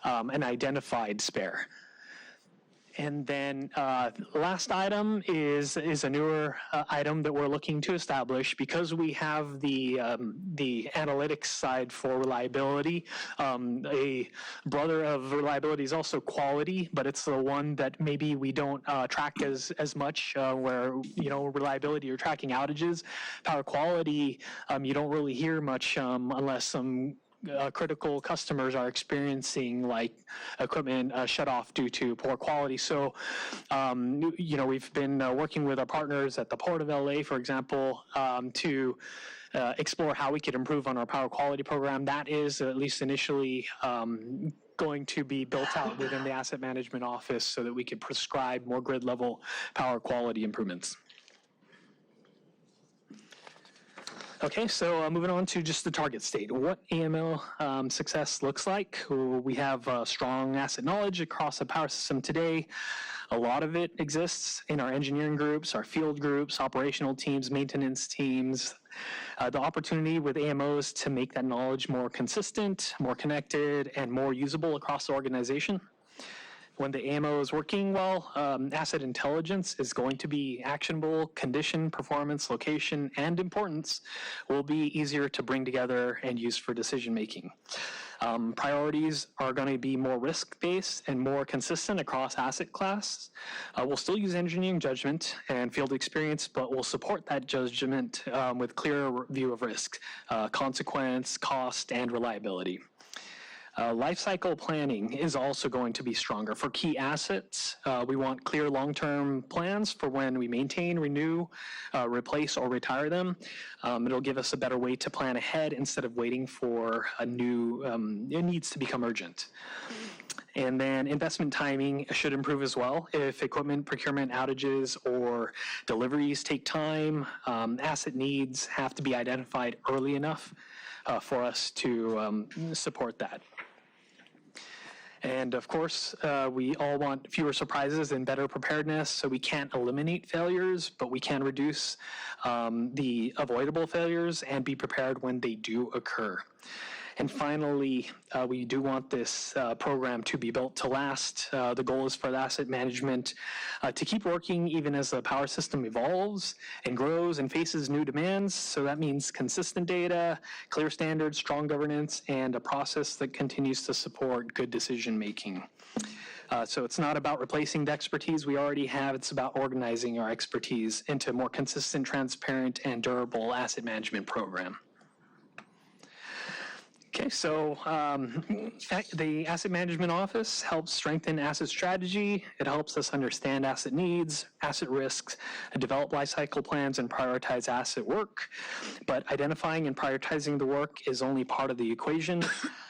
an identified spare. And then last item is a newer item that we're looking to establish because we have the analytics side for reliability. A brother of reliability is also quality, but it's the one that maybe we don't track as much where, reliability, you're tracking outages. Power quality, you don't really hear much unless some critical customers are experiencing like equipment shut off due to poor quality. So, we've been working with our partners at the Port of LA, for example, to explore how we could improve on our power quality program. That is, at least initially, going to be built out within the asset management office so that we can prescribe more grid level power quality improvements. Okay, so moving on to just the target state. What AML success looks like. We have strong asset knowledge across the power system today. A lot of it exists in our engineering groups, our field groups, operational teams, maintenance teams. The opportunity with AMOs to make that knowledge more consistent, more connected, and more usable across the organization. When the AMO is working well, asset intelligence is going to be actionable. Condition, performance, location, and importance will be easier to bring together and use for decision making. Priorities are going to be more risk-based and more consistent across asset class. We'll still use engineering judgment and field experience, but we'll support that judgment with clearer view of risk, consequence, cost, and reliability. Life cycle planning is also going to be stronger. For key assets, we want clear long-term plans for when we maintain, renew, replace, or retire them. It'll give us a better way to plan ahead instead of waiting for a new, it needs to become urgent. And then investment timing should improve as well. If equipment procurement outages or deliveries take time, asset needs have to be identified early enough for us to support that. And of course, we all want fewer surprises and better preparedness, so we can't eliminate failures, but we can reduce the avoidable failures and be prepared when they do occur. And finally, we do want this program to be built to last. The goal is for the asset management to keep working even as the power system evolves and grows and faces new demands. So that means consistent data, clear standards, strong governance, and a process that continues to support good decision making. So it's not about replacing the expertise we already have, it's about organizing our expertise into a more consistent, transparent, and durable asset management program. Okay, so the Asset Management Office helps strengthen asset strategy. It helps us understand asset needs, asset risks, develop life cycle plans, and prioritize asset work. But identifying and prioritizing the work is only part of the equation.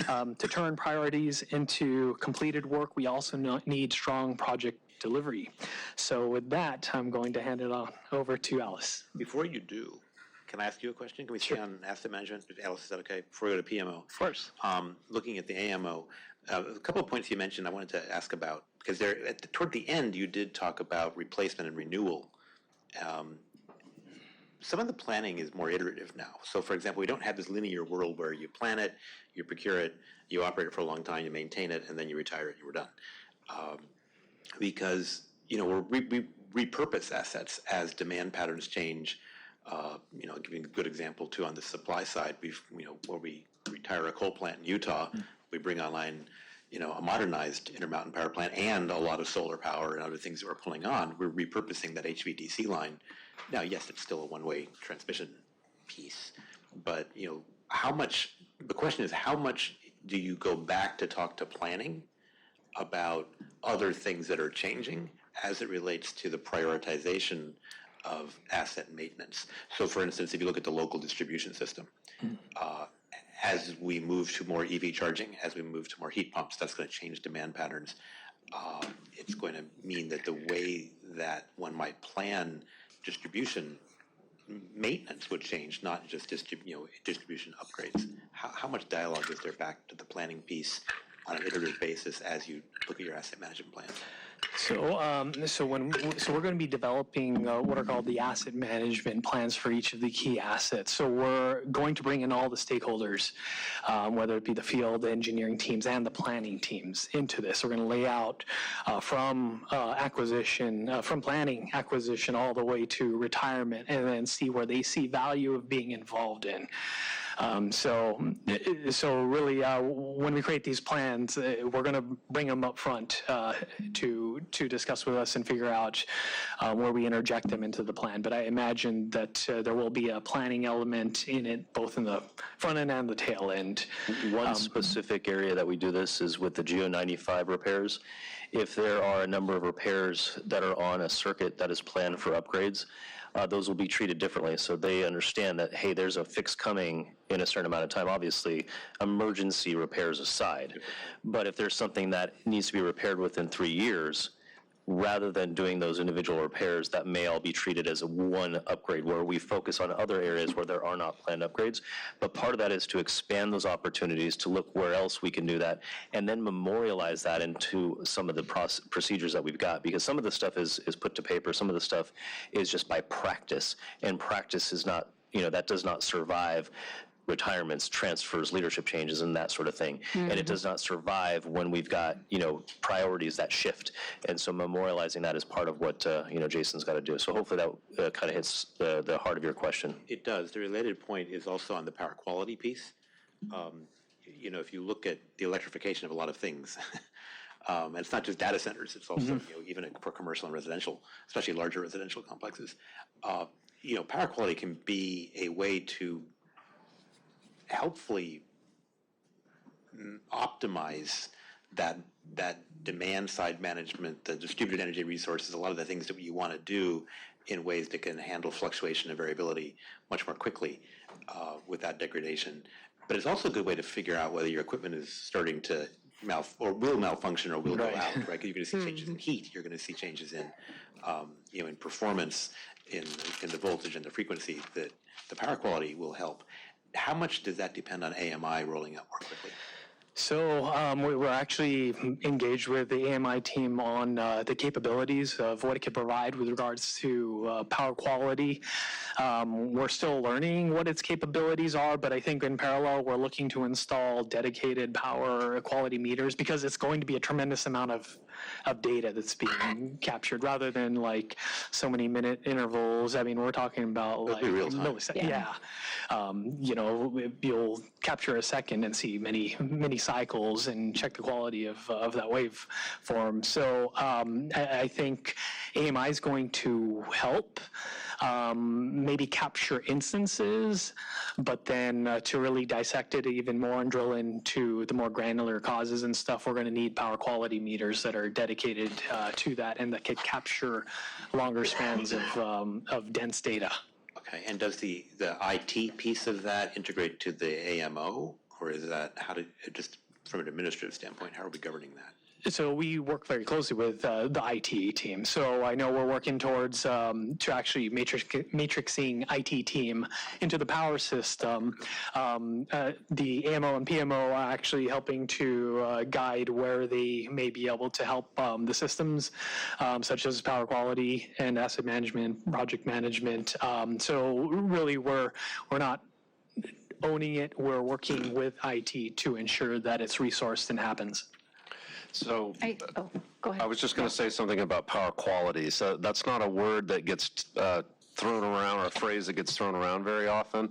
To turn priorities into completed work, we also need strong project delivery. So with that, I'm going to hand it on over to Alice. Before you do, can I ask you a question? Can we stay on asset management? Alice, is that okay? Before we go to PMO. Of course. Looking at the AMO, a couple of points you mentioned I wanted to ask about, because toward the end you did talk about replacement and renewal. Some of the planning is more iterative now. So for example, we don't have this linear world where you plan it, you procure it, you operate it for a long time, you maintain it, and then you retire it, and we're done. Because, we repurpose assets as demand patterns change. Giving a good example too on the supply side, where we retire a coal plant in Utah, we bring online, a modernized intermountain power plant and a lot of solar power and other things that we're pulling on. We're repurposing that HVDC line. Now, yes, it's still a one-way transmission piece, but the question is, how much do you go back to talk to planning about other things that are changing as it relates to the prioritization of asset maintenance? So for instance, if you look at the local distribution system, as we move to more EV charging, as we move to more heat pumps, that's going to change demand patterns. It's going to mean that the way that one might plan distribution maintenance would change, not just distribution upgrades. How much dialogue is there back to the planning piece on an iterative basis as you look at your asset management plan? So we're going to be developing what are called the asset management plans for each of the key assets. So we're going to bring in all the stakeholders, whether it be the field, the engineering teams, and the planning teams into this. We're going to lay out from planning, acquisition, all the way to retirement, and then see where they see value of being involved in. So really, when we create these plans, we're going to bring them up front to discuss with us and figure out where we interject them into the plan. But I imagine that there will be a planning element in it, both in the front end and the tail end. One specific area that we do this is with the GO95 repairs. If there are a number of repairs that are on a circuit that is planned for upgrades, those will be treated differently, so they understand that, hey, there's a fix coming in a certain amount of time, obviously, emergency repairs aside. But if there's something that needs to be repaired within 3 years, rather than doing those individual repairs, that may all be treated as a one upgrade where we focus on other areas where there are not planned upgrades. But part of that is to expand those opportunities to look where else we can do that and then memorialize that into some of the procedures that we've got, because some of the stuff is put to paper, some of the stuff is just by practice, and practice is not, that does not survive retirements, transfers, leadership changes, and that sort of thing. And it does not survive when we've got, priorities that shift. And so memorializing that is part of what, Jason's got to do. So hopefully that kind of hits the heart of your question. It does. The related point is also on the power quality piece. if you look at the electrification of a lot of things, and it's not just data centers, it's also, even for commercial and residential, especially larger residential complexes, power quality can be a way to helpfully optimize that demand side management, the distributed energy resources, a lot of the things that you want to do in ways that can handle fluctuation and variability much more quickly without degradation. But it's also a good way to figure out whether your equipment is starting to will malfunction or will go out, right? Because you're going to see changes in heat, you're going to see changes in, in performance, in the voltage and the frequency. That the power quality will help. How much does that depend on AMI rolling out more quickly? So we're actually engaged with the AMI team on the capabilities of what it can provide with regards to power quality. We're still learning what its capabilities are, but I think in parallel we're looking to install dedicated power quality meters because it's going to be a tremendous amount of data that's being captured rather than like so many minute intervals. I mean, we're talking about like milliseconds. Yeah. You'll capture a second and see many cycles and check the quality of that waveform. So I think AMI is going to help maybe capture instances, but then to really dissect it even more and drill into the more granular causes and stuff, we're going to need power quality meters that are dedicated to that and that can capture longer spans of dense data. Okay, and does the IT piece of that integrate to the AMO, or is that just from an administrative standpoint, how are we governing that? So we work very closely with the IT team. So I know we're working towards to actually matrixing IT team into the power system. The AMO and PMO are actually helping to guide where they may be able to help the systems, such as power quality and asset management, project management. So really, we're not owning it. We're working with IT to ensure that it's resourced and happens. So go ahead. I was just going to say something about power quality. So that's not a word that gets thrown around, or a phrase that gets thrown around very often.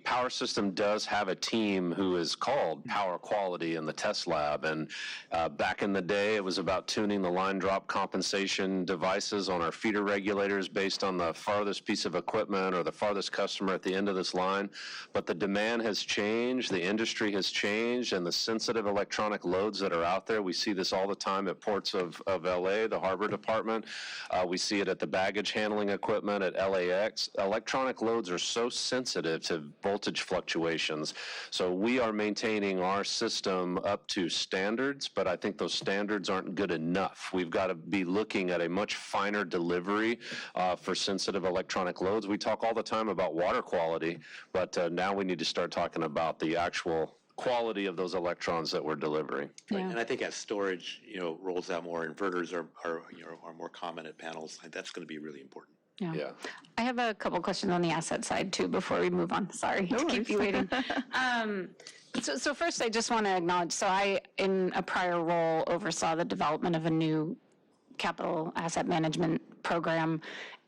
Power System does have a team who is called Power Quality in the test lab, and back in the day it was about tuning the line drop compensation devices on our feeder regulators based on the farthest piece of equipment or the farthest customer at the end of this line. But the demand has changed, the industry has changed, and the sensitive electronic loads that are out there, we see this all the time at ports of LA, the Harbor Department. We see it at the baggage handling equipment at LAX. Electronic loads are so sensitive to voltage fluctuations. So we are maintaining our system up to standards, but I think those standards aren't good enough. We've got to be looking at a much finer delivery for sensitive electronic loads. We talk all the time about water quality, but now we need to start talking about the actual quality of those electrons that we're delivering. Right. And I think as storage, rolls out more, inverters are more common at panels. That's going to be really important. Yeah. I have a couple questions on the asset side too before we move on. Sorry to keep you waiting. So first, I just want to acknowledge, so I, in a prior role, oversaw the development of a new capital asset management program.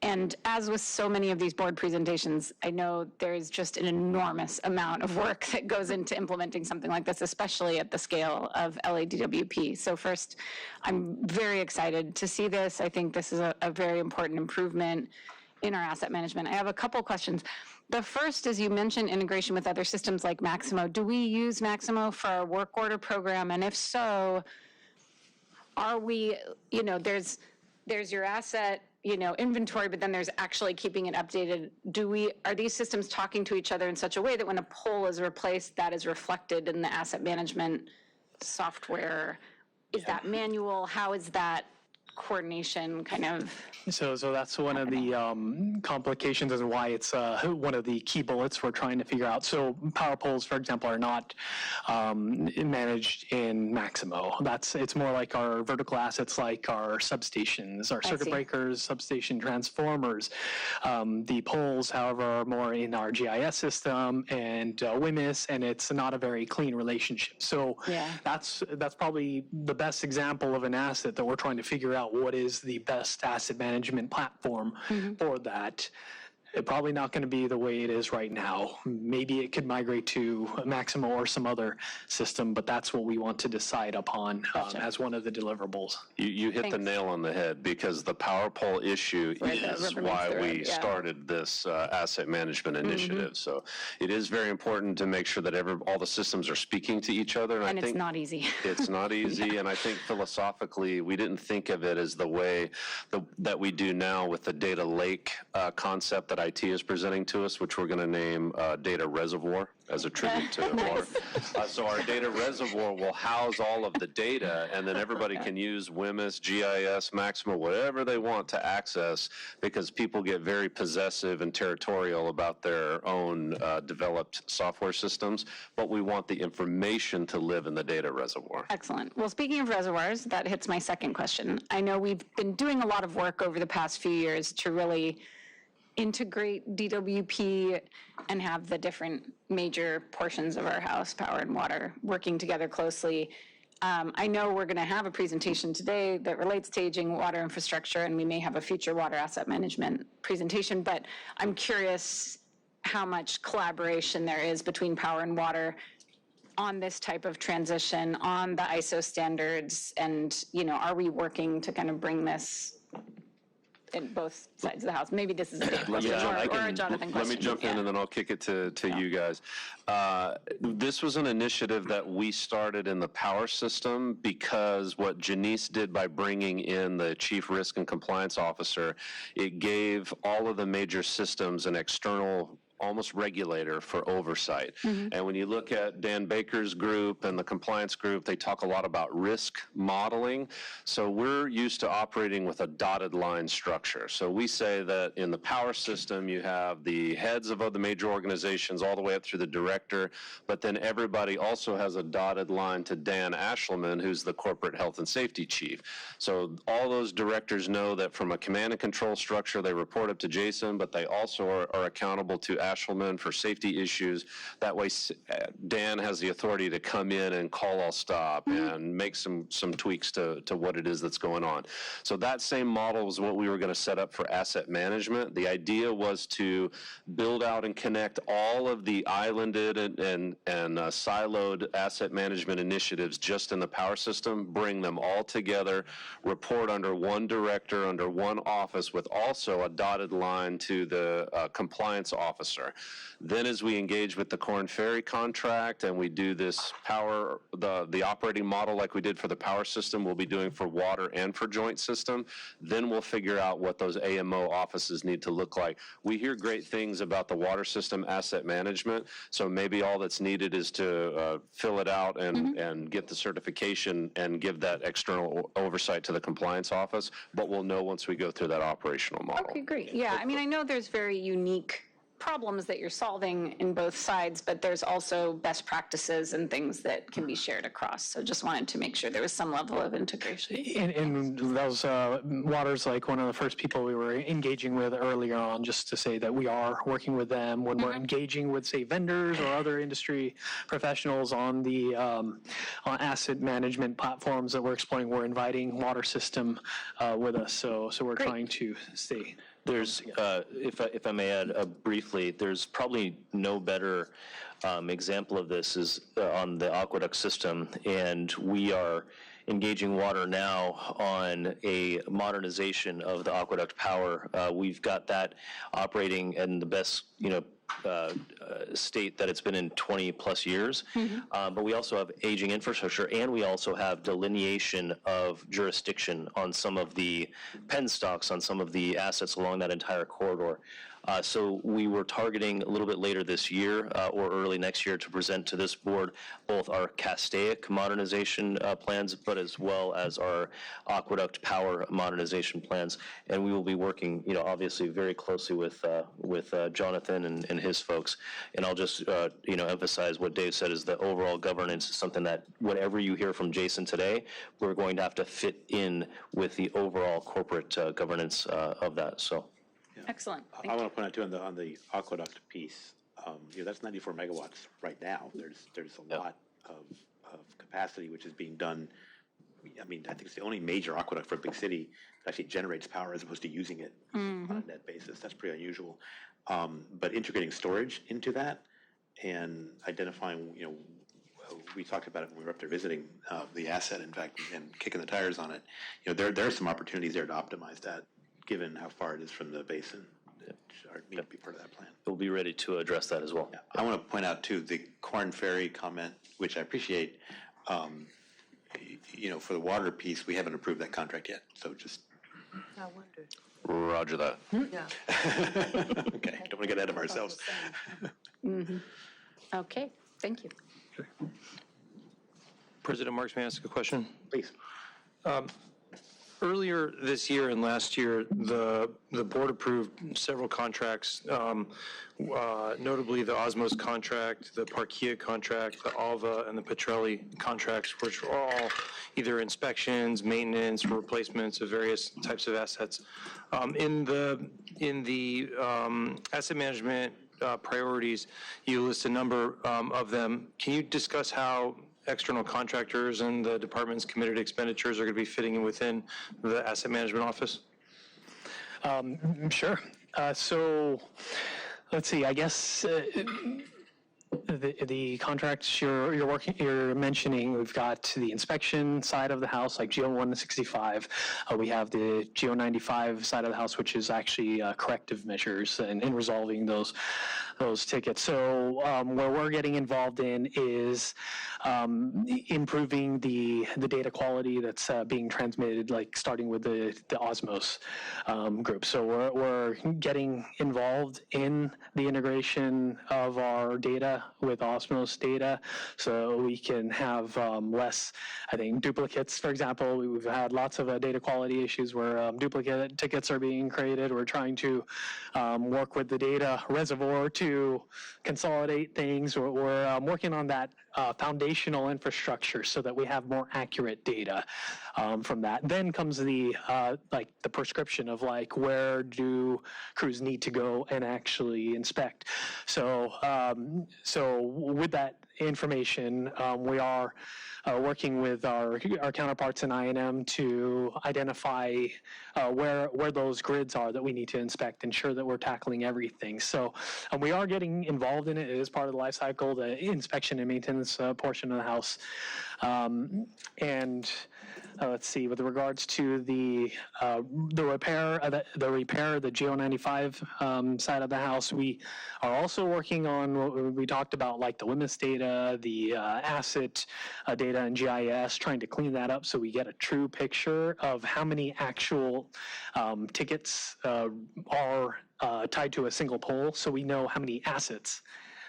And as with so many of these board presentations, I know there's just an enormous amount of work that goes into implementing something like this, especially at the scale of LADWP. So first, I'm very excited to see this. I think this is a very important improvement in our asset management. I have a couple questions. The first is, you mentioned integration with other systems like Maximo. Do we use Maximo for our work order program? And if so, are we, there's your asset inventory, but then there's actually keeping it updated. Are these systems talking to each other in such a way that when a pole is replaced, that is reflected in the asset management software? Is that manual? How is that coordination kind of? So that's one of the complications and why it's one of the key bullets we're trying to figure out. So power poles, for example, are not managed in Maximo. It's more like our vertical assets, like our substations, our circuit breakers, substation transformers. The poles, however, are more in our GIS system and WIMIS, and it's not a very clean relationship. So that's probably the best example of an asset that we're trying to figure out what is the best asset management platform for that. probably not going to be the way it is right now. Maybe it could migrate to Maximo or some other system, but that's what we want to decide upon as one of the deliverables. You hit the nail on the head, because the power pole issue is why we started this asset management initiative. So it is very important to make sure that all the systems are speaking to each other. And it's not easy. It's not easy, and I think philosophically, we didn't think of it as the way that we do now with the data lake concept that IT is presenting to us, which we're going to name data reservoir as a tribute to water. So our data reservoir will house all of the data, and then everybody can use WIMIS, GIS, Maximo, whatever they want to access, because people get very possessive and territorial about their own developed software systems, but we want the information to live in the data reservoir. Excellent. Well, speaking of reservoirs, that hits my second question. I know we've been doing a lot of work over the past few years to really integrate DWP and have the different major portions of our house, power and water, working together closely. I know we're going to have a presentation today that relates to aging water infrastructure, and we may have a future water asset management presentation, but I'm curious how much collaboration there is between power and water on this type of transition, on the ISO standards, and, are we working to kind of bring this in both sides of the house? Maybe this is a big question, or a Jonathan question. Let me jump in, and then I'll kick it to you guys. This was an initiative that we started in the power system, because what Janice did by bringing in the Chief Risk and Compliance Officer, it gave all of the major systems an external almost regulator for oversight. And when you look at Dan Baker's group and the compliance group, they talk a lot about risk modeling. So we're used to operating with a dotted line structure. So we say that in the power system, you have the heads of the major organizations all the way up through the director, but then everybody also has a dotted line to Dan Ashleman, who's the corporate health and safety chief. So all those directors know that from a command and control structure, they report up to Jason, but they also are accountable to Ashleman for safety issues. That way, Dan has the authority to come in and call all stop and make some tweaks to what it is that's going on. So that same model was what we were going to set up for asset management. The idea was to build out and connect all of the islanded and siloed asset management initiatives just in the power system, bring them all together, report under one director, under one office, with also a dotted line to the compliance officer. Then as we engage with the Corn Ferry contract and we do this power, the operating model like we did for the power system, we'll be doing for water and for joint system, then we'll figure out what those AMO offices need to look like. We hear great things about the water system asset management, so maybe all that's needed is to fill it out and get the certification and give that external oversight to the compliance office, but we'll know once we go through that operational model. Okay, great. Yeah, I mean, I know there's very unique problems that you're solving in both sides, but there's also best practices and things that can be shared across. So just wanted to make sure there was some level of integration. And those water's like one of the first people we were engaging with earlier on, just to say that we are working with them when we're engaging with, say, vendors or other industry professionals on the on asset management platforms that we're exploring. We're inviting water system with us, so we're trying to stay. There's, if I may add briefly, there's probably no better example of this is on the aqueduct system, and we are engaging water now on a modernization of the aqueduct power. We've got that operating in the best, state that it's been in 20 plus years. But we also have aging infrastructure, and we also have delineation of jurisdiction on some of the pen stocks, on some of the assets along that entire corridor. So we were targeting a little bit later this year or early next year to present to this board both our Castaic modernization plans, but as well as our aqueduct power modernization plans. And we will be working, obviously very closely with Jonathan and his folks. And I'll just, emphasize what Dave said is the overall governance is something that whatever you hear from Jason today, we're going to have to fit in with the overall corporate governance of that. So. Excellent. I want to point out too on the aqueduct piece, that's 94 megawatts right now. There's a lot of capacity which is being done I mean, I think it's the only major aqueduct for a big city that actually generates power as opposed to using it on a net basis. That's pretty unusual. But integrating storage into that and identifying, we talked about it when we were up there visiting the asset, in fact, and kicking the tires on it. There are some opportunities there to optimize that, given how far it is from the basin. Need to be part of that plan. We'll be ready to address that as well. Yeah. I want to point out too the Corn Ferry comment, which I appreciate. For the water piece, we haven't approved that contract yet. So just. I wondered. Roger that. Yeah. Okay, don't want to get ahead of ourselves. Okay, thank you. President Marks, may I ask a question? Please. Earlier this year and last year, the board approved several contracts, notably the Osmos contract, the Parkia contract, the Alva, and the Petrelli contracts, which were all either inspections, maintenance, or replacements of various types of assets. In the asset management priorities, you list a number of them. Can you discuss how external contractors and the department's committed expenditures are going to be fitting in within the asset management office? Sure. So let's see, I guess the contracts you're mentioning, we've got the inspection side of the house, like GO 165. We have the GO 95 side of the house, which is actually corrective measures and resolving those tickets. So where we're getting involved in is improving the data quality that's being transmitted, like starting with the Osmos group. So we're getting involved in the integration of our data with Osmos data, so we can have less, I think, duplicates. For example, we've had lots of data quality issues where duplicate tickets are being created. We're trying to work with the data reservoir to consolidate things. We're working on that foundational infrastructure so that we have more accurate data from that. Then comes the the prescription of where do crews need to go and actually inspect. So with that information, we are working with our counterparts in I&M to identify where those grids are that we need to inspect, ensure that we're tackling everything. So we are getting involved in it. It is part of the life cycle, the inspection and maintenance portion of the house. Let's see, with regards to the repair, the GO 95 side of the house, we are also working on what we talked about, like the WIMS data, the asset data and GIS, trying to clean that up so we get a true picture of how many actual tickets are tied to a single pole, so we know how many assets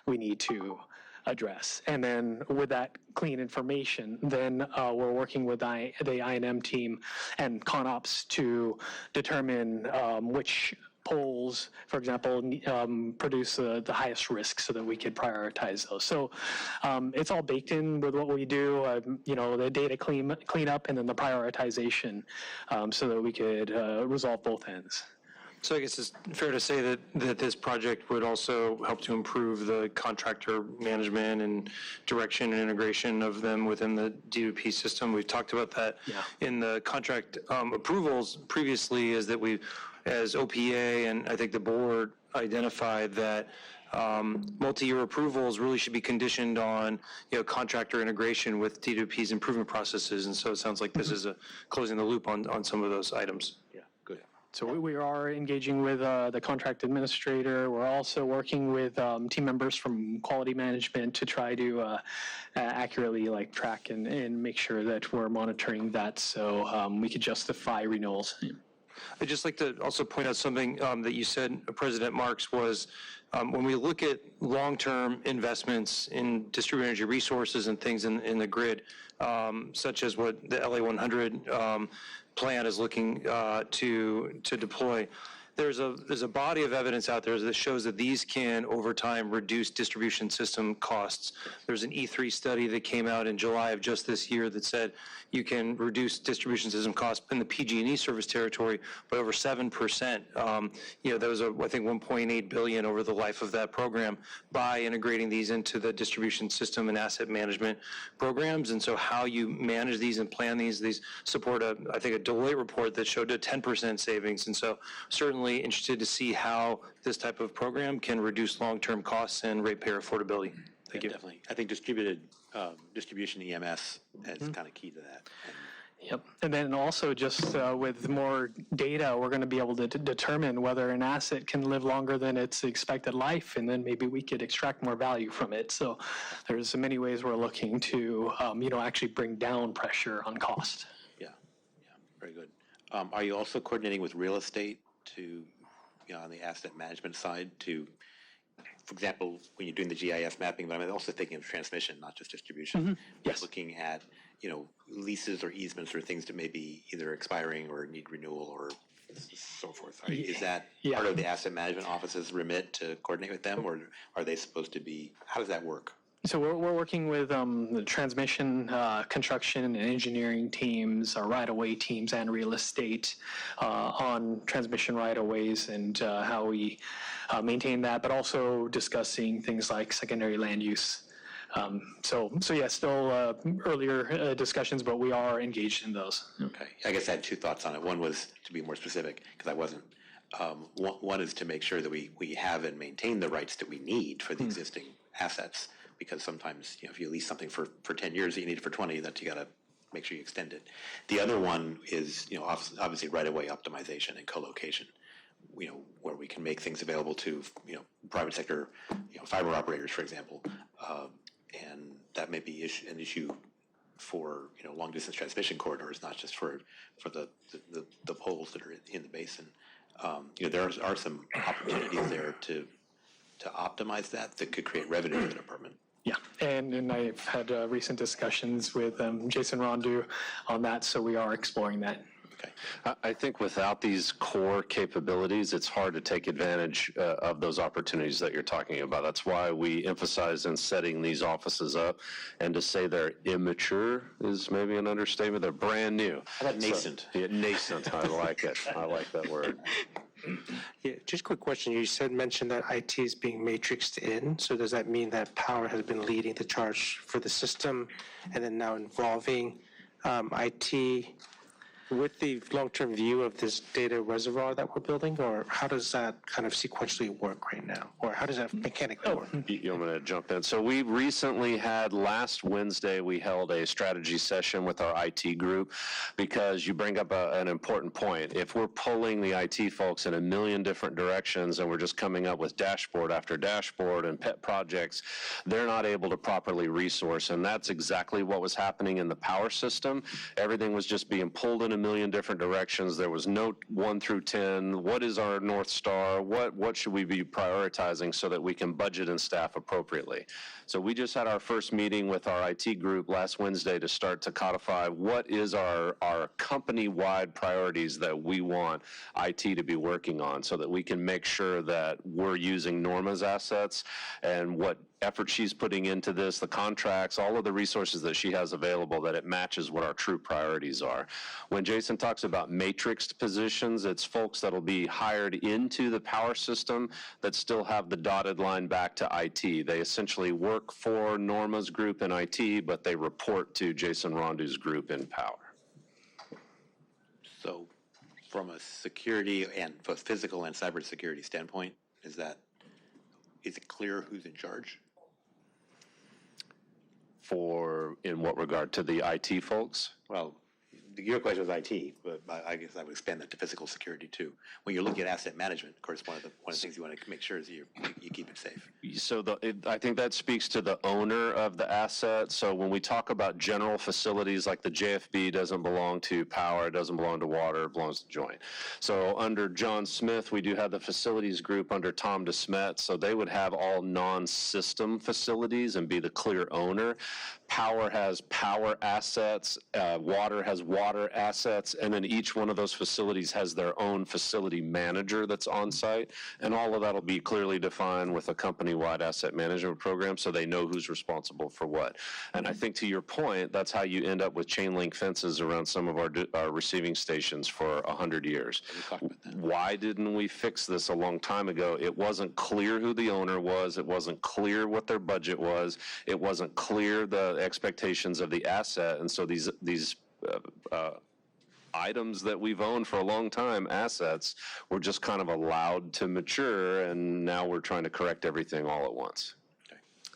we need to address. And then with that clean information, then we're working with the I&M team and ConOps to determine which poles, for example, produce the highest risk so that we could prioritize those. So it's all baked in with what we do, the data cleanup and then the prioritization so that we could resolve both ends. So I guess it's fair to say that this project would also help to improve the contractor management and direction and integration of them within the DWP system. We've talked about that in the contract approvals previously, is that as OPA and I think the board identified that multi-year approvals really should be conditioned on contractor integration with DWP's improvement processes. And so it sounds like this is closing the loop on some of those items. So we are engaging with the contract administrator. We're also working with team members from quality management to try to accurately track and make sure that we're monitoring that so we could justify renewals. I'd just like to also point out something that you said, President Marks, was when we look at long-term investments in distributed energy resources and things in the grid, such as what the LA 100 plan is looking to deploy, there's a body of evidence out there that shows that these can, over time, reduce distribution system costs. There's an E3 study that came out in July of just this year that said you can reduce distribution system costs in the PG&E service territory by over 7%. That was, I think, $1.8 billion over the life of that program by integrating these into the distribution system and asset management programs. And so how you manage these and plan these support, I think, a Deloitte report that showed a 10% savings. And so certainly interested to see how this type of program can reduce long-term costs and ratepayer affordability. Thank you. Definitely. I think distribution EMS is kind of key to that. Yep. And then also just with more data, we're going to be able to determine whether an asset can live longer than its expected life, and then maybe we could extract more value from it. So there's many ways we're looking to, actually bring down pressure on cost. Yeah, very good. Are you also coordinating with real estate to, on the asset management side to, for example, when you're doing the GIS mapping, but I'm also thinking of transmission, not just distribution. Yes. Looking at, leases or easements or things that may be either expiring or need renewal or so forth. Is that part of the asset management office's remit to coordinate with them, or are they supposed to be, how does that work? So we're working with the transmission, construction, and engineering teams, our right-of-way teams, and real estate on transmission right-of-ways and how we maintain that, but also discussing things like secondary land use. So yeah, still earlier discussions, but we are engaged in those. Okay. I guess I had two thoughts on it. One was to be more specific, because I wasn't. One is to make sure that we have and maintain the rights that we need for the existing assets, because sometimes, if you lease something for 10 years, you need it for 20, that you got to make sure you extend it. The other one is, obviously right-of-way optimization and co-location, where we can make things available to, private sector, fiber operators, for example. And that may be an issue for, long-distance transmission corridors, not just for the poles that are in the basin. There are some opportunities there to optimize that could create revenue for the department. Yeah, and I've had recent discussions with Jason Rondu on that, so we are exploring that. Okay. I think without these core capabilities, it's hard to take advantage of those opportunities that you're talking about. That's why we emphasize in setting these offices up, and to say they're immature is maybe an understatement. They're brand new. How about nascent? Nascent, I like it. I like that word. Yeah, just a quick question. You mentioned that IT is being matrixed in. So does that mean that power has been leading the charge for the system and then now involving IT with the long-term view of this data reservoir that we're building? Or how does that kind of sequentially work right now? Or how does that mechanically work? You want me to jump in? So we recently had, last Wednesday, we held a strategy session with our IT group, because you bring up an important point. If we're pulling the IT folks in a million different directions and we're just coming up with dashboard after dashboard and pet projects, they're not able to properly resource. And that's exactly what was happening in the power system. Everything was just being pulled in a million different directions. There was no 1 through 10. What is our North Star? What should we be prioritizing so that we can budget and staff appropriately? So we just had our first meeting with our IT group last Wednesday to start to codify what is our company-wide priorities that we want IT to be working on, so that we can make sure that we're using Norma's assets and what effort she's putting into this, the contracts, all of the resources that she has available, that it matches what our true priorities are. When Jason talks about matrixed positions, it's folks that'll be hired into the power system that still have the dotted line back to IT. They essentially work for Norma's group in IT, but they report to Jason Rondu's group in power. So from a security and both physical and cybersecurity standpoint, is it clear who's in charge? In what regard to the IT folks? Well, your question was IT, but I guess I would expand that to physical security too. When you're looking at asset management, of course, one of the things you want to make sure is you keep it safe. So I think that speaks to the owner of the asset. So when we talk about general facilities like the JFB doesn't belong to power, it doesn't belong to water, it belongs to joint. So under John Smith, we do have the facilities group under Tom DeSmet. So they would have all non-system facilities and be the clear owner. Power has power assets, water has water water assets, and then each one of those facilities has their own facility manager that's on site, and all of that will be clearly defined with a company-wide asset management program, so they know who's responsible for what. And I think to your point, that's how you end up with chain link fences around some of our receiving stations for 100 years. Why didn't we fix this a long time ago? It wasn't clear who the owner was. It wasn't clear what their budget was. It wasn't clear the expectations of the asset. And so these items that we've owned for a long time, assets, were just kind of allowed to mature, and now we're trying to correct everything all at once.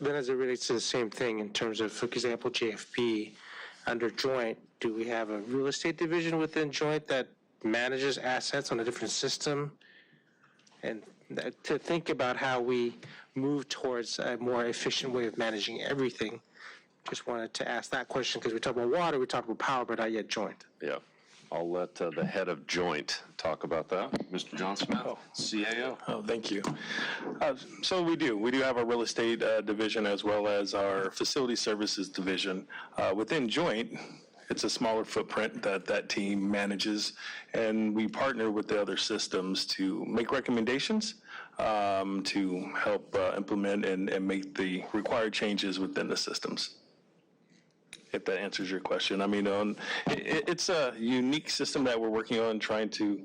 Then as it relates to the same thing in terms of, for example, JFB, under joint, do we have a real estate division within joint that manages assets on a different system? And to think about how we move towards a more efficient way of managing everything, just wanted to ask that question because we talk about water, we talk about power, but not yet joint. Yeah. I'll let the head of joint talk about that. Mr. John Smith, CAO. Oh, thank you. So we do have a real estate division as well as our facility services division. Within joint, it's a smaller footprint that team manages, and we partner with the other systems to make recommendations to help implement and make the required changes within the systems. If that answers your question. I mean, it's a unique system that we're working on, trying to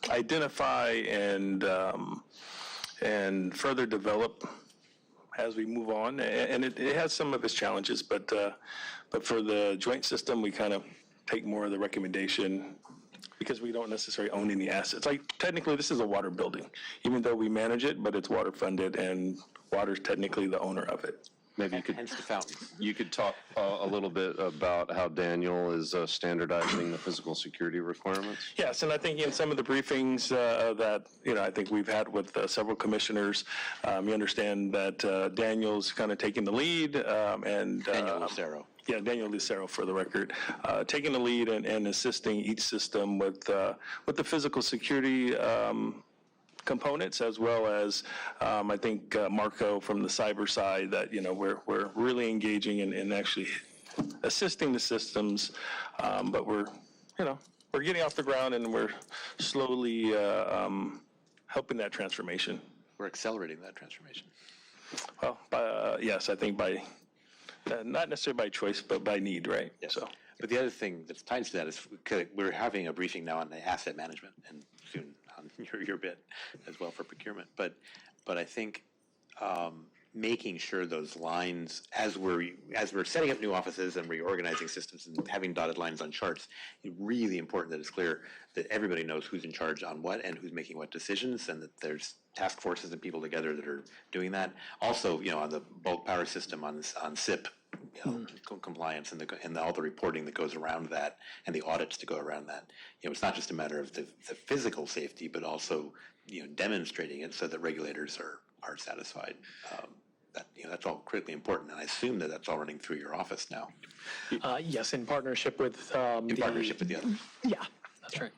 identify and further develop as we move on. And it has some of its challenges, but for the joint system, we kind of take more of the recommendation because we don't necessarily own any assets. Like, technically, this is a water building, even though we manage it, but it's water funded, and water's technically the owner of it. Maybe you could talk a little bit about how Daniel is standardizing the physical security requirements. Yes, and I think in some of the briefings that I think we've had with several commissioners, you understand that Daniel's kind of taking the lead, and Daniel Lucero. Yeah, Daniel Lucero, for the record, taking the lead and assisting each system with the physical security components, as well as I think Marco from the cyber side, that we're really engaging and actually assisting the systems, but we're getting off the ground and we're slowly helping that transformation. We're accelerating that transformation. Well, yes, I think by not necessarily by choice, but by need, right? Yes. So. But the other thing that's tied to that is we're having a briefing now on the asset management, and soon on your bit as well for procurement. But I think making sure those lines, as we're setting up new offices and reorganizing systems and having dotted lines on charts, it's really important that it's clear that everybody knows who's in charge on what and who's making what decisions, and that there's task forces and people together that are doing that. Also, on the bulk power system, on SIP, compliance and all the reporting that goes around that, and the audits to go around that. It's not just a matter of the physical safety, but also demonstrating it so that regulators are satisfied. That's all critically important, and I assume that that's all running through your office now. Yes, in partnership with partnership with the others. Yeah, that's right.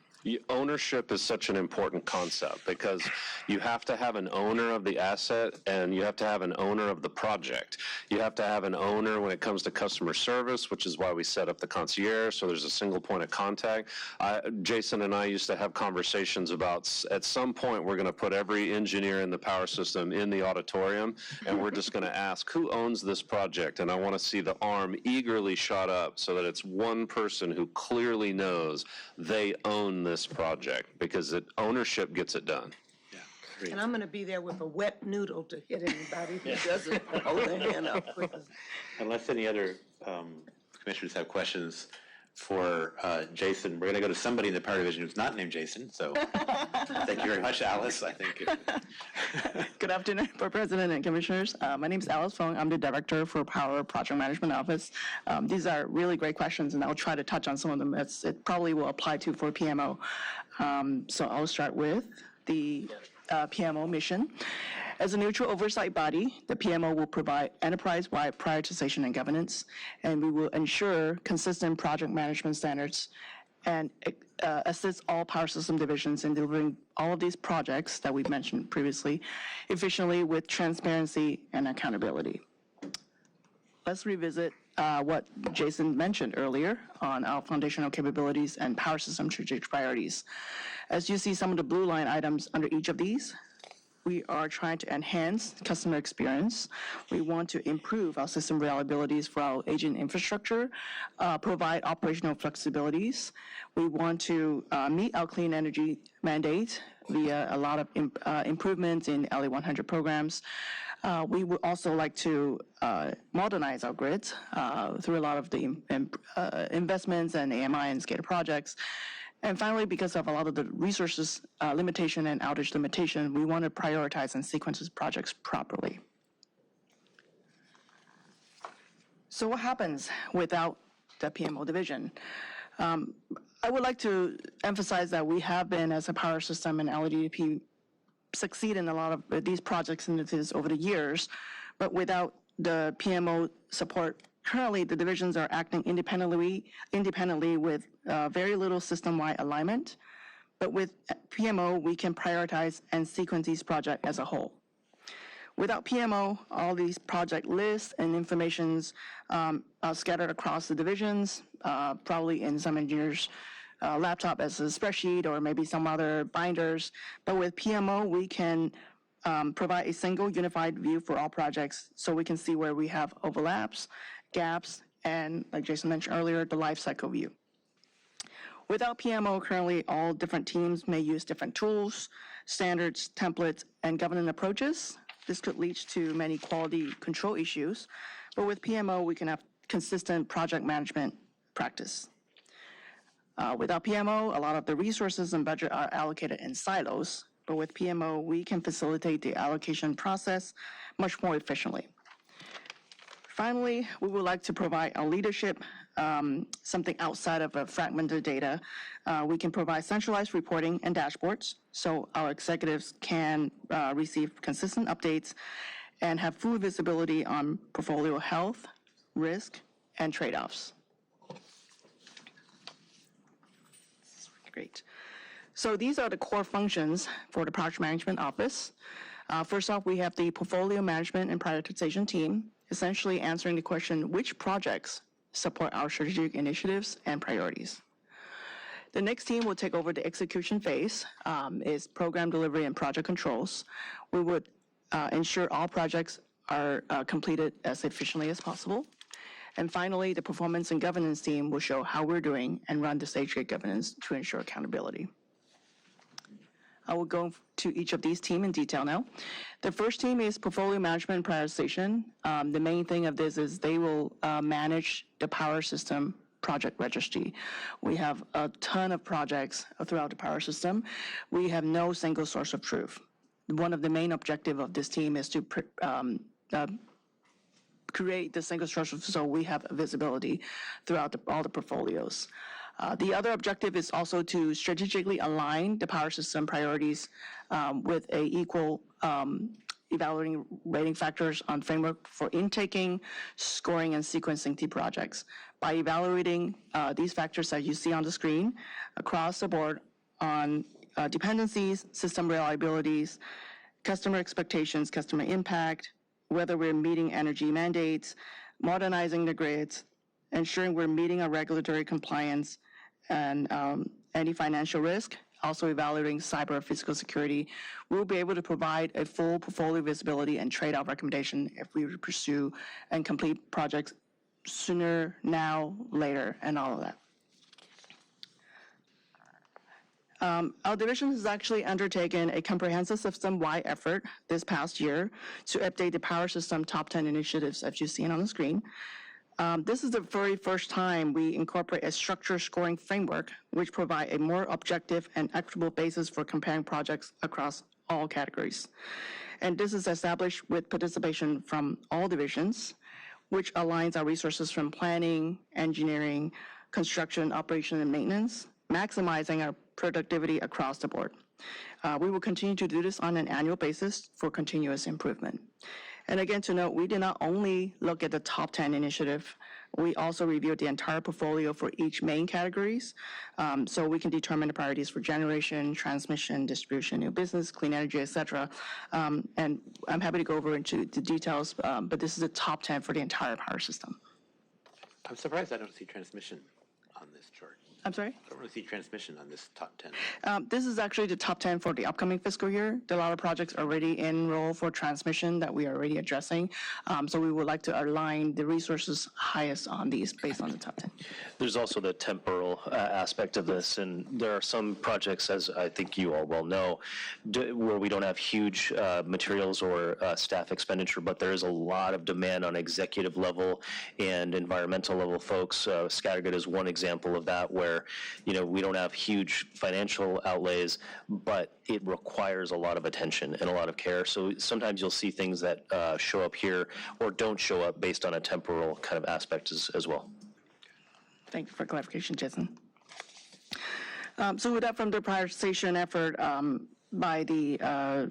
Ownership is such an important concept because you have to have an owner of the asset and you have to have an owner of the project. You have to have an owner when it comes to customer service, which is why we set up the concierge, so there's a single point of contact. Jason and I used to have conversations about at some point we're going to put every engineer in the power system in the auditorium, and we're just going to ask, who owns this project? And I want to see the arm eagerly shot up so that it's one person who clearly knows they own this project, because ownership gets it done. And I'm going to be there with a wet noodle to hit anybody who doesn't hold their hand up quickly. Unless any other commissioners have questions for Jason, we're going to go to somebody in the Power Division who's not named Jason. So thank you very much, Alice. I think. Good afternoon, Board President and Commissioners. My name is Alice Fong. I'm the Director for Power Project Management Office. These are really great questions, and I'll try to touch on some of them as it probably will apply to for PMO. So I'll start with the PMO mission. As a neutral oversight body, the PMO will provide enterprise-wide prioritization and governance, and we will ensure consistent project management standards and assist all power system divisions in delivering all of these projects that we've mentioned previously efficiently with transparency and accountability. Let's revisit what Jason mentioned earlier on our foundational capabilities and power system strategic priorities. As you see some of the blue line items under each of these, we are trying to enhance customer experience. We want to improve our system reliabilities for our aging infrastructure, provide operational flexibilities. We want to meet our clean energy mandate via a lot of improvements in LA100 programs. We would also like to modernize our grids through a lot of the investments and AMI and SCADA projects. And finally, because of a lot of the resources limitation and outage limitation, we want to prioritize and sequence these projects properly. So what happens without the PMO division? I would like to emphasize that we have been, as a power system and LADP, succeed in a lot of these projects and initiatives over the years, but without the PMO support, currently the divisions are acting independently with very little system-wide alignment, but with PMO, we can prioritize and sequence these projects as a whole. Without PMO, all these project lists and informations are scattered across the divisions, probably in some engineers' laptop as a spreadsheet or maybe some other binders. But with PMO, we can provide a single unified view for all projects so we can see where we have overlaps, gaps, and like Jason mentioned earlier, the life cycle view. Without PMO, currently all different teams may use different tools, standards, templates, and governance approaches. This could lead to many quality control issues, but with PMO, we can have consistent project management practice. Without PMO, a lot of the resources and budget are allocated in silos, but with PMO, we can facilitate the allocation process much more efficiently. Finally, we would like to provide our leadership something outside of a fragmented data. We can provide centralized reporting and dashboards so our executives can receive consistent updates and have full visibility on portfolio health, risk, and trade-offs. Great. So these are the core functions for the Project Management Office. First off, we have the Portfolio Management and Prioritization team, essentially answering the question, which projects support our strategic initiatives and priorities? The next team will take over the execution phase, is Program Delivery and Project Controls. We would ensure all projects are completed as efficiently as possible. And finally, the Performance and Governance team will show how we're doing and run the stage gate governance to ensure accountability. I will go to each of these teams in detail now. The first team is Portfolio Management and Prioritization. The main thing of this is they will manage the power system project registry. We have a ton of projects throughout the power system. We have no single source of truth. One of the main objectives of this team is to create the single source of, so we have visibility throughout all the portfolios. The other objective is also to strategically align the power system priorities with a equal evaluating rating factors on framework for intaking, scoring, and sequencing T projects. By evaluating these factors that you see on the screen across the board on dependencies, system reliabilities, customer expectations, customer impact, whether we're meeting energy mandates, modernizing the grids, ensuring we're meeting our regulatory compliance, and any financial risk, also evaluating cyber or physical security, we'll be able to provide a full portfolio visibility and trade-off recommendation if we pursue and complete projects sooner, now, later, and all of that. Our division has actually undertaken a comprehensive system-wide effort this past year to update the power system top 10 initiatives as you've seen on the screen. This is the very first time we incorporate a structured scoring framework which provide a more objective and equitable basis for comparing projects across all categories. And this is established with participation from all divisions, which aligns our resources from planning, engineering, construction, operation, and maintenance, maximizing our productivity across the board. We will continue to do this on an annual basis for continuous improvement. And again, to note, we did not only look at the top 10 initiative, we also reviewed the entire portfolio for each main categories, so we can determine the priorities for generation, transmission, distribution, new business, clean energy, et cetera. And I'm happy to go over into the details, but this is the top 10 for the entire power system. I'm surprised I don't see transmission on this chart. I'm sorry? I don't really see transmission on this top 10. This is actually the top 10 for the upcoming fiscal year. There are a lot of projects already enrolled for transmission that we are already addressing. So we would like to align the resources highest on these based on the top 10. There's also the temporal aspect of this, and there are some projects, as I think you all well know, where we don't have huge materials or staff expenditure, but there is a lot of demand on executive level and environmental level folks. Scattergood is one example of that, where we don't have huge financial outlays, but it requires a lot of attention and a lot of care. So sometimes you'll see things that show up here or don't show up based on a temporal kind of aspect as well. Thank you for clarification, Jason. So with that, from the prioritization effort by the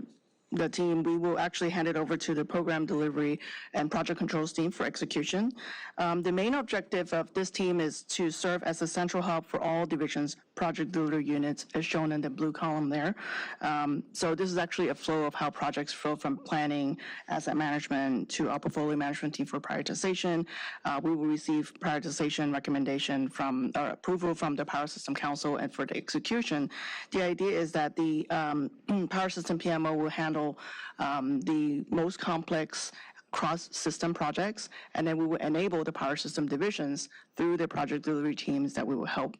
team, we will actually hand it over to the program delivery and project controls team for execution. The main objective of this team is to serve as a central hub for all divisions' project delivery units, as shown in the blue column there. So this is actually a flow of how projects flow from planning, asset management, to our portfolio management team for prioritization. We will receive prioritization recommendation from, or approval from the Power System Council, and for the execution, the idea is that the Power System PMO will handle the most complex cross-system projects, and then we will enable the power system divisions through the project delivery teams that we will help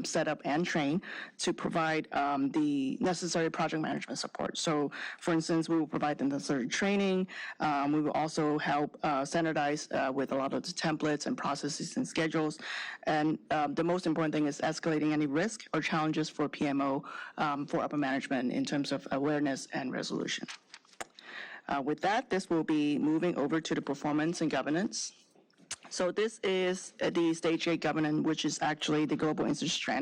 set up and train to provide the necessary project management support. So, for instance, we will provide the necessary training. We will also help standardize with a lot of the templates and processes and schedules. And the most important thing is escalating any risk or challenges for PMO for upper management in terms of awareness and resolution. With that, this will be moving over to the performance and governance. So this is the Stage 8 governance, which is actually the global industry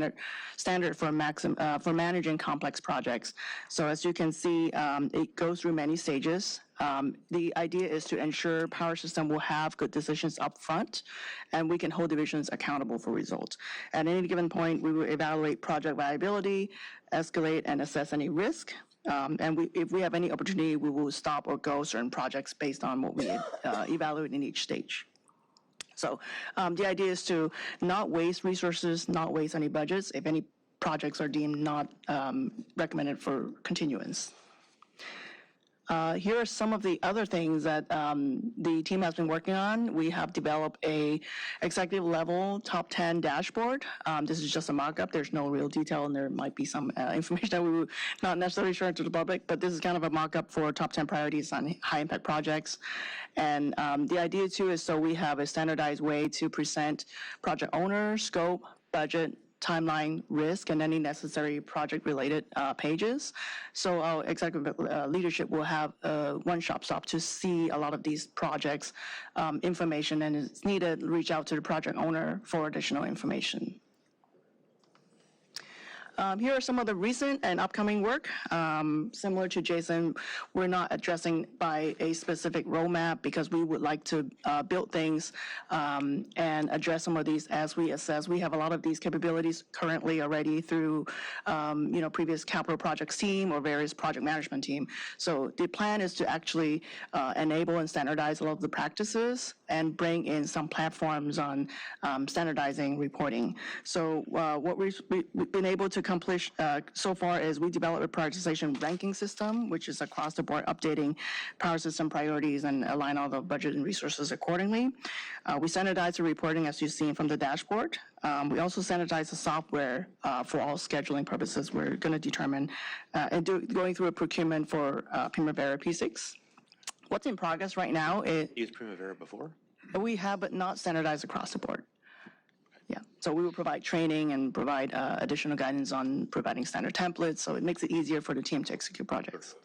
standard for managing complex projects. So as you can see, it goes through many stages. The idea is to ensure power system will have good decisions up front, and we can hold divisions accountable for results. At any given point, we will evaluate project viability, escalate and assess any risk. And if we have any opportunity, we will stop or go certain projects based on what we evaluate in each stage. So the idea is to not waste resources, not waste any budgets if any projects are deemed not recommended for continuance. Here are some of the other things that the team has been working on. We have developed a executive level top 10 dashboard. This is just a mock-up. There's no real detail, and there might be some information that we will not necessarily share to the public, but this is kind of a mock-up for top 10 priorities on high impact projects. And the idea too is so we have a standardized way to present project owner, scope, budget, timeline, risk, and any necessary project-related pages. So our executive leadership will have a one-stop shop to see a lot of these projects information, and it's needed, reach out to the project owner for additional information. Here are some of the recent and upcoming work. Similar to Jason, we're not addressing by a specific roadmap because we would like to build things and address some of these as we assess. We have a lot of these capabilities currently already through previous capital projects team or various project management team. So the plan is to actually enable and standardize a lot of the practices and bring in some platforms on standardizing reporting. So what we've been able to accomplish so far is we developed a prioritization ranking system, which is across the board updating power system priorities and align all the budget and resources accordingly. We standardize the reporting as you've seen from the dashboard. We also standardize the software for all scheduling purposes. We're going to determine and going through a procurement for Primavera P6. What's in progress right now is... Used Primavera before? We have, but not standardized across the board. Yeah, so we will provide training and provide additional guidance on providing standard templates, so it makes it easier for the team to execute projects.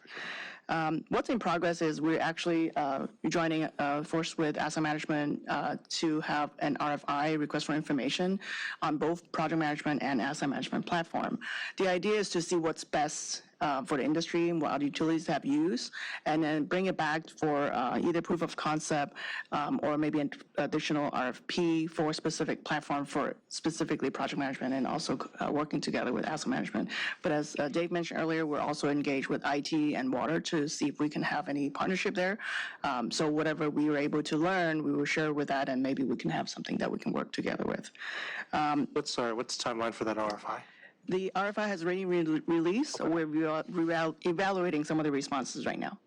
What's in progress is we're actually joining force with asset management to have an RFI, request for information, on both project management and asset management platform. The idea is to see what's best for the industry and what other utilities have used, and then bring it back for either proof of concept or maybe an additional RFP for a specific platform for specifically project management and also working together with asset management. But as Dave mentioned earlier, we're also engaged with IT and water to see if we can have any partnership there. So whatever we were able to learn, we will share with that, and maybe we can have something that we can work together with. What's the timeline for that RFI? The RFI has already released, so we're evaluating some of the responses right now.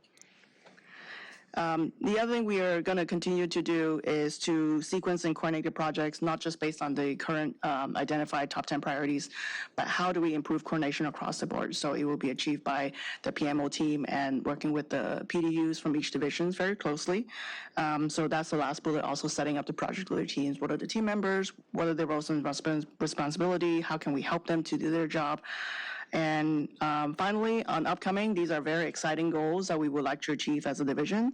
The other thing we are going to continue to do is to sequence and coordinate the projects, not just based on the current identified top 10 priorities, but how do we improve coordination across the board. So it will be achieved by the PMO team and working with the PDUs from each division very closely. So that's the last bullet, also setting up the project leader teams. What are the team members? What are their roles and responsibility? How can we help them to do their job? And finally, on upcoming, these are very exciting goals that we would like to achieve as a division.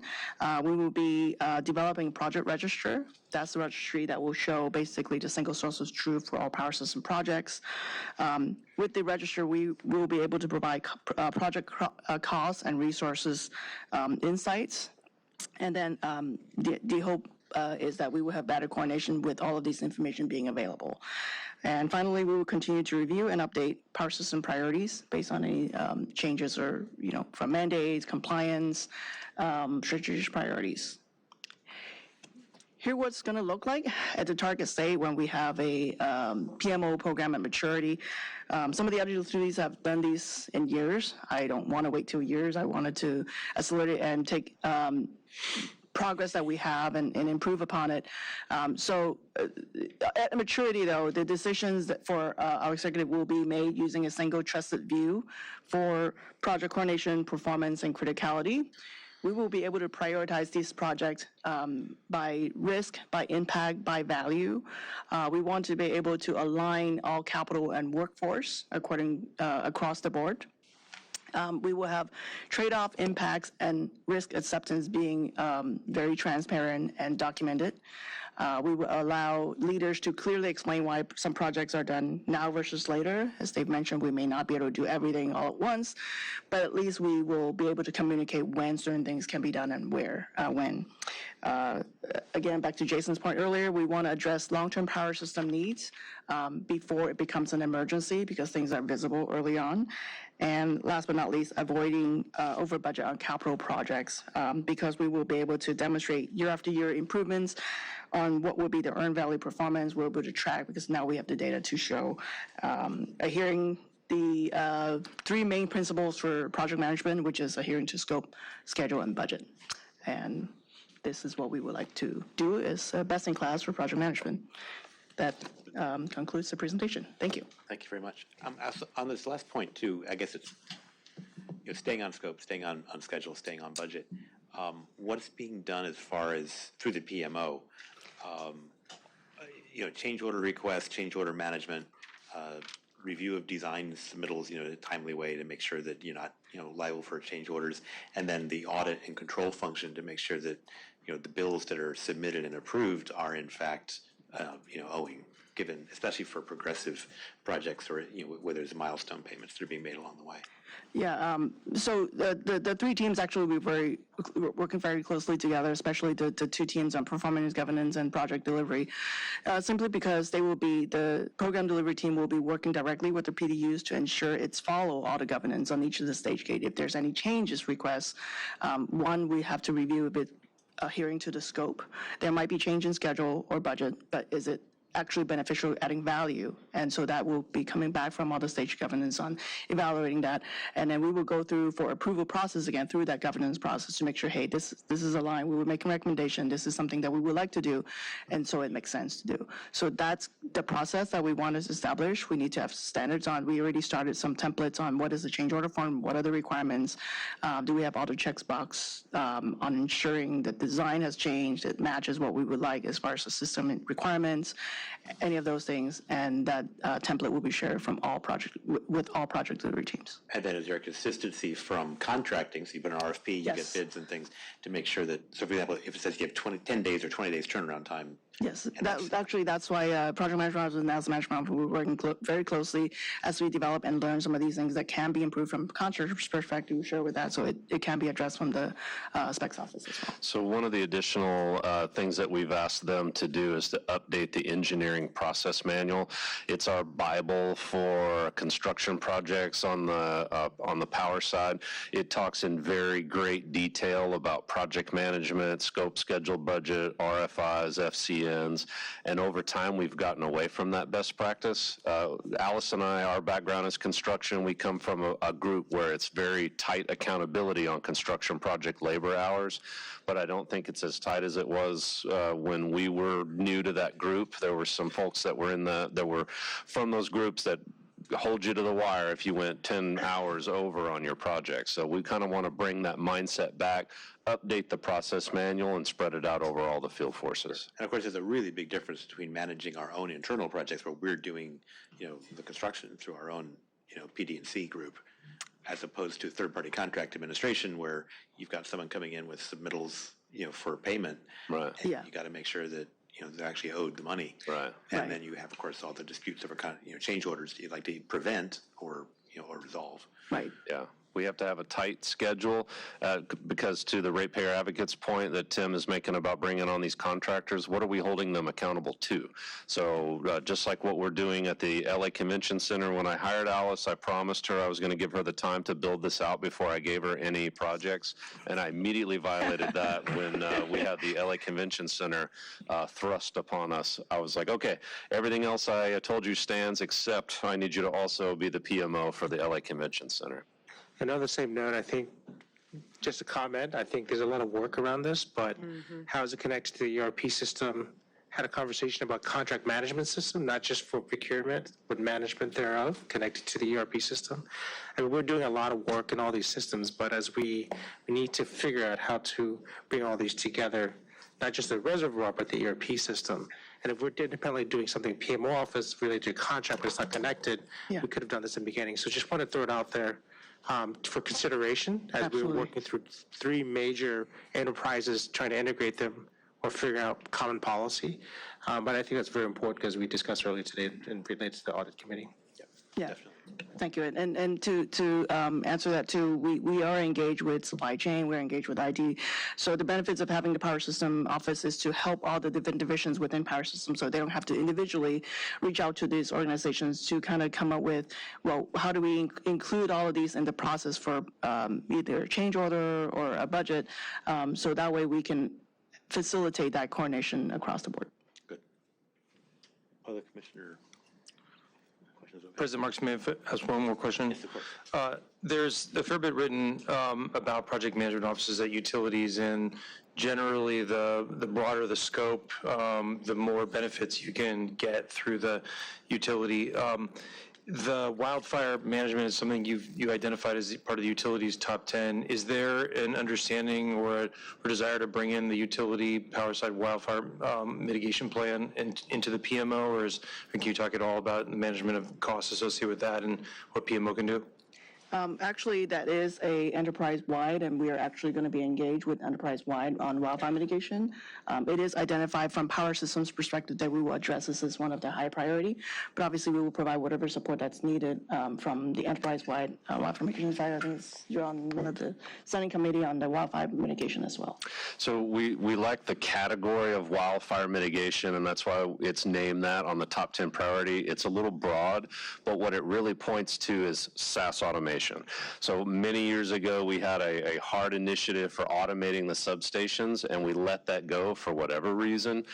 We will be developing a project register. That's the registry that will show basically the single source of truth for all power system projects. With the register, we will be able to provide project costs and resources insights. And then the hope is that we will have better coordination with all of these information being available. And finally, we will continue to review and update power system priorities based on any changes or, from mandates, compliance, strategic priorities. Here what's going to look like at the target state when we have a PMO program at maturity. Some of the other utilities have done these in years. I don't want to wait 2 years. I wanted to accelerate it and take progress that we have and improve upon it. So at maturity, though, the decisions that for our executive will be made using a single trusted view for project coordination, performance, and criticality. We will be able to prioritize these projects by risk, by impact, by value. We want to be able to align all capital and workforce across the board. We will have trade-off impacts and risk acceptance being very transparent and documented. We will allow leaders to clearly explain why some projects are done now versus later. As they've mentioned, we may not be able to do everything all at once, but at least we will be able to communicate when certain things can be done and when. Again, back to Jason's point earlier, we want to address long-term power system needs before it becomes an emergency because things are visible early on. And last but not least, avoiding over budget on capital projects because we will be able to demonstrate year after year improvements on what will be the earned value performance we're able to track because now we have the data to show. Adhering the 3 main principles for project management, which is adhering to scope, schedule, and budget. And this is what we would like to do as best in class for project management. That concludes the presentation. Thank you. Thank you very much. On this last point, too, I guess it's staying on scope, staying on schedule, staying on budget. What's being done as far as through the PMO? Change order requests, change order management, review of design submittals, in a timely way to make sure that you're not, liable for change orders, and then the audit and control function to make sure that, the bills that are submitted and approved are in fact, owing, given, especially for progressive projects or, where there's milestone payments that are being made along the way. Yeah, so the 3 teams actually will be working very closely together, especially the 2 teams on performance governance and project delivery, simply because the program delivery team will be working directly with the PDUs to ensure it's follow all the governance on each of the stage gate. If there's any changes requests, one, we have to review a bit adhering to the scope. There might be change in schedule or budget, but is it actually beneficial, adding value? And so that will be coming back from all the stage governance on evaluating that. And then we will go through for approval process again through that governance process to make sure, hey, this is aligned. We will make a recommendation. This is something that we would like to do. And so it makes sense to do. So that's the process that we want to establish. We need to have standards on. We already started some templates on what is the change order form, what are the requirements, do we have all the checks box on ensuring that design has changed, it matches what we would like as far as the system requirements, any of those things, and that template will be shared from all with all project delivery teams. And then is there consistency from contracting? So you put an RFP, you get bids and things to make sure that, so for example, if it says you have 10 days or 20 days turnaround time. Yes, that's why project management office and asset management office, we're working very closely as we develop and learn some of these things that can be improved from contractor's perspective. We share with that, so it can be addressed from the specs office as well. So one of the additional things that we've asked them to do is to update the engineering process manual. It's our Bible for construction projects on the power side. It talks in very great detail about project management, scope, schedule, budget, RFIs, FCNs, and over time we've gotten away from that best practice. Alice and I, our background is construction. We come from a group where it's very tight accountability on construction project labor hours, but I don't think it's as tight as it was when we were new to that group. There were some folks that were from those groups that hold you to the wire if you went 10 hours over on your project. So we kind of want to bring that mindset back, update the process manual, and spread it out over all the field forces. And of course, there's a really big difference between managing our own internal projects where we're doing, the construction through our own, PD&C group, as opposed to third-party contract administration where you've got someone coming in with submittals, for payment. Right. And you got to make sure that they're actually owed the money. Right. And then you have, of course, all the disputes over change orders that you'd like to prevent or resolve. Right. Yeah. We have to have a tight schedule because to the ratepayer advocate's point that Tim is making about bringing on these contractors, what are we holding them accountable to? So just like what we're doing at the LA Convention Center, when I hired Alice, I promised her I was going to give her the time to build this out before I gave her any projects, and I immediately violated that when we had the LA Convention Center thrust upon us. I was like, okay, everything else I told you stands, except I need you to also be the PMO for the LA Convention Center. And on the same note, I think, just a comment, I think there's a lot of work around this, but how does it connect to the ERP system? Had a conversation about contract management system, not just for procurement, but management thereof, connected to the ERP system. I mean, we're doing a lot of work in all these systems, but as we need to figure out how to bring all these together, not just the reservoir, but the ERP system. And if we're independently doing something PMO office related to contract, but it's not connected, we could have done this in the beginning. So just want to throw it out there for consideration as we were working through 3 major enterprises, trying to integrate them or figure out common policy. But I think that's very important because we discussed earlier today and relates to the audit committee. Yeah. Definitely. Thank you. And to answer that too, we are engaged with supply chain, we're engaged with IT. So the benefits of having the power system office is to help all the different divisions within power system so they don't have to individually reach out to these organizations to kind of come up with, well, how do we include all of these in the process for either a change order or a budget, so that way we can facilitate that coordination across the board. Good. Other commissioner? President Mark Smith has one more question. Yes, of course. There's a fair bit written about project management offices at utilities, and generally the broader the scope, the more benefits you can get through the utility. The wildfire management is something you identified as part of the utilities top 10. Is there an understanding or a desire to bring in the utility power side wildfire mitigation plan into the PMO, or can you talk at all about the management of costs associated with that and what PMO can do? Actually, that is a enterprise-wide, and we are actually going to be engaged with enterprise-wide on wildfire mitigation. It is identified from power systems perspective that we will address this as one of the high priority, but obviously we will provide whatever support that's needed from the enterprise-wide wildfire mitigation side. I think you're on one of the standing committee on the wildfire mitigation as well. So we like the category of wildfire mitigation, and that's why it's named that on the top 10 priority. It's a little broad, but what it really points to is SaaS automation. So many years ago, we had a hard initiative for automating the substations, and we let that go for whatever reason.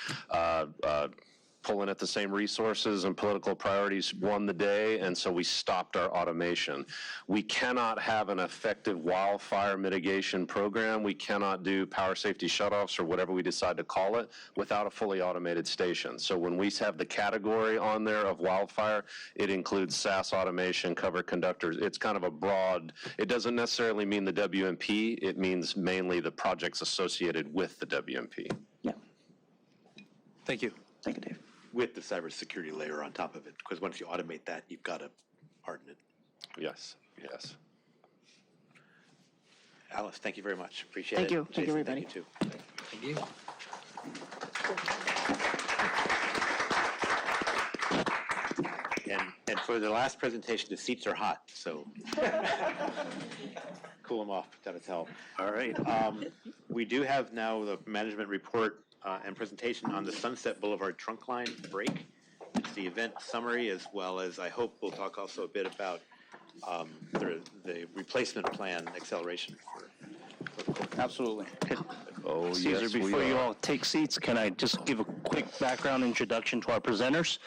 Pulling at the same resources and political priorities won the day, and so we stopped our automation. We cannot have an effective wildfire mitigation program. We cannot do power safety shutoffs or whatever we decide to call it without a fully automated station. So when we have the category on there of wildfire, it includes SAS automation, cover conductors. It's kind of a broad, it doesn't necessarily mean the WMP, it means mainly the projects associated with the WMP. Yeah. Thank you. Thank you, Dave. with the cybersecurity layer on top of it, because once you automate that, you've got to harden it. Yes, yes. Alice, thank you very much. Appreciate Thank it. you. Thank you, Jason, everybody. Thank you, too. Thank you. And for the last presentation, the seats are hot, so cool them off, that would help. All right. We do have now the management report and presentation on the Sunset Boulevard trunk line break. It's the event summary, as well as, I hope we'll talk also a bit about the replacement plan acceleration for Absolutely. Oh, Caesar, yes, we before you are. all take seats, can I just give a quick background introduction to our presenters?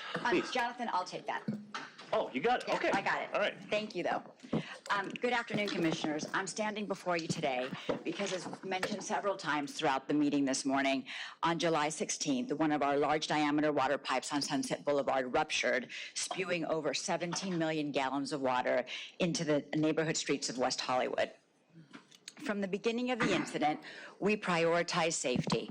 Jonathan, I'll take that. Oh, you got it? Yeah, Okay. I got it. All right. Thank you, though. Good afternoon, Commissioners. I'm standing before you today because, as mentioned several times throughout the meeting this morning, on July 16th, one of our large diameter water pipes on Sunset Boulevard ruptured, spewing over 17 million gallons of water into the neighborhood streets of West Hollywood. From the beginning of the incident, we prioritized safety,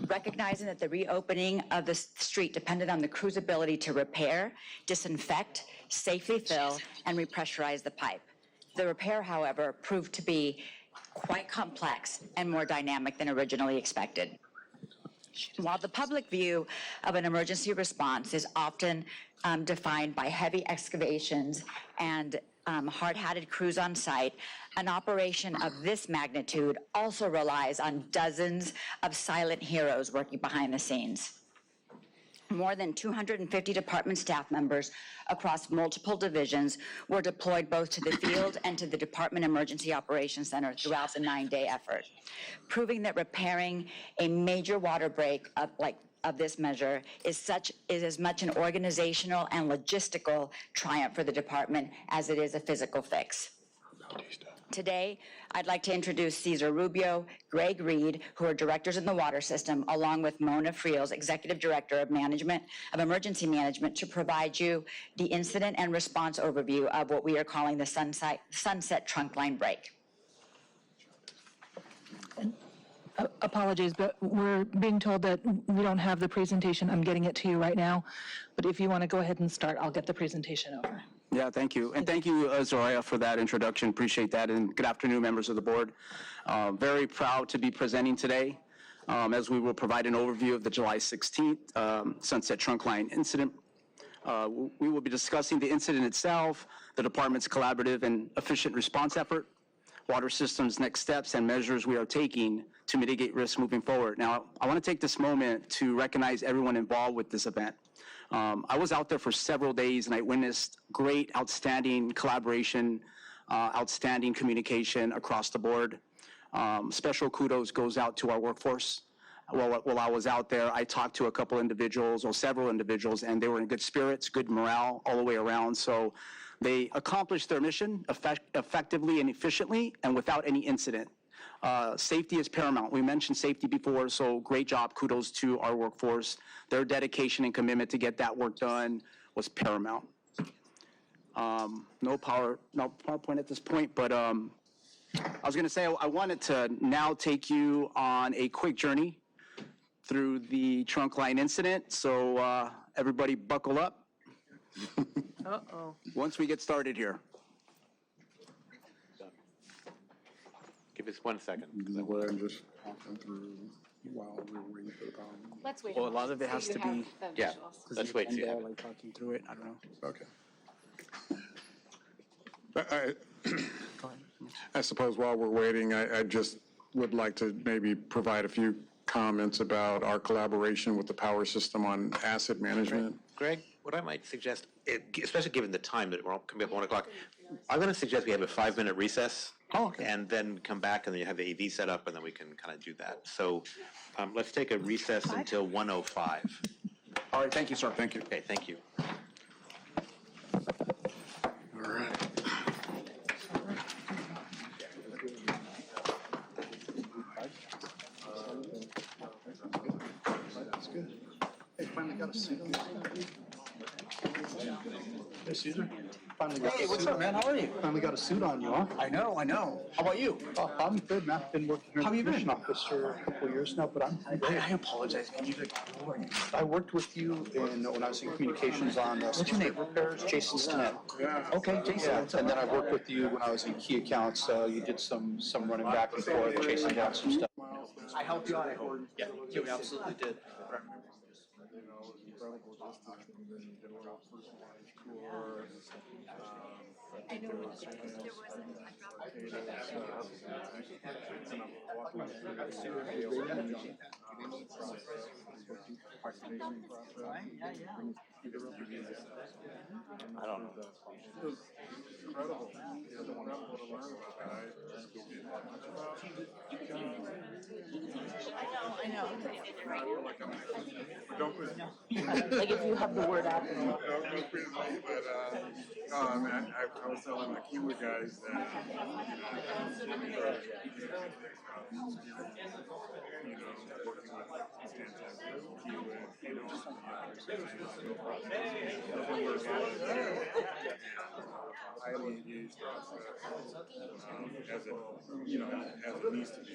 recognizing that the reopening of the street depended on the crew's ability to repair, disinfect, safely fill, and repressurize the pipe. The repair, however, proved to be quite complex and more dynamic than originally expected. While the public view of an emergency response is often defined by heavy excavations and hard-hatted crews on site, an operation of this magnitude also relies on dozens of silent heroes working behind the scenes. More than 250 department staff members across multiple divisions were deployed both to the field and to the Department Emergency Operations Center throughout the 9-day effort, proving that repairing a major water break of this measure is as much an organizational and logistical triumph for the department as it is a physical fix. Today, I'd like to introduce Cesar Rubio, Greg Reed, who are directors in the water system, along with Mona Friels, Executive Director of Emergency Management, to provide you the incident and response overview of what we are calling the Sunset Trunk Line Break. Apologies, but we're being told that we don't have the presentation. I'm getting it to you right now. But if you want to go ahead and start, I'll get the presentation over. Yeah, thank you. And thank you, Zoraya, for that introduction. Appreciate that. And good afternoon, members of the board. Very proud to be presenting today as we will provide an overview of the July 16th Sunset Trunk Line incident. We will be discussing the incident itself, the department's collaborative and efficient response effort, water systems' next steps and measures we are taking to mitigate risks moving forward. Now, I want to take this moment to recognize everyone involved with this event. I was out there for several days and I witnessed great, outstanding collaboration, outstanding communication across the board. Special kudos goes out to our workforce. While I was out there, I talked to a couple individuals, or several individuals, and they were in good spirits, good morale all the way around. So they accomplished their mission effectively and efficiently and without any incident. Safety is paramount. We mentioned safety before, so great job. Kudos to our workforce. Their dedication and commitment to get that work done was paramount. No PowerPoint at this point, but I was going to say I wanted to now take you on a quick journey through the trunk line incident. So everybody buckle up. Uh-oh. Once we get started here. Give us 1 second. Go ahead and just walk them through while we're waiting for the power. Let's wait. Well, a lot of it has to be. Yeah, let's wait. See. Like talking through it. I don't know. Okay. I suppose while we're waiting, I just would like to maybe provide a few comments about our collaboration with the power system on asset management. Greg, what I might suggest, especially given the time that we're all coming up at 1 o'clock, I'm going to suggest we have a 5-minute recess. Oh, okay. And then come back and then you have the AV set up and then we can kind of do that. So let's take a recess until 1:05. All right, thank you, sir. Thank you. Okay, thank you. All right. That's good. Hey, finally got a seat. Hey, Caesar. Finally got Hey, a what's suit up, man? How are you? Finally got a suit on you, huh? I know. How about you? Oh, I'm good, man. Been working here How in the you been? commission office for a couple of years now, but I'm great. I apologize, man. I worked with you when I was in communications on What's your name? repairs, Jason Stinnett. Okay, Jason. Yeah, What's up? and then I worked with you when I was in key accounts. You did some running back and forth, chasing down some stuff. I helped you out, I hope. Yeah, you absolutely did. I don't know. Incredible. Incredible to learn about that. I know. I feel like I'm don't put Like if you have the word out. don't put me, but no, I mean I was telling the Cuba guys that working with highly engaged process as it needs to be,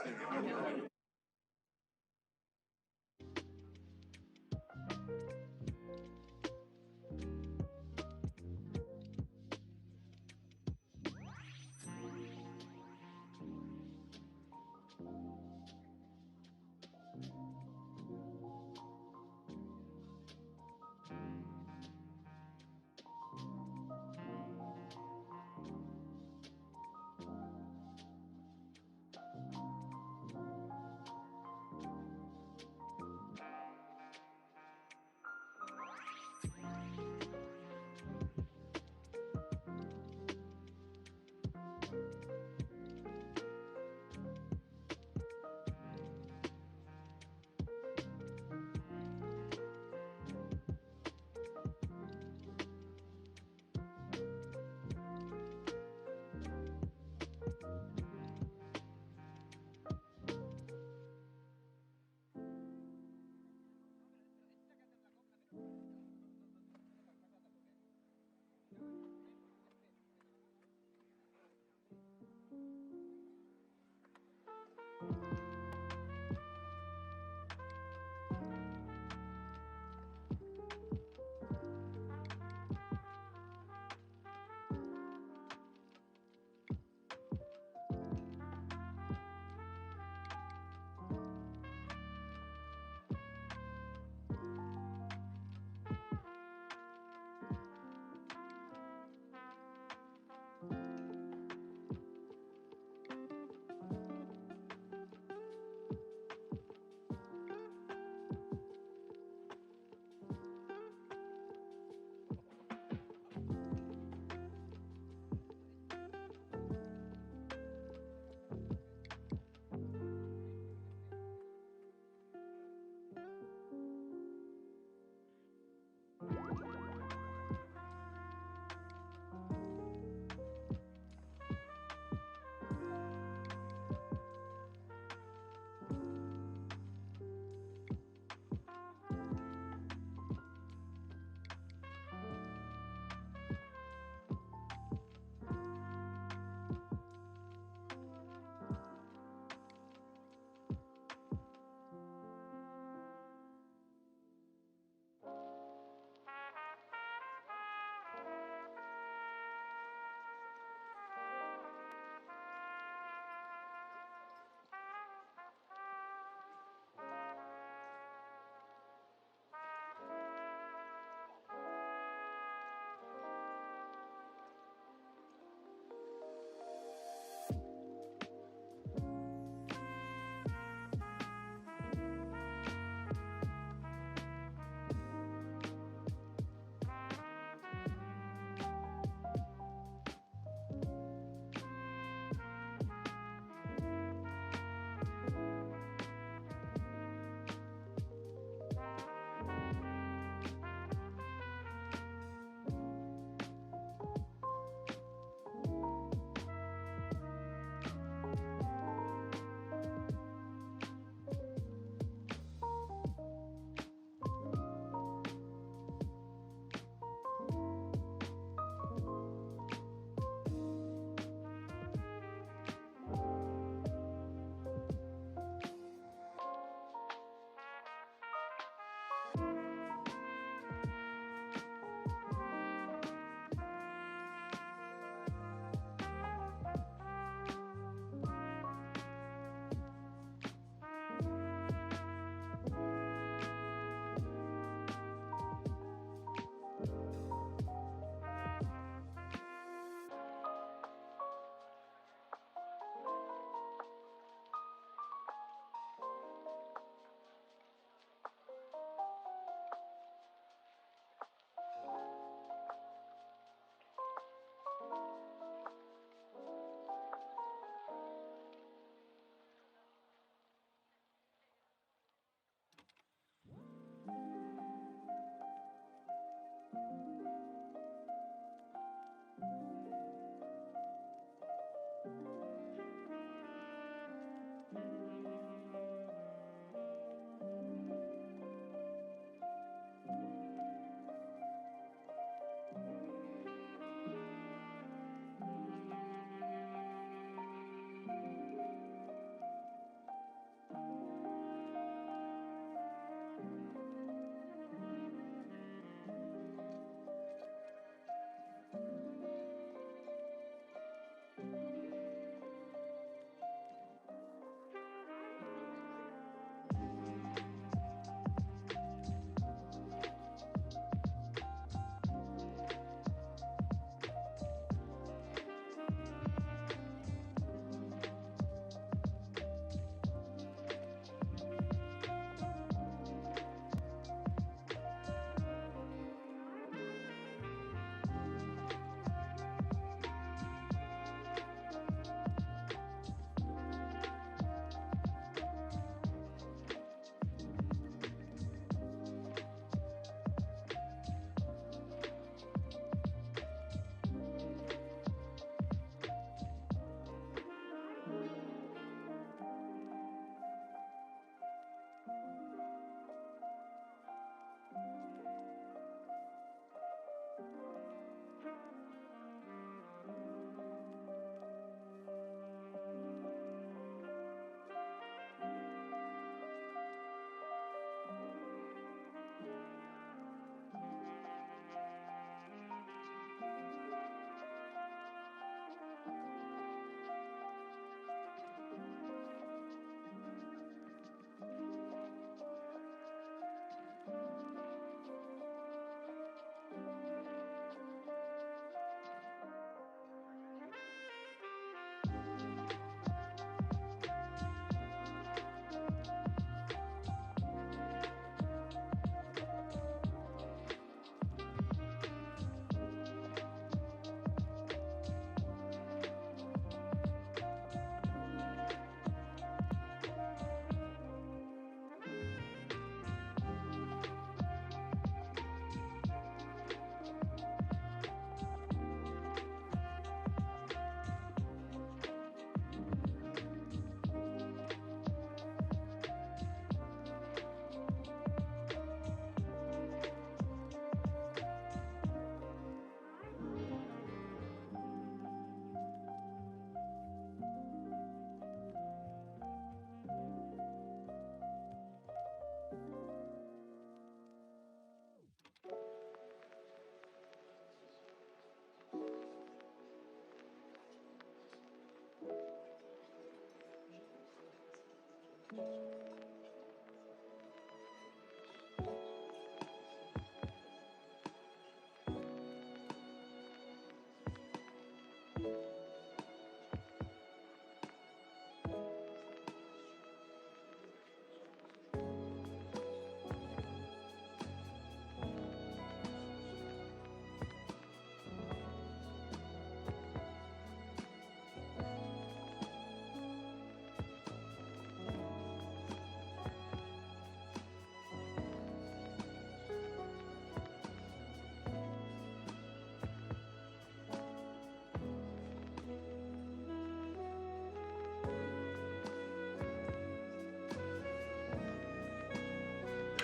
and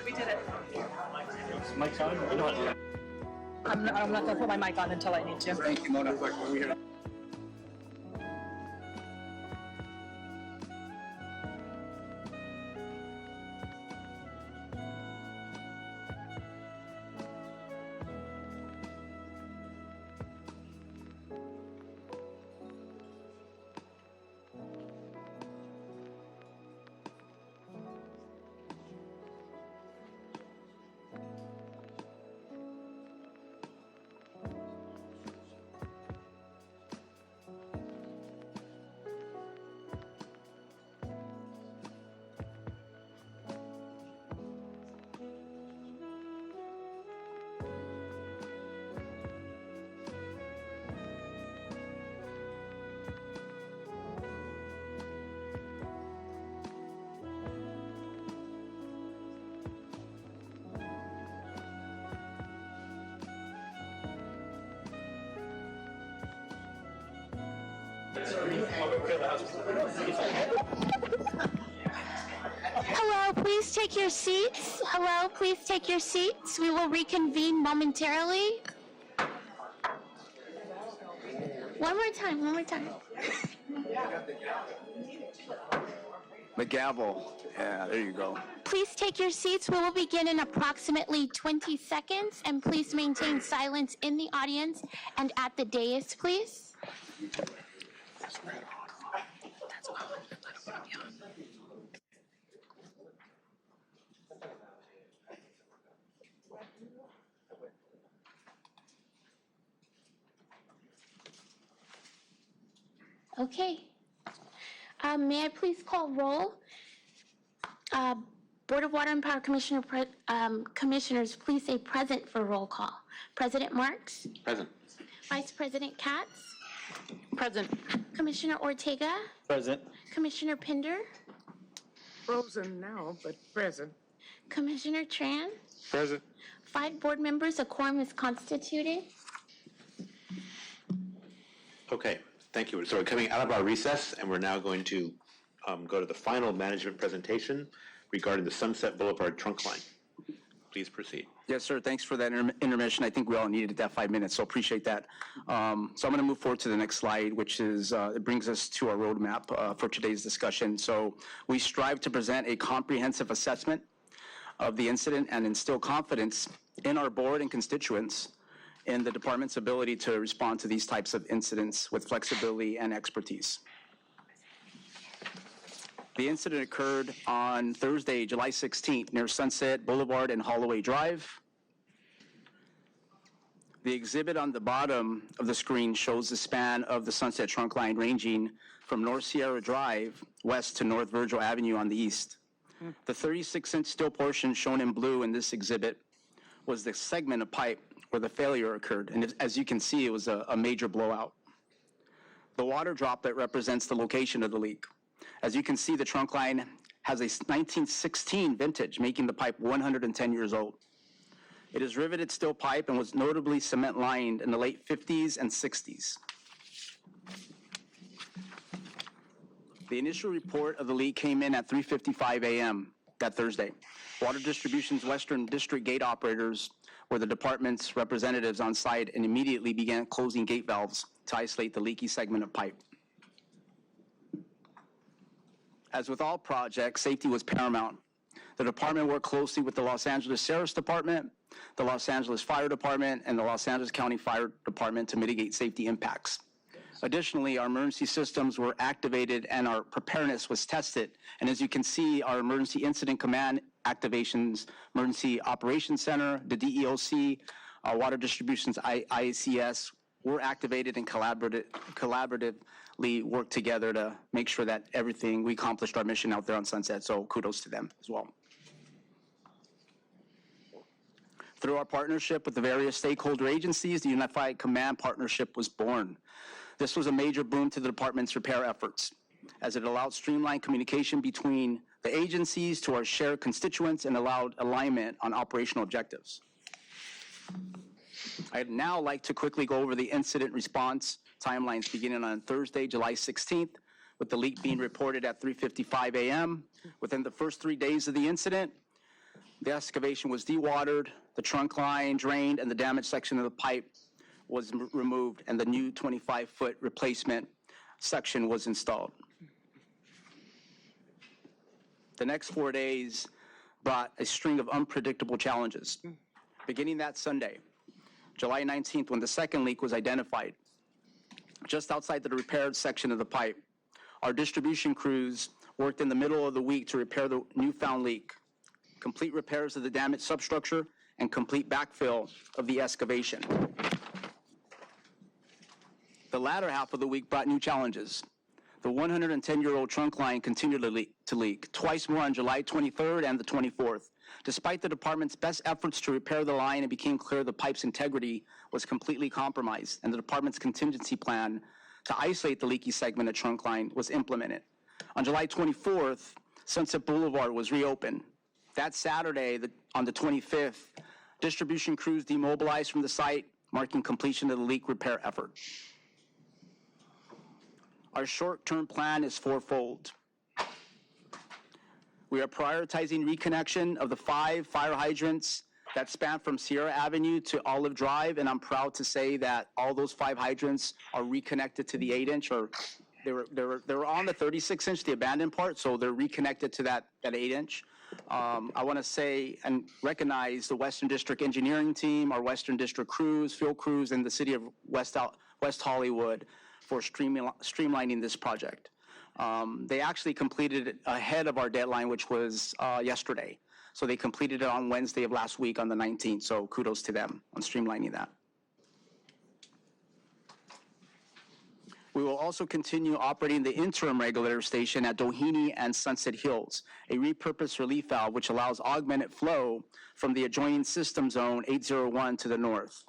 We did it. Mike's on? You know what? I'm not going to put my mic on until I need to. Thank you, Mona. Hello, please take your seats. Hello, please take your seats. We will reconvene momentarily. One more time, one more time. The gavel. Yeah, there you go. Please take your seats. We will begin in approximately 20 seconds, and please maintain silence in the audience and at the dais, please. Okay. May I please call roll? Board of Water and Power Commissioners, please say present for roll call. President Marks? Present. Vice President KATZ? Present. Commissioner Ortega? Present. Commissioner Pinder? Frozen now, but present. Commissioner TRAN? Present. 5 board members, a quorum is constituted. Okay, thank you. So we're coming out of our recess, and we're now going to go to the final management presentation regarding the Sunset Boulevard trunk line. Please proceed. Yes, sir. Thanks for that intermission. I think we all needed that 5 minutes, so appreciate that. So I'm going to move forward to the next slide, which is, it brings us to our roadmap for today's discussion. So we strive to present a comprehensive assessment of the incident and instill confidence in our board and constituents in the department's ability to respond to these types of incidents with flexibility and expertise. The incident occurred on Thursday, July 16th, near Sunset Boulevard and Holloway Drive. The exhibit on the bottom of the screen shows the span of the Sunset trunk line ranging from North Sierra Drive west to North Virgil Avenue on the east. The 36-inch steel portion shown in blue in this exhibit was the segment of pipe where the failure occurred, and as you can see, it was a major blowout. The water droplet represents the location of the leak. As you can see, the trunk line has a 1916 vintage, making the pipe 110 years old. It is riveted steel pipe and was notably cement lined in the late 50s and 60s. The initial report of the leak came in at 3:55 a.m. that Thursday. Water Distribution's Western District gate operators were the department's representatives on site and immediately began closing gate valves to isolate the leaky segment of pipe. As with all projects, safety was paramount. The department worked closely with the Los Angeles Sheriff's Department, the Los Angeles Fire Department, and the Los Angeles County Fire Department to mitigate safety impacts. Additionally, our emergency systems were activated and our preparedness was tested. And as you can see, our Emergency Incident Command activations, Emergency Operations Center, the DEOC, our Water Distributions IACS were activated and collaboratively worked together to make sure that we accomplished our mission out there on Sunset. So kudos to them as well. Through our partnership with the various stakeholder agencies, the Unified Command Partnership was born. This was a major boon to the department's repair efforts, as it allowed streamlined communication between the agencies to our shared constituents and allowed alignment on operational objectives. I'd now like to quickly go over the incident response timelines beginning on Thursday, July 16th, with the leak being reported at 3:55 a.m. Within the first 3 days of the incident, the excavation was dewatered, the trunk line drained, and the damaged section of the pipe was removed, and the new 25-foot replacement section was installed. The next 4 days brought a string of unpredictable challenges. Beginning that Sunday, July 19th, when the second leak was identified, just outside the repaired section of the pipe, our distribution crews worked in the middle of the week to repair the newfound leak, complete repairs of the damaged substructure, and complete backfill of the excavation. The latter half of the week brought new challenges. The 110-year-old trunk line continued to leak, twice more on July 23rd and the 24th. Despite the department's best efforts to repair the line, it became clear the pipe's integrity was completely compromised, and the department's contingency plan to isolate the leaky segment of trunk line was implemented. On July 24th, Sunset Boulevard was reopened. That Saturday, on the 25th, distribution crews demobilized from the site, marking completion of the leak repair effort. Our short-term plan is fourfold. We are prioritizing reconnection of the 5 fire hydrants that span from Sierra Avenue to Olive Drive, and I'm proud to say that all those 5 hydrants are reconnected to the 8-inch, or they were on the 36-inch, the abandoned part, so they're reconnected to that 8-inch. I want to say and recognize the Western District Engineering Team, our Western District crews, field crews, and the City of West Hollywood for streamlining this project. They actually completed it ahead of our deadline, which was yesterday. So they completed it on Wednesday of last week on the 19th, so kudos to them on streamlining that. We will also continue operating the interim regulator station at Doheny and Sunset Hills, a repurposed relief valve which allows augmented flow from the adjoining system zone 801 to the north.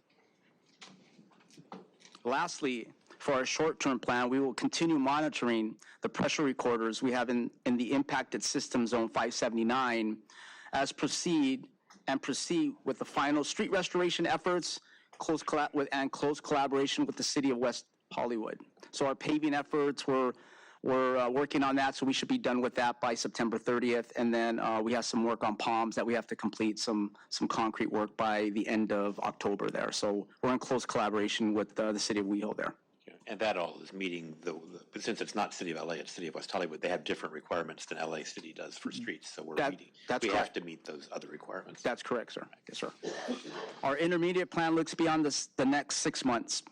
Lastly, for our short-term plan, we will continue monitoring the pressure recorders we have in the impacted system zone 579 as proceed with the final street restoration efforts close collaboration with the City of West Hollywood. So our paving efforts, we're working on that, so we should be done with that by September 30th. And then we have some work on Palms that we have to complete, some concrete work by the end of October there. So we're in close collaboration with the City of WeHo there. And that all is meeting since it's not City of LA, it's City of West Hollywood, they have different requirements than LA City does for streets, so we have to meet those other requirements. That's correct, sir. Yes, sir. Our intermediate plan looks beyond the next 6 months.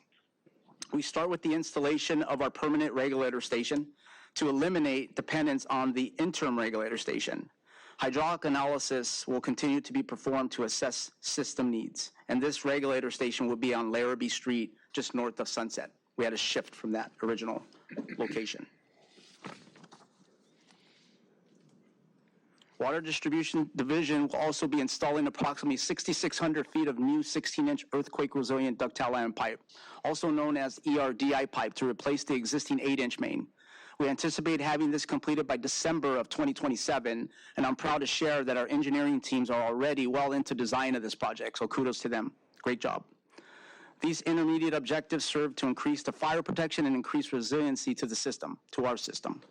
We start with the installation of our permanent regulator station to eliminate dependence on the interim regulator station. Hydraulic analysis will continue to be performed to assess system needs, and this regulator station will be on Larrabee Street, just north of Sunset. We had a shift from that original location. Water Distribution Division will also be installing approximately 6,600 feet of new 16-inch earthquake-resilient ductile iron pipe, also known as ERDI pipe, to replace the existing 8-inch main. We anticipate having this completed by December of 2027, and I'm proud to share that our engineering teams are already well into design of this project, so kudos to them. Great job. These intermediate objectives serve to increase the fire protection and increase resiliency to the system, to our system.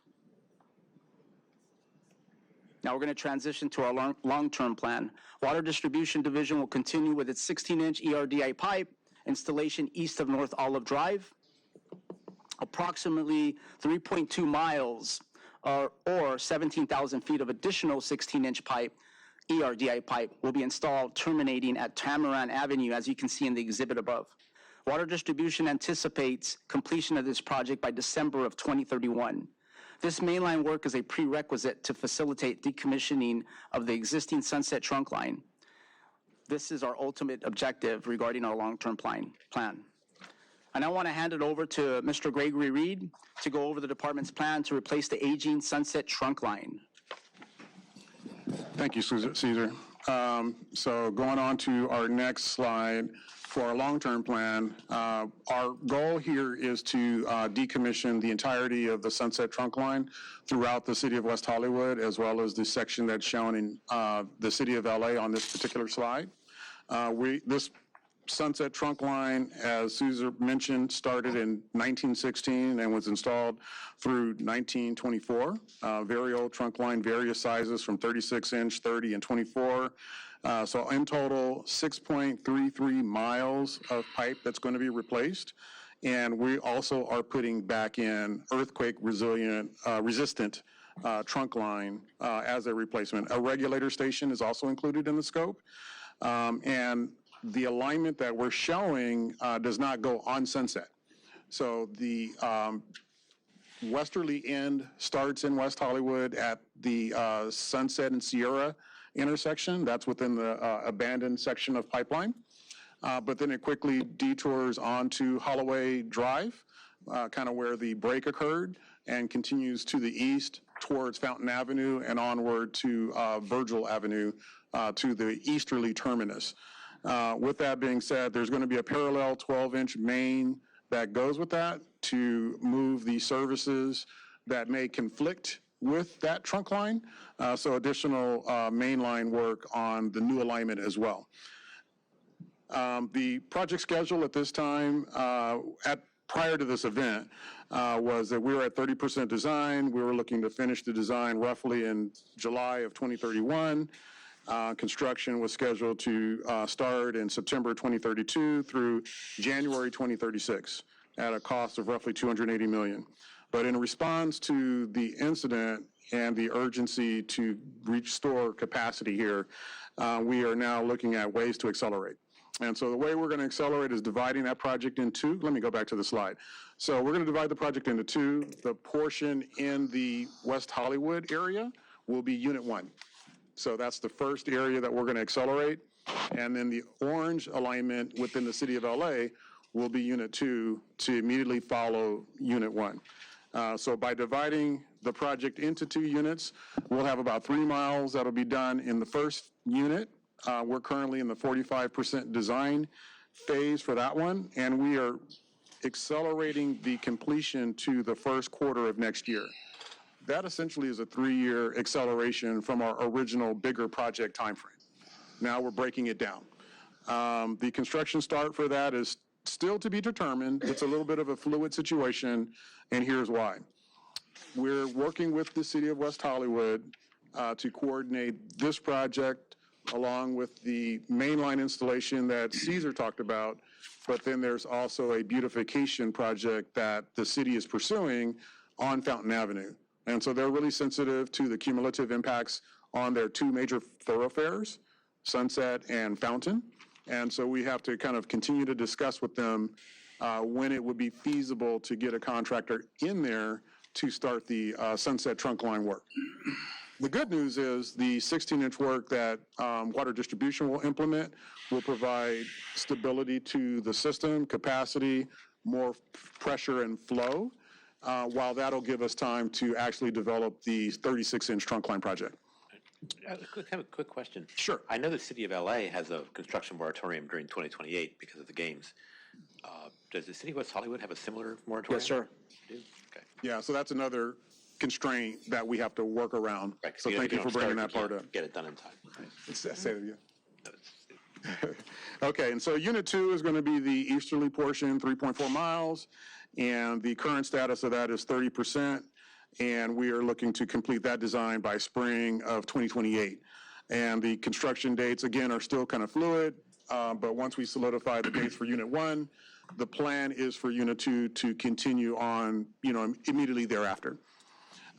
Now we're going to transition to our long-term plan. Water Distribution Division will continue with its 16-inch ERDI pipe installation east of North Olive Drive. Approximately 3.2 miles or 17,000 feet of additional 16-inch pipe, ERDI pipe, will be installed terminating at Tamaran Avenue, as you can see in the exhibit above. Water Distribution anticipates completion of this project by December of 2031. This mainline work is a prerequisite to facilitate decommissioning of the existing Sunset trunk line. This is our ultimate objective regarding our long-term plan. I now want to hand it over to Mr. Gregory Reed to go over the department's plan to replace the aging Sunset trunk line. Thank you, Caesar. So going on to our next slide, for our long-term plan, our goal here is to decommission the entirety of the Sunset trunk line throughout the city of West Hollywood, as well as the section that's shown in the city of LA on this particular slide. This Sunset trunk line, as Caesar mentioned, started in 1916 and was installed through 1924. Very old trunk line, various sizes from 36-inch, 30, and 24. So in total, 6.33 miles of pipe that's going to be replaced. And we also are putting back in earthquake resistant trunk line as a replacement. A regulator station is also included in the scope. And the alignment that we're showing does not go on Sunset. So the westerly end starts in West Hollywood at the Sunset and Sierra intersection. That's within the abandoned section of pipeline. But then it quickly detours onto Holloway Drive, kind of where the break occurred, and continues to the east towards Fountain Avenue and onward to Virgil Avenue to the easterly terminus. With that being said, there's going to be a parallel 12-inch main that goes with that to move the services that may conflict with that trunk line, so additional mainline work on the new alignment as well. The project schedule at this time, prior to this event, was that we were at 30% design. We were looking to finish the design roughly in July of 2031. Construction was scheduled to start in September 2032 through January 2036 at a cost of roughly $280 million. But in response to the incident and the urgency to restore capacity here, we are now looking at ways to accelerate. And so the way we're going to accelerate is dividing that project in two. Let me go back to the slide. So we're going to divide the project into two. The portion in the West Hollywood area will be Unit 1. So that's the first area that we're going to accelerate. And then the orange alignment within the city of LA will be Unit 2 to immediately follow Unit 1. So by dividing the project into two units, we'll have about 3 miles that'll be done in the first unit. We're currently in the 45% design phase for that one, and we are accelerating the completion to the first quarter of next year. That essentially is a 3-year acceleration from our original bigger project timeframe. Now we're breaking it down. The construction start for that is still to be determined. It's a little bit of a fluid situation, and here's why. We're working with the city of West Hollywood to coordinate this project along with the mainline installation that Caesar talked about, but then there's also a beautification project that the city is pursuing on Fountain Avenue. And so they're really sensitive to the cumulative impacts on their two major thoroughfares, Sunset and Fountain. And so we have to kind of continue to discuss with them when it would be feasible to get a contractor in there to start the Sunset trunk line work. The good news is the 16-inch work that Water Distribution will implement will provide stability to the system, capacity, more pressure and flow, while that'll give us time to actually develop the 36-inch trunk line project. I have a quick question. Sure. I know the city of LA has a construction moratorium during 2028 because of the games. Does the city of West Hollywood have a similar moratorium? Yes, sir. Okay. Yeah, so that's another constraint that we have to work around. Right, So you thank you don't for bringing start, that you part can't up. Get it done in time. Right. Say it again. Okay, and so Unit 2 is going to be the easterly portion, 3.4 miles, and the current status of that is 30%, and we are looking to complete that design by spring of 2028. And the construction dates, again, are still kind of fluid, but once we solidify the dates for Unit 1, the plan is for Unit 2 to continue on, immediately thereafter.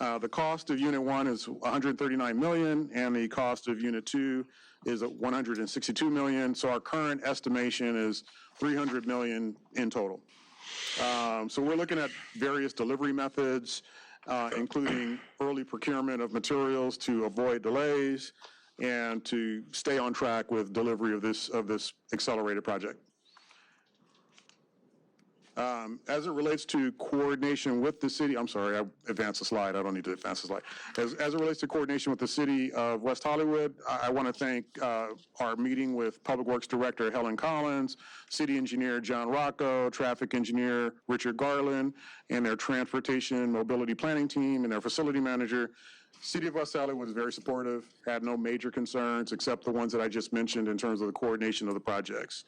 The cost of Unit 1 is $139 million, and the cost of Unit 2 is $162 million. So our current estimation is $300 million in total. So we're looking at various delivery methods, including early procurement of materials to avoid delays and to stay on track with delivery of this accelerated project. As it relates to coordination with the city, I'm sorry, I advanced the slide. I don't need to advance the slide. As it relates to coordination with the city of West Hollywood, I want to thank our meeting with Public Works Director Helen Collins, City Engineer John Rocco, Traffic Engineer Richard Garland, and their Transportation Mobility Planning Team and their Facility Manager. City of West Hollywood was very supportive, had no major concerns except the ones that I just mentioned in terms of the coordination of the projects.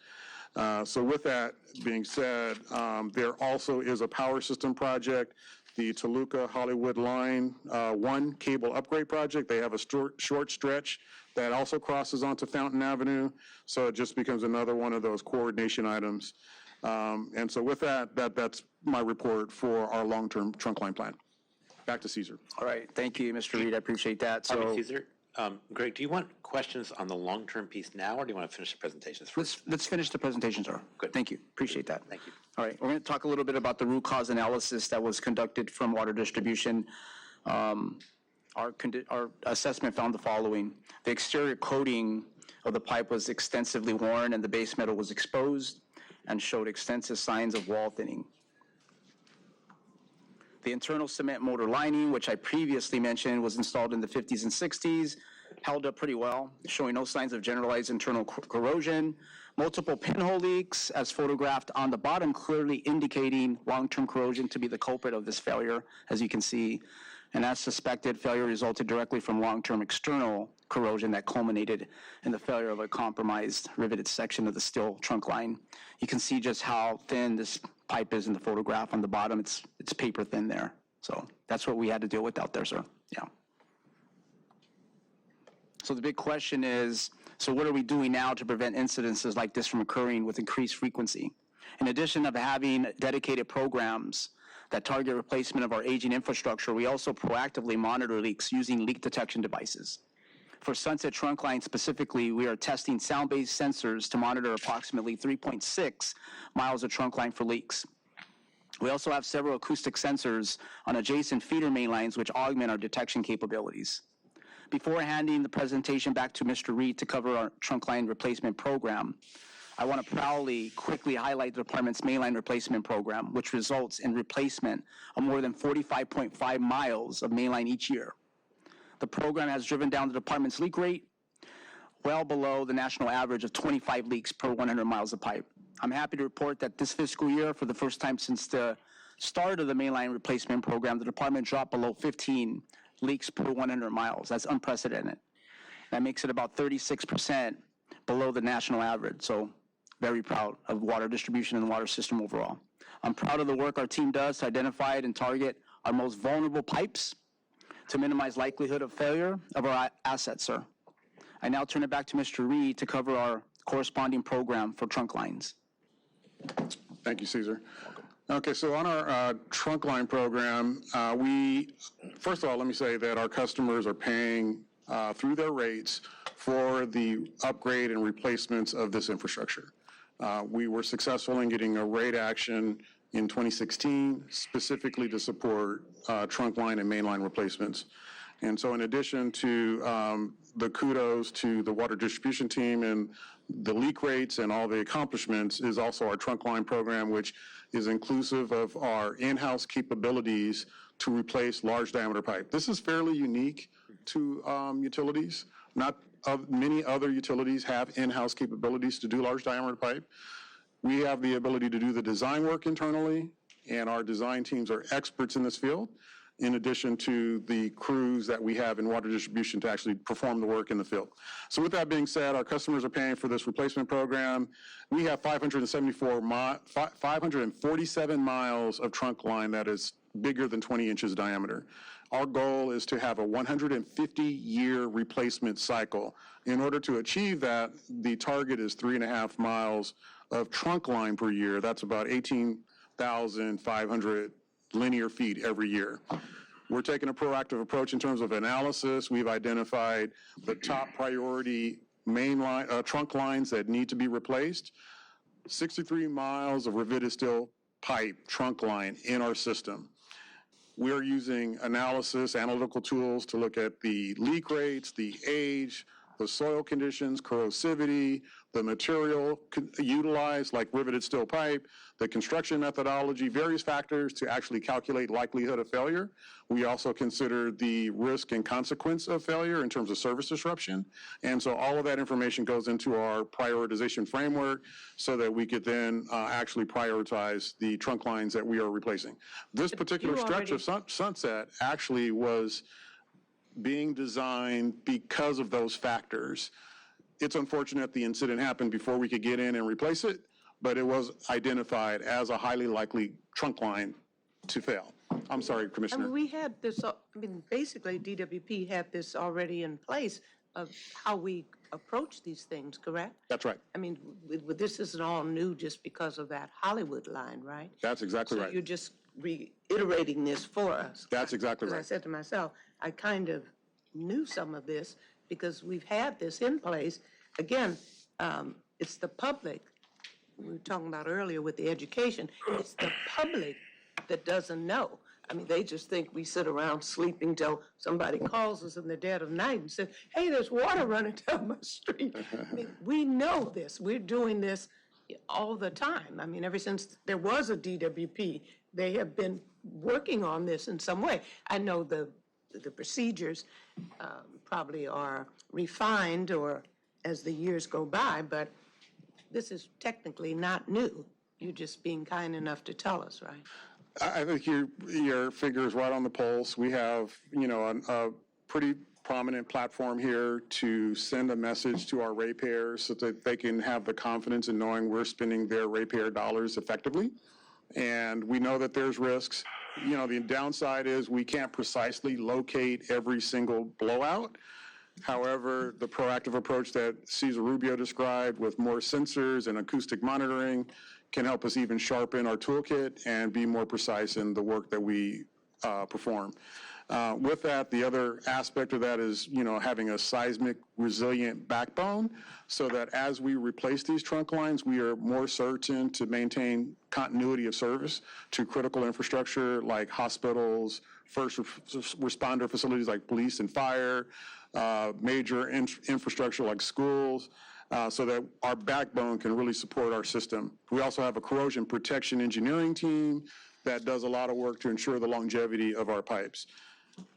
So with that being said, there also is a power system project, the Toluca Hollywood Line 1 cable upgrade project. They have a short stretch that also crosses onto Fountain Avenue, so it just becomes another one of those coordination items. And so with that, that's my report for our long-term trunk line plan. Back to Caesar. All right, thank you, Mr. Reed, I appreciate that. Pardon me, So Caesar. Greg, do you want questions on the long-term piece now, or do you want to finish the presentations first? let's finich the presentation, sir. Good. Thank you, appreciate that. Thank you. All right, we're going to talk a little bit about the root cause analysis that was conducted from water distribution. Our assessment found the following. The exterior coating of the pipe was extensively worn and the base metal was exposed and showed extensive signs of wall thinning. The internal cement motor lining, which I previously mentioned, was installed in the 50s and 60s, held up pretty well, showing no signs of generalized internal corrosion. Multiple pinhole leaks, as photographed on the bottom, clearly indicating long-term corrosion to be the culprit of this failure, as you can see. And as suspected, failure resulted directly from long-term external corrosion that culminated in the failure of a compromised riveted section of the steel trunk line. You can see just how thin this pipe is in the photograph on the bottom. It's paper thin there. So that's what we had to deal with out there, sir. Yeah. So the big question is, so what are we doing now to prevent incidences like this from occurring with increased frequency? In addition of having dedicated programs that target replacement of our aging infrastructure, we also proactively monitor leaks using leak detection devices. For Sunset Trunk Line specifically, we are testing sound-based sensors to monitor approximately 3.6 miles of trunk line for leaks. We also have several acoustic sensors on adjacent feeder main lines which augment our detection capabilities. Before handing the presentation back to Mr. Reed to cover our trunk line replacement program, I want to proudly quickly highlight the department's mainline replacement program, which results in replacement of more than 45.5 miles of mainline each year. The program has driven down the department's leak rate well below the national average of 25 leaks per 100 miles of pipe. I'm happy to report that this fiscal year, for the first time since the start of the mainline replacement program, the department dropped below 15 leaks per 100 miles. That's unprecedented. That makes it about 36% below the national average. So very proud of water distribution and the water system overall. I'm proud of the work our team does to identify and target our most vulnerable pipes to minimize likelihood of failure of our assets, sir. I now turn it back to Mr. Reed to cover our corresponding program for trunk lines. Thank you, Caesar. Okay, so on our trunk line program, first of all, let me say that our customers are paying through their rates for the upgrade and replacements of this infrastructure. We were successful in getting a rate action in 2016, specifically to support trunk line and mainline replacements. And so in addition to the kudos to the water distribution team and the leak rates and all the accomplishments is also our trunk line program, which is inclusive of our in-house capabilities to replace large diameter pipe. This is fairly unique to utilities. Not many other utilities have in-house capabilities to do large diameter pipe. We have the ability to do the design work internally, and our design teams are experts in this field, in addition to the crews that we have in water distribution to actually perform the work in the field. So with that being said, our customers are paying for this replacement program. We have 547 miles of trunk line that is bigger than 20 inches diameter. Our goal is to have a 150-year replacement cycle. In order to achieve that, the target is 3.5 miles of trunk line per year. That's about 18,500 linear feet every year. We're taking a proactive approach in terms of analysis. We've identified the top priority main line, trunk lines that need to be replaced. 63 miles of riveted steel pipe trunk line in our system. We are using analysis, analytical tools to look at the leak rates, the age, the soil conditions, corrosivity, the material utilized, like riveted steel pipe, the construction methodology, various factors to actually calculate likelihood of failure. We also consider the risk and consequence of failure in terms of service disruption. And so all of that information goes into our prioritization framework so that we could then actually prioritize the trunk lines that we are replacing. This particular stretch of Sunset actually was being designed because of those factors. It's unfortunate the incident happened before we could get in and replace it, but it was identified as a highly likely trunk line to fail. I'm sorry, Commissioner. We had this, basically DWP had this already in place of how we approach these things, correct? That's right. This isn't all new just because of that Hollywood line, right? That's exactly right. So you're just reiterating this for us. That's exactly right. I said to myself, I kind of knew some of this because we've had this in place. Again, it's the public, we were talking about earlier with the education, it's the public that doesn't know. They just think we sit around sleeping till somebody calls us in the dead of night and says, hey, there's water running down my street. We know this. We're doing this all the time. Ever since there was a DWP, they have been working on this in some way. I know the procedures probably are refined or as the years go by, but this is technically not new. You're just being kind enough to tell us, right? I think your finger is right on the pulse. We have, a pretty prominent platform here to send a message to our ratepayers so that they can have the confidence in knowing we're spending their ratepayer dollars effectively. And we know that there's risks. The downside is we can't precisely locate every single blowout. However, the proactive approach that Cesar Rubio described with more sensors and acoustic monitoring can help us even sharpen our toolkit and be more precise in the work that we perform. With that, the other aspect of that is, having a seismic resilient backbone so that as we replace these trunk lines, we are more certain to maintain continuity of service to critical infrastructure like hospitals, first responder facilities like police and fire, major infrastructure like schools, so that our backbone can really support our system. We also have a corrosion protection engineering team that does a lot of work to ensure the longevity of our pipes.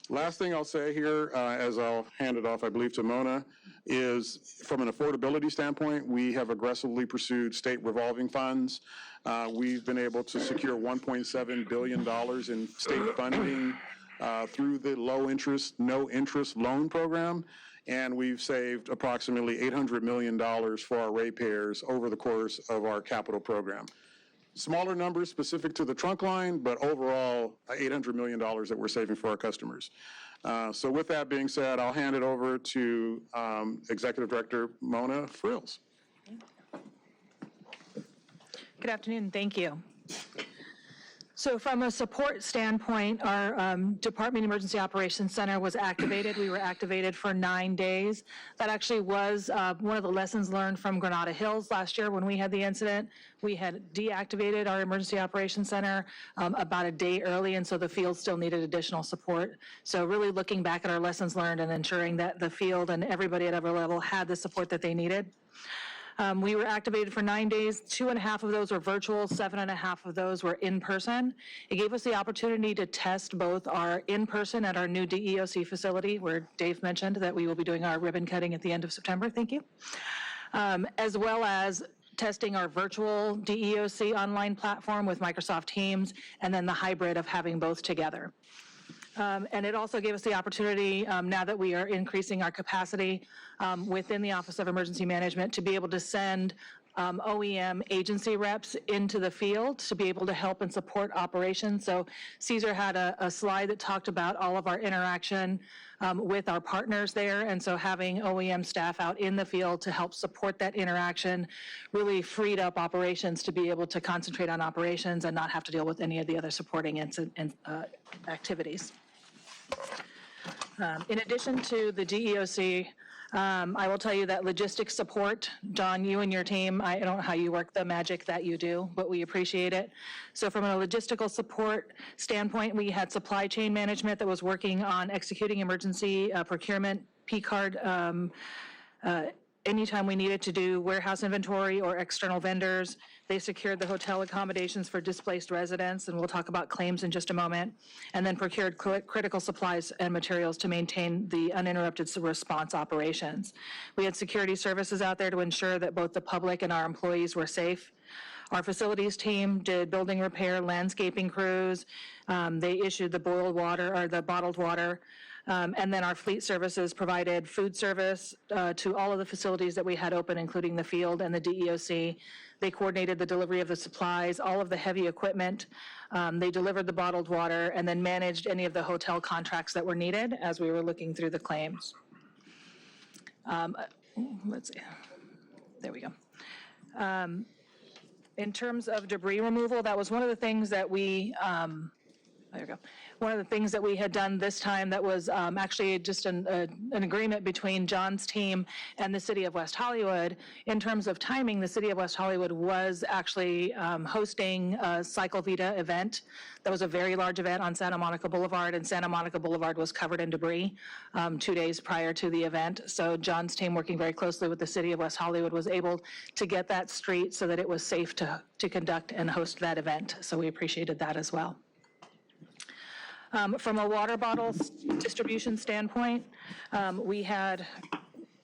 Last thing I'll say here, as I'll hand it off, I believe, to Mona, is from an affordability standpoint, we have aggressively pursued state revolving funds. We've been able to secure $1.7 billion in state funding through the low interest, no interest loan program. And we've saved approximately $800 million for our ratepayers over the course of our capital program. Smaller numbers specific to the trunk line, but overall, $800 million that we're saving for our customers. So with that being said, I'll hand it over to Executive Director Mona Frills. Good afternoon, thank you. So from a support standpoint, our Department Emergency Operations Center was activated. We were activated for 9 days. That actually was one of the lessons learned from Granada Hills last year when we had the incident. We had deactivated our Emergency Operations Center about a day early, and so the field still needed additional support. So really looking back at our lessons learned and ensuring that the field and everybody at every level had the support that they needed. We were activated for 9 days. 2.5 of those were virtual, 7.5 of those were in person. It gave us the opportunity to test both our in-person at our new DEOC facility, where Dave mentioned that we will be doing our ribbon cutting at the end of September, thank you, as well as testing our virtual DEOC online platform with Microsoft Teams, and then the hybrid of having both together. And it also gave us the opportunity, now that we are increasing our capacity within the Office of Emergency Management, to be able to send OEM agency reps into the field to be able to help and support operations. So Cesar had a slide that talked about all of our interaction with our partners there, and so having OEM staff out in the field to help support that interaction really freed up operations to be able to concentrate on operations and not have to deal with any of the other supporting activities. In addition to the DEOC, I will tell you that logistics support, John, you and your team, I don't know how you work the magic that you do, but we appreciate it. So from a logistical support standpoint, we had supply chain management that was working on executing emergency procurement, P-card, anytime we needed to do warehouse inventory or external vendors. They secured the hotel accommodations for displaced residents, and we'll talk about claims in just a moment, and then procured critical supplies and materials to maintain the uninterrupted response operations. We had security services out there to ensure that both the public and our employees were safe. Our facilities team did building repair, landscaping crews. They issued the boiled water or the bottled water. And then our fleet services provided food service to all of the facilities that we had open, including the field and the DEOC. They coordinated the delivery of the supplies, all of the heavy equipment. They delivered the bottled water and then managed any of the hotel contracts that were needed as we were looking through the claims. Let's see. There we go. In terms of debris removal, that was one of the things that we, there we go. One of the things that we had done this time that was actually just an agreement between John's team and the City of West Hollywood. In terms of timing, the City of West Hollywood was actually hosting a Cycle Vita event. That was a very large event on Santa Monica Boulevard, and Santa Monica Boulevard was covered in debris 2 days prior to the event. So John's team, working very closely with the City of West Hollywood, was able to get that street so that it was safe to conduct and host that event. So we appreciated that as well. From a water bottle distribution standpoint, we had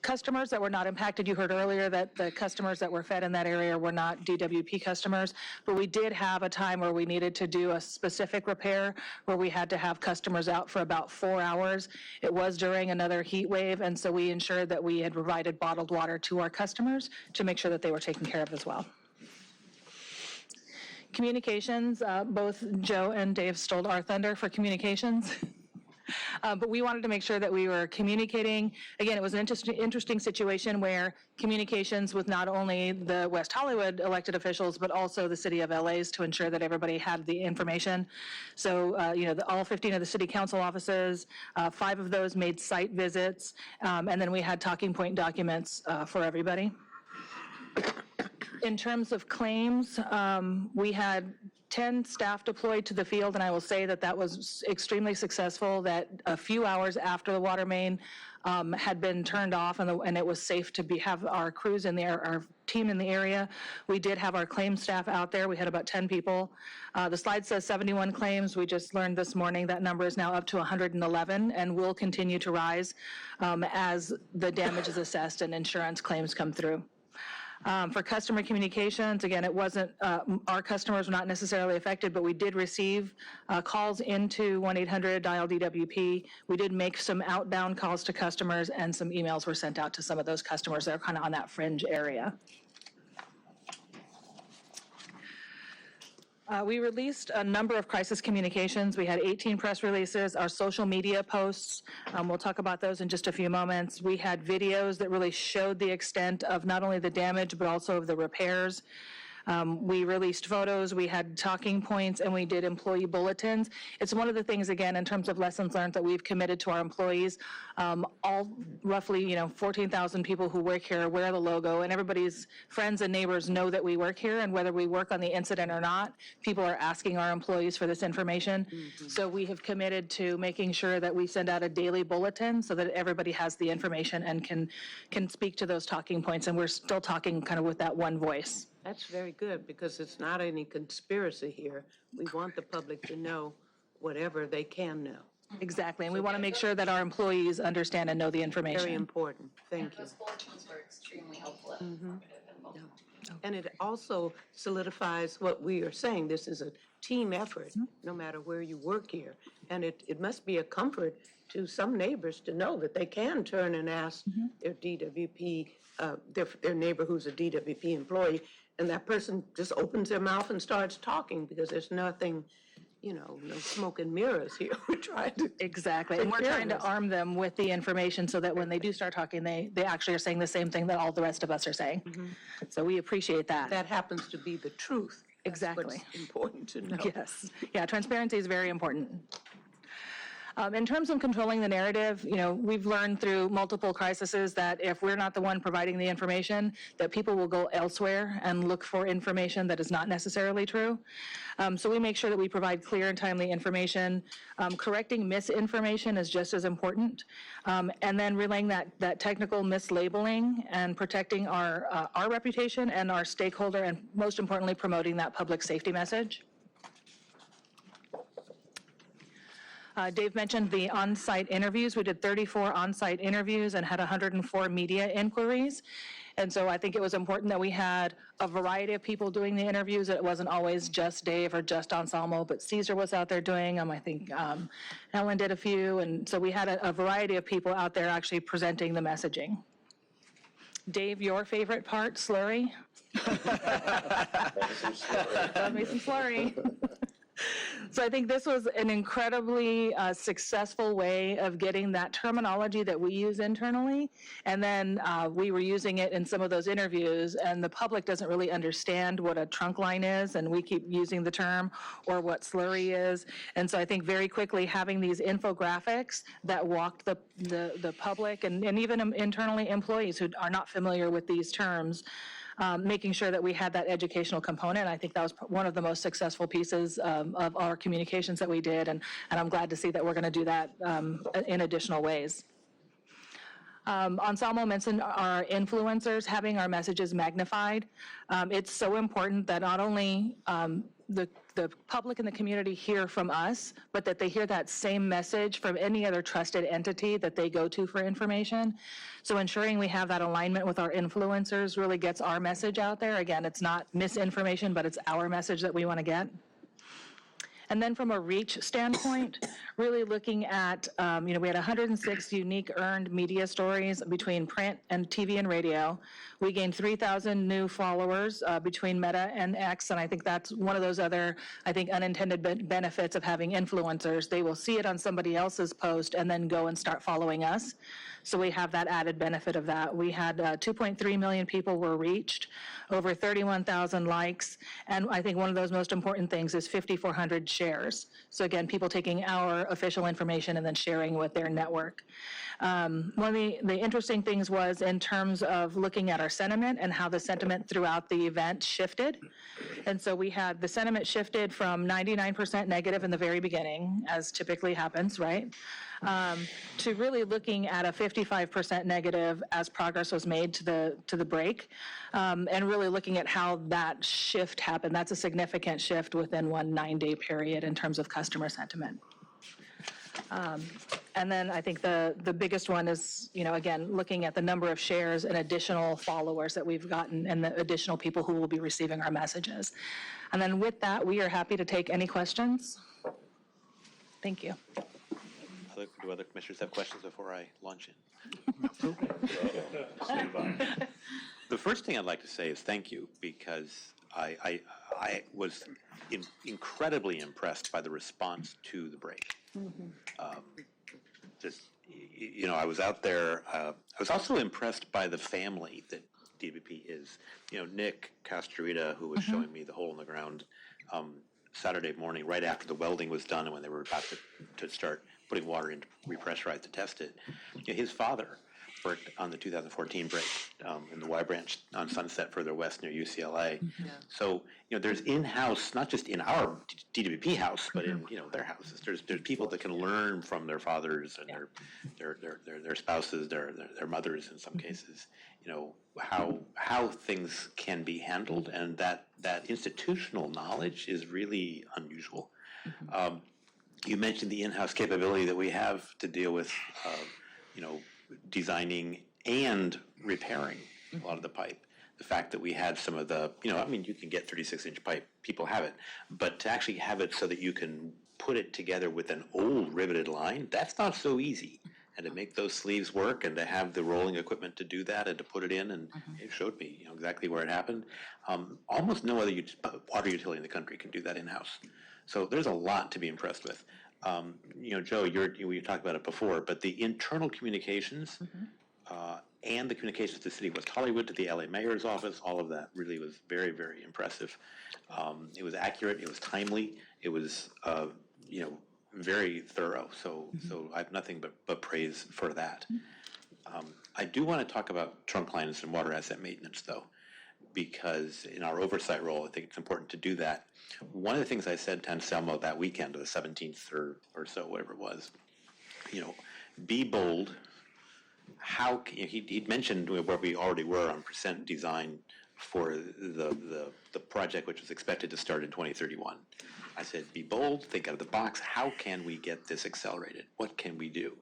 customers that were not impacted. You heard earlier that the customers that were fed in that area were not DWP customers, but we did have a time where we needed to do a specific repair where we had to have customers out for about 4 hours. It was during another heat wave, and so we ensured that we had provided bottled water to our customers to make sure that they were taken care of as well. Communications, both Joe and Dave stole our thunder for communications. But we wanted to make sure that we were communicating. Again, it was an interesting situation where communications with not only the West Hollywood elected officials, but also the City of LA's to ensure that everybody had the information. So, all 15 of the city council offices, 5 of those made site visits, and then we had talking point documents for everybody. In terms of claims, we had 10 staff deployed to the field, and I will say that that was extremely successful, that a few hours after the water main had been turned off and it was safe to have our crews in there, our team in the area. We did have our claims staff out there. We had about 10 people. The slide says 71 claims. We just learned this morning that number is now up to 111 and will continue to rise as the damage is assessed and insurance claims come through. For customer communications, again, it wasn't, our customers were not necessarily affected, but we did receive calls into 1-800-DIAL-DWP. We did make some outbound calls to customers, and some emails were sent out to some of those customers that are kind of on that fringe area. We released a number of crisis communications. We had 18 press releases, our social media posts. We'll talk about those in just a few moments. We had videos that really showed the extent of not only the damage, but also of the repairs. We released photos, we had talking points, and we did employee bulletins. It's one of the things, again, in terms of lessons learned that we've committed to our employees. All roughly, 14,000 people who work here wear the logo, and everybody's friends and neighbors know that we work here, and whether we work on the incident or not, people are asking our employees for this information. So we have committed to making sure that we send out a daily bulletin so that everybody has the information and can speak to those talking points, and we're still talking kind of with that one voice. That's very good, because it's not any conspiracy here. We want the public to know whatever they can know. Exactly, and we want to make sure that our employees understand and know the information. Very important. Thank you. Those bulletins were extremely helpful and informative and welcome. And it also solidifies what we are saying. This is a team effort, no matter where you work here. And it must be a comfort to some neighbors to know that they can turn and ask their DWP, their neighbor who's a DWP employee, and that person just opens their mouth and starts talking, because there's nothing, no smoke and mirrors here. We're trying to Exactly, and we're trying to arm them with the information so that when they do start talking, they actually are saying the same thing that all the rest of us are saying. So we appreciate that. That happens to be the truth. Exactly. That's what's important to know. Yes, yeah, transparency is very important. In terms of controlling the narrative, we've learned through multiple crises that if we're not the one providing the information, that people will go elsewhere and look for information that is not necessarily true. So we make sure that we provide clear and timely information. Correcting misinformation is just as important. And then relaying that technical mislabeling and protecting our reputation and our stakeholder, and most importantly, promoting that public safety message. Dave mentioned the on-site interviews. We did 34 on-site interviews and had 104 media inquiries. And so I think it was important that we had a variety of people doing the interviews. It wasn't always just Dave or just Anselmo, but Caesar was out there doing them. I think Ellen did a few. And so we had a variety of people out there actually presenting the messaging. Dave, your favorite part, slurry? Love me some slurry. So I think this was an incredibly successful way of getting that terminology that we use internally, and then we were using it in some of those interviews, and the public doesn't really understand what a trunk line is, and we keep using the term, or what slurry is. And so I think very quickly having these infographics that walked the public and even internally employees who are not familiar with these terms, making sure that we had that educational component. I think that was one of the most successful pieces of our communications that we did, and I'm glad to see that we're going to do that in additional ways. Anselmo mentioned our influencers having our messages magnified. It's so important that not only the public and the community hear from us, but that they hear that same message from any other trusted entity that they go to for information. So ensuring we have that alignment with our influencers really gets our message out there. Again, it's not misinformation, but it's our message that we want to get. And then from a reach standpoint, really looking at, we had 106 unique earned media stories between print and TV and radio. We gained 3,000 new followers between Meta and X, and I think that's one of those other, unintended benefits of having influencers. They will see it on somebody else's post and then go and start following us. So we have that added benefit of that. We had 2.3 million people were reached, over 31,000 likes, and I think one of those most important things is 5,400 shares. So again, people taking our official information and then sharing with their network. One of the interesting things was in terms of looking at our sentiment and how the sentiment throughout the event shifted. And so we had the sentiment shifted from 99% negative in the very beginning, as typically happens, right? To really looking at a 55% negative as progress was made to the break, and really looking at how that shift happened. That's a significant shift within one 9-day period in terms of customer sentiment. And then I think the biggest one is, again, looking at the number of shares and additional followers that we've gotten and the additional people who will be receiving our messages. And then with that, we are happy to take any questions. Thank you. Do other commissioners have questions before I launch in? The first thing I'd like to say is thank you, because I was incredibly impressed by the response to the break. I was out there. I was also impressed by the family that DWP is. Nick Castrita, who was showing me the hole in the ground Saturday morning, right after the welding was done and when they were about to start putting water in to repressurize to test it. His father worked on the 2014 break in the Y Branch on Sunset further west near UCLA. So, there's in-house, not just in our DWP house, but in, their houses. There's people that can learn from their fathers and their spouses, their mothers in some cases, how things can be handled, and that institutional knowledge is really unusual. You mentioned the in-house capability that we have to deal with, designing and repairing a lot of the pipe. The fact that we had some of the, you can get 36-inch pipe, people have it, but to actually have it so that you can put it together with an old riveted line, that's not so easy. And to make those sleeves work and to have the rolling equipment to do that and to put it in, and it showed me exactly where it happened. Almost no other water utility in the country can do that in-house. So there's a lot to be impressed with. Joe, we talked about it before, but the internal communications and the communications to the city of West Hollywood, to the LA mayor's office, all of that really was very, very impressive. It was accurate, it was timely, it was, very thorough. So I have nothing but praise for that. I do want to talk about trunk lines and water asset maintenance, though, because in our oversight role, I think it's important to do that. One of the things I said to Anselmo that weekend, the 17th or so, whatever it was, be bold. He'd mentioned where we already were on percent design for the project, which was expected to start in 2031. I said, be bold, think out of the box. How can we get this accelerated? What can we do?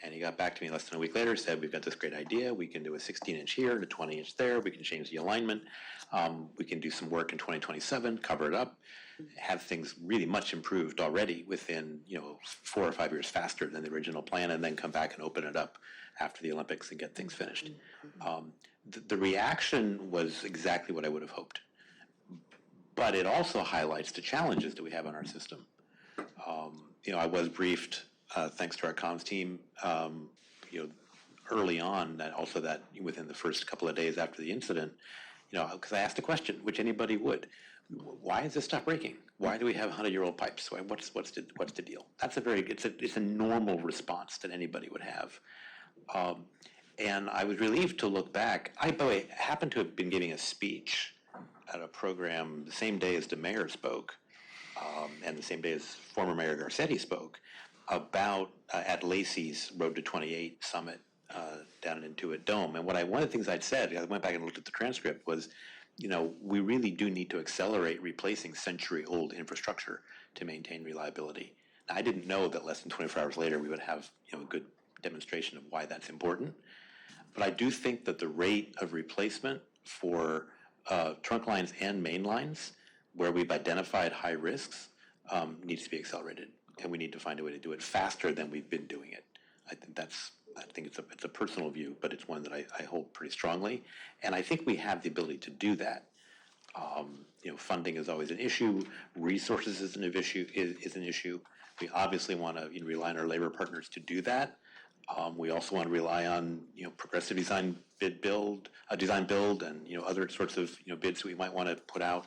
And he got back to me less than a week later, said, we've got this great idea. We can do a 16-inch here and a 20-inch there. We can change the alignment. We can do some work in 2027, cover it up, have things really much improved already within 4 or 5 years faster than the original plan, and then come back and open it up after the Olympics and get things finished. The reaction was exactly what I would have hoped. But it also highlights the challenges that we have in our system. I was briefed, thanks to our comms team, early on, that within the first couple of days after the incident, because I asked a question, which anybody would. Why is this stuff breaking? Why do we have 100-year-old pipes? What's the deal? That's it's a normal response that anybody would have. And I was relieved to look back. I, by the way, happened to have been giving a speech at a program the same day as the mayor spoke, and the same day as former Mayor Garcetti spoke, about at Lacey's Road to 28 Summit down in Intuit Dome. And one of the things I'd said, I went back and looked at the transcript, was, we really do need to accelerate replacing century-old infrastructure to maintain reliability. Now, I didn't know that less than 24 hours later we would have a good demonstration of why that's important. But I do think that the rate of replacement for trunk lines and main lines, where we've identified high risks, needs to be accelerated, and we need to find a way to do it faster than we've been doing it. I think it's a personal view, but it's one that I hold pretty strongly, and I think we have the ability to do that. Funding is always an issue. Resources is an issue. We obviously want to rely on our labor partners to do that. We also want to rely on progressive design build, and other sorts of bids that we might want to put out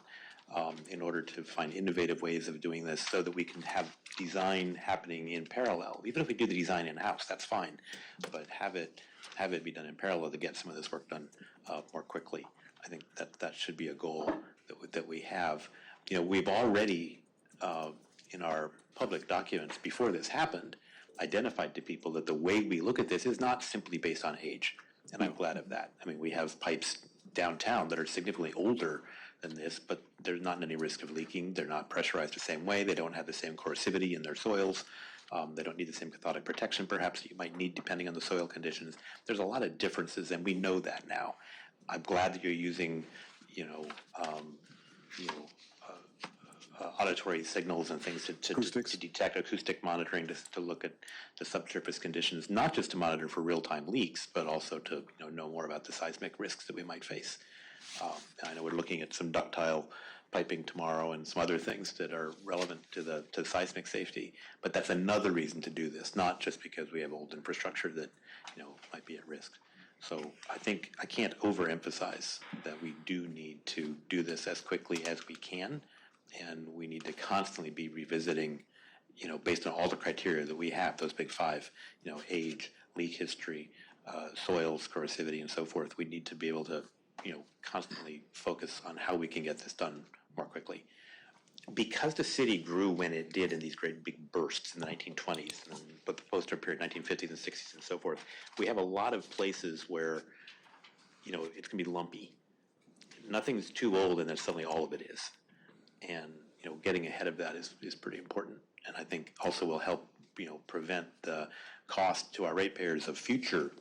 in order to find innovative ways of doing this, so that we can have design happening in parallel. Even if we do the design in-house, that's fine, but have it be done in parallel to get some of this work done more quickly. I think that should be a goal that we have. We've already in our public documents before this happened identified to people that the way we look at this is not simply based on age, and I'm glad of that. I mean, we have pipes downtown that are significantly older than this, but there's not any risk of leaking. They're not pressurized the same way. They don't have the same corrosivity in their soils. They don't need the same cathodic protection, perhaps, that you might need depending on the soil conditions. There's a lot of differences, and we know that now. I'm glad that you're using, auditory signals and things to detect acoustic monitoring, to look at the subsurface conditions, not just to monitor for real-time leaks, but also to know more about the seismic risks that we might face. And I know we're looking at some ductile piping tomorrow and some other things that are relevant to seismic safety, but that's another reason to do this, not just because we have old infrastructure that might be at risk. So I think I can't overemphasize that we do need to do this as quickly as we can, and we need to constantly be revisiting, based on all the criteria that we have, those big five, age, leak history, soils, corrosivity, and so forth. We need to be able to, constantly focus on how we can get this done more quickly. Because the city grew when it did in these great big bursts in the 1920s, and the post-war period, 1950s and 60s and so forth, we have a lot of places where, it's going to be lumpy. Nothing's too old and then suddenly all of it is. And, getting ahead of that is pretty important. And I think also will help, prevent the cost to our ratepayers of future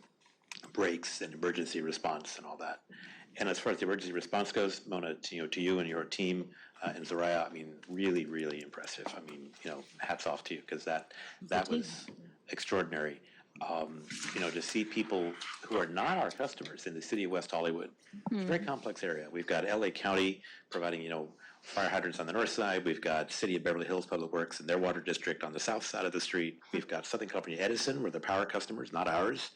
breaks and emergency response and all that. And as far as the emergency response goes, Mona, to you and your team, and Zoraya, really, really impressive. Hats off to you, because that was extraordinary. To see people who are not our customers in the city of West Hollywood, it's a very complex area. We've got LA County providing, fire hydrants on the north side. We've got City of Beverly Hills Public Works and their water district on the south side of the street. We've got Southern California Edison, where the power customers, not ours,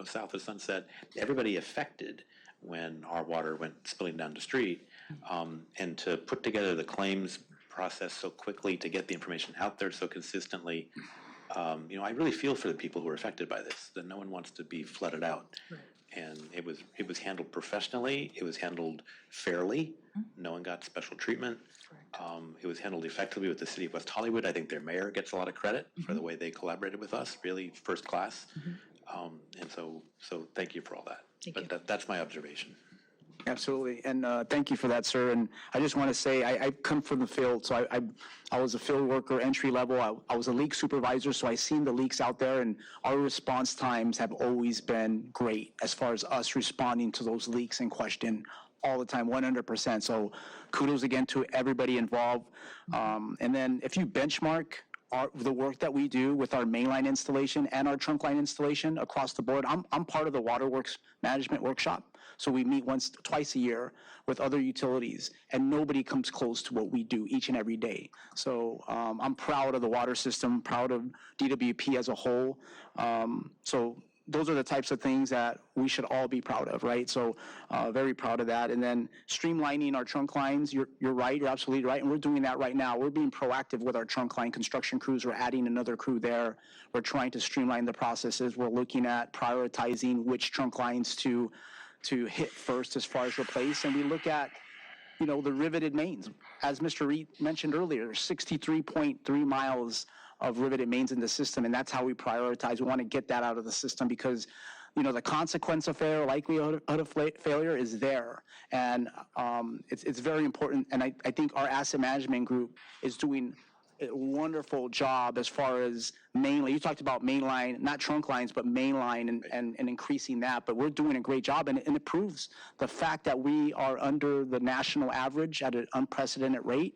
south of Sunset. Everybody affected when our water went spilling down the street. And to put together the claims process so quickly, to get the information out there so consistently. I really feel for the people who are affected by this, that no one wants to be flooded out. And it was handled professionally, it was handled fairly, no one got special treatment. It was handled effectively with the city of West Hollywood. I think their mayor gets a lot of credit for the way they collaborated with us, really first class. And so thank you for all that. But that's my observation. Absolutely, and thank you for that, sir. And I just want to say, I come from the field, so I was a field worker, entry level. I was a leak supervisor, so I seen the leaks out there, and our response times have always been great as far as us responding to those leaks in question all the time, 100%. So kudos again to everybody involved. And then if you benchmark the work that we do with our mainline installation and our trunk line installation across the board, I'm part of the Waterworks Management Workshop. So we meet twice a year with other utilities, and nobody comes close to what we do each and every day. So I'm proud of the water system, proud of DWP as a whole. So those are the types of things that we should all be proud of, right? So very proud of that. And then streamlining our trunk lines, you're right, you're absolutely right. And we're doing that right now. We're being proactive with our trunk line construction crews. We're adding another crew there. We're trying to streamline the processes. We're looking at prioritizing which trunk lines to hit first as far as replace. And we look at, the riveted mains. As Mr. Reed mentioned earlier, 63.3 miles of riveted mains in the system, and that's how we prioritize. We want to get that out of the system because, the consequence of failure, likelihood of failure is there. And it's very important, and I think our asset management group is doing a wonderful job as far as mainly, you talked about mainline, not trunk lines, but mainline and increasing that, but we're doing a great job, and it proves the fact that we are under the national average at an unprecedented rate.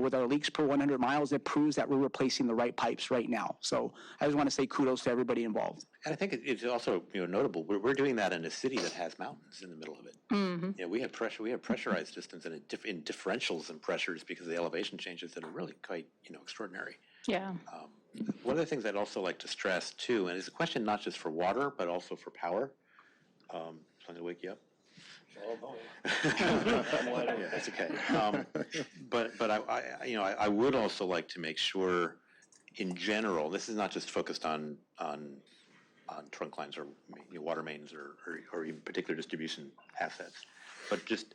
With our leaks per 100 miles, it proves that we're replacing the right pipes right now. So I just want to say kudos to everybody involved. And I think it's also notable. We're doing that in a city that has mountains in the middle of it. We have pressure. We have pressurized systems in differentials and pressures because of the elevation changes that are really quite extraordinary. Yeah. One of the things I'd also like to stress too, and it's a question not just for water but also for power. Something to wake you up. That's okay. But I would also like to make sure, in general, this is not just focused on trunk lines or water mains or even particular distribution assets, but just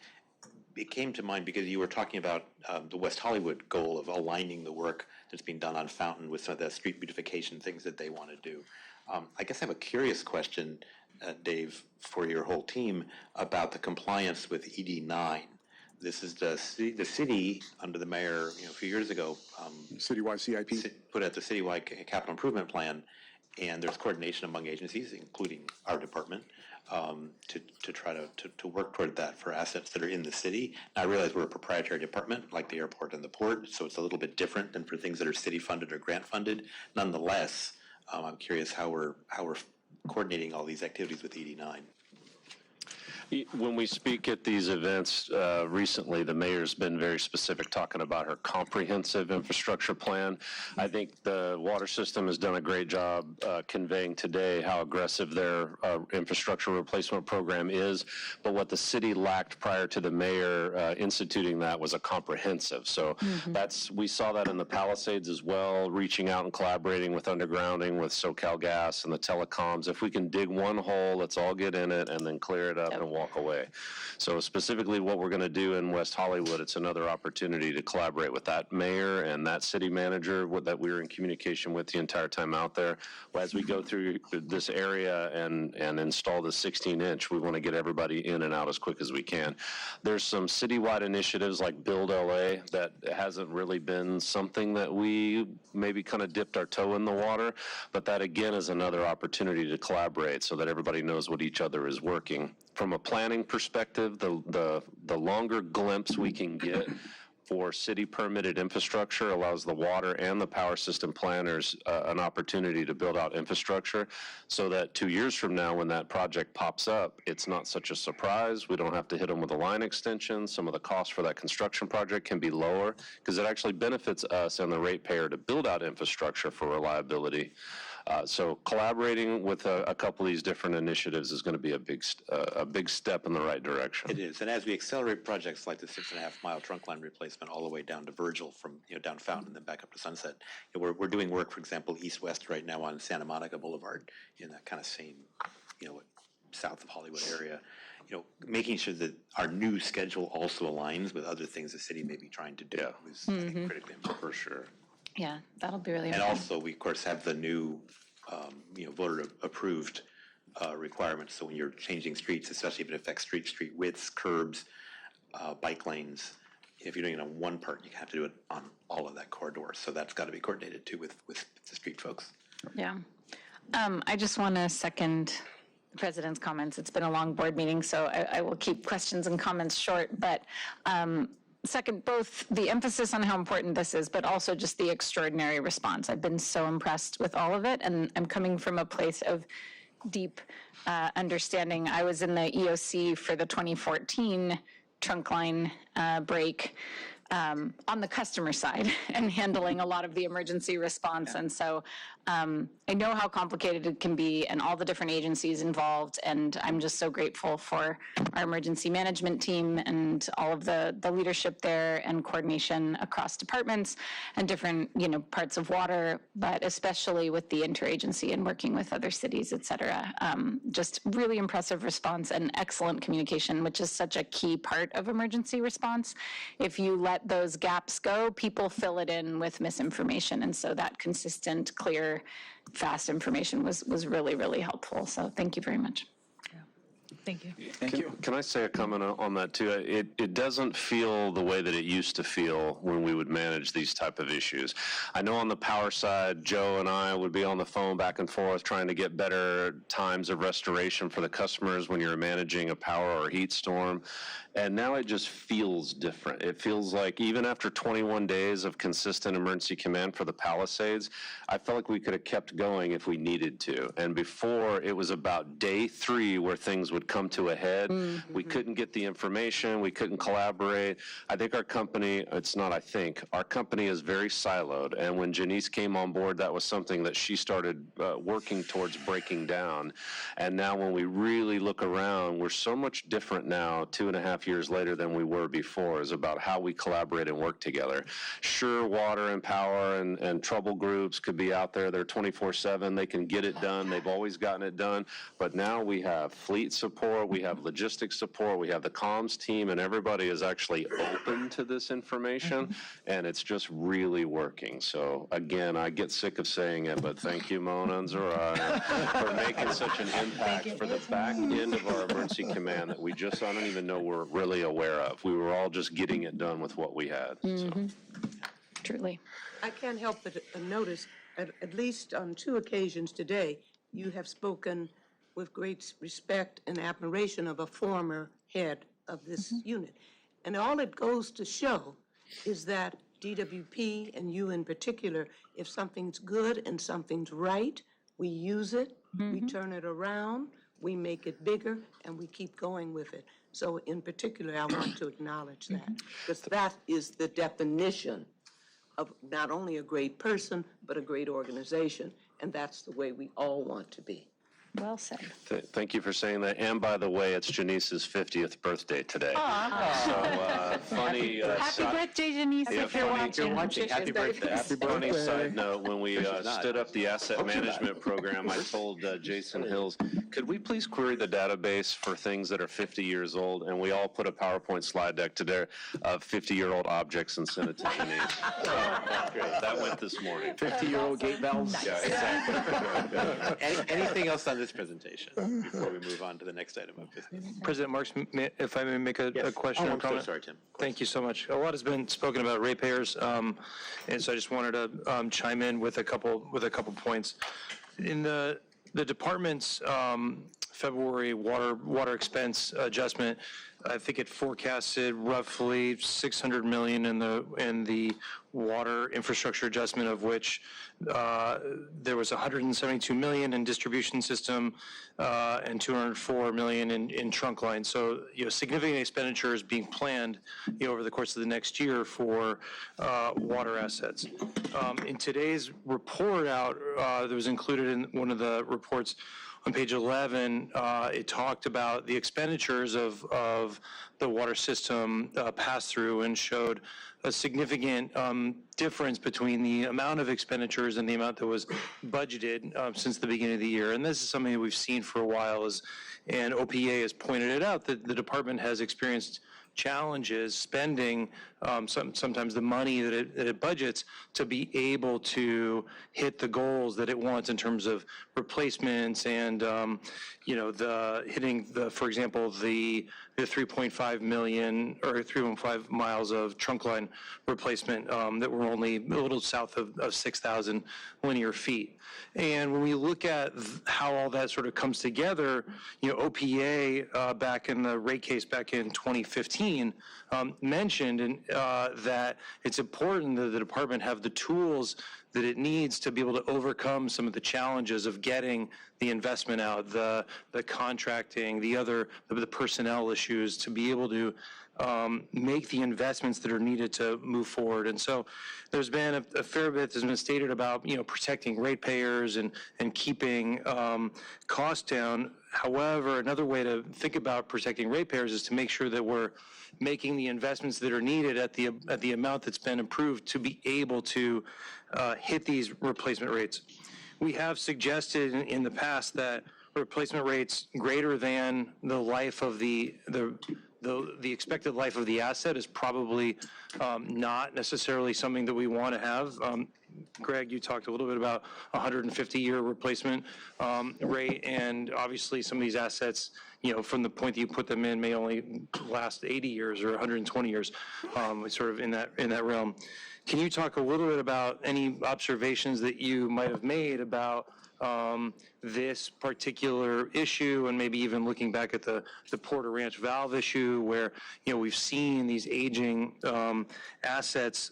it came to mind because you were talking about the West Hollywood goal of aligning the work that's being done on Fountain with some of the street beautification things that they want to do. I guess I have a curious question, Dave, for your whole team about the compliance with ED9. This is the city under the mayor, a few years ago. Citywide CIP. Put out the citywide capital improvement plan, and there's coordination among agencies, including our department, to try to work toward that for assets that are in the city. Now, I realize we're a proprietary department, like the airport and the port, so it's a little bit different than for things that are city-funded or grant-funded. Nonetheless, I'm curious how we're coordinating all these activities with ED9. When we speak at these events recently, the mayor's been very specific talking about her comprehensive infrastructure plan. I think the water system has done a great job conveying today how aggressive their infrastructure replacement program is, but what the city lacked prior to the mayor instituting that was a comprehensive. So we saw that in the Palisades as well, reaching out and collaborating with undergrounding, with SoCal Gas and the telecoms. If we can dig one hole, let's all get in it and then clear it up and walk away. So specifically what we're going to do in West Hollywood, it's another opportunity to collaborate with that mayor and that city manager that we were in communication with the entire time out there. As we go through this area and install the 16-inch, we want to get everybody in and out as quick as we can. There's some citywide initiatives like Build LA that hasn't really been something that we maybe kind of dipped our toe in the water, but that again is another opportunity to collaborate so that everybody knows what each other is working. From a planning perspective, the longer glimpse we can get for city permitted infrastructure allows the water and the power system planners an opportunity to build out infrastructure so that 2 years from now when that project pops up, it's not such a surprise. We don't have to hit them with a line extension. Some of the costs for that construction project can be lower because it actually benefits us and the ratepayer to build out infrastructure for reliability. So collaborating with a couple of these different initiatives is going to be a big step in the right direction. It is, and as we accelerate projects like the 6.5-mile trunk line replacement, reinforcement all the way down to Virgil from, down Fountain and then back up to Sunset. We're doing work, for example, east-west right now on Santa Monica Boulevard in that kind of same, south of Hollywood area. Making sure that our new schedule also aligns with other things the city may be trying to do is I think, critically important. For sure. Yeah, that'll be really And important. also, we, of course, have the new, voter-approved requirements. So when you're changing streets, especially if it affects street widths, curbs, bike lanes, if you're doing it on one part, you have to do it on all of that corridor. So that's got to be coordinated, too, with the street folks. Yeah. I just want to second the President's comments. It's been a long board meeting, so I will keep questions and comments short. But second, both the emphasis on how important this is, but also just the extraordinary response. I've been so impressed with all of it, and I'm coming from a place of deep understanding. I was in the EOC for the 2014 trunk line break on the customer side and handling a lot of the emergency response. And so I know how complicated it can be and all the different agencies involved. And I'm just so grateful for our emergency management team and all of the leadership there and coordination across departments and different, parts of water, but especially with the interagency and working with other cities, et cetera. Just really impressive response and excellent communication, which is such a key part of emergency response. If you let those gaps go, people fill it in with misinformation. And so that consistent, clear, fast information was really, really helpful. So thank you very much. Thank you. Thank you. Can I say a comment on that too? It doesn't feel the way that it used to feel when we would manage these type of issues. I know on the power side, Joe and I would be on the phone back and forth trying to get better times of restoration for the customers when you're managing a power or heat storm. And now it just feels different. It feels like even after 21 days of consistent emergency command for the Palisades, I felt like we could have kept going if we needed to. And before, it was about day 3 where things would come to a head. We couldn't get the information. We couldn't collaborate. I think our company, our company is very siloed. And when Janice came on board, that was something that she started working towards breaking down. And now when we really look around, we're so much different now, 2.5 years later than we were before, is about how we collaborate and work together. Sure, water and power and trouble groups could be out there. They're 24/7. They can get it done. They've always gotten it done. But now we have fleet support. We have logistics support. We have the comms team, and everybody is actually open to this information, and it's just really working. So again, I get sick of saying it, but thank you, Mona and Zoraya, for making such an impact for the back end of our emergency command that we just, I don't even know we're really aware of. We were all just getting it done with what we had. So. Truly. I can't help but notice, at least on 2 occasions today, you have spoken with great respect and admiration of a former head of this unit. And all it goes to show is that DWP, and you in particular, if something's good and something's right, we use it, we turn it around, we make it bigger, and we keep going with it. So in particular, I want to acknowledge that, because that is the definition of not only a great person, but a great organization, and that's the way we all want to be. Well said. Thank you for saying that. And by the way, it's Janice's 50th birthday today. So funny. Happy birthday, Janice, if you're watching. Happy birthday. Happy birthday. Funny side note, when we stood up the asset management program, I told Jason Hills, could we please query the database for things that are 50 years old? And we all put a PowerPoint slide deck today of 50-year-old objects and sent it to Janice. That's great. That went this morning. 50-year-old gate valves. Yeah, exactly. Anything else on this presentation before we move on to the next item of business? President Marks, if I may make a question or I'm comment. so sorry, Tim. Thank you so much. A lot has been spoken about ratepayers, and so I just wanted to chime in with a couple points. In the department's February water expense adjustment, I think it forecasted roughly $600 million in the water infrastructure adjustment, of which there was $172 million in distribution system and $204 million in trunk line. So, significant expenditures being planned over the course of the next year for water assets. In today's report out that was included in one of the reports, on page 11, it talked about the expenditures of the water system pass-through and showed a significant difference between the amount of expenditures and the amount that was budgeted since the beginning of the year. And this is something that we've seen for a while, and OPA has pointed it out, that the department has experienced challenges spending sometimes the money that it budgets to be able to hit the goals that it wants in terms of replacements and for example the 3.5 million or 3.5 miles of trunk line replacement that were only a little south of 6,000 linear feet. And when we look at how all that sort of comes together, OPA back in the rate case back in 2015 mentioned that it's important that the department have the tools that it needs to be able to overcome some of the challenges of getting the investment out, the contracting, the personnel issues, to be able to make the investments that are needed to move forward. And so there's been a fair bit that's been stated about, protecting ratepayers and keeping costs down. However, another way to think about protecting ratepayers is to make sure that we're making the investments that are needed at the amount that's been approved to be able to hit these replacement rates. We have suggested in the past that replacement rates greater than the life of the expected life of the asset is probably not necessarily something that we want to have. Greg, you talked a little bit about 150-year replacement rate, and obviously some of these assets, from the point that you put them in, may only last 80 years or 120 years, sort of in that realm. Can you talk a little bit about any observations that you might have made about this particular issue, and maybe even looking back at the Porter Ranch valve issue, where we've seen these aging assets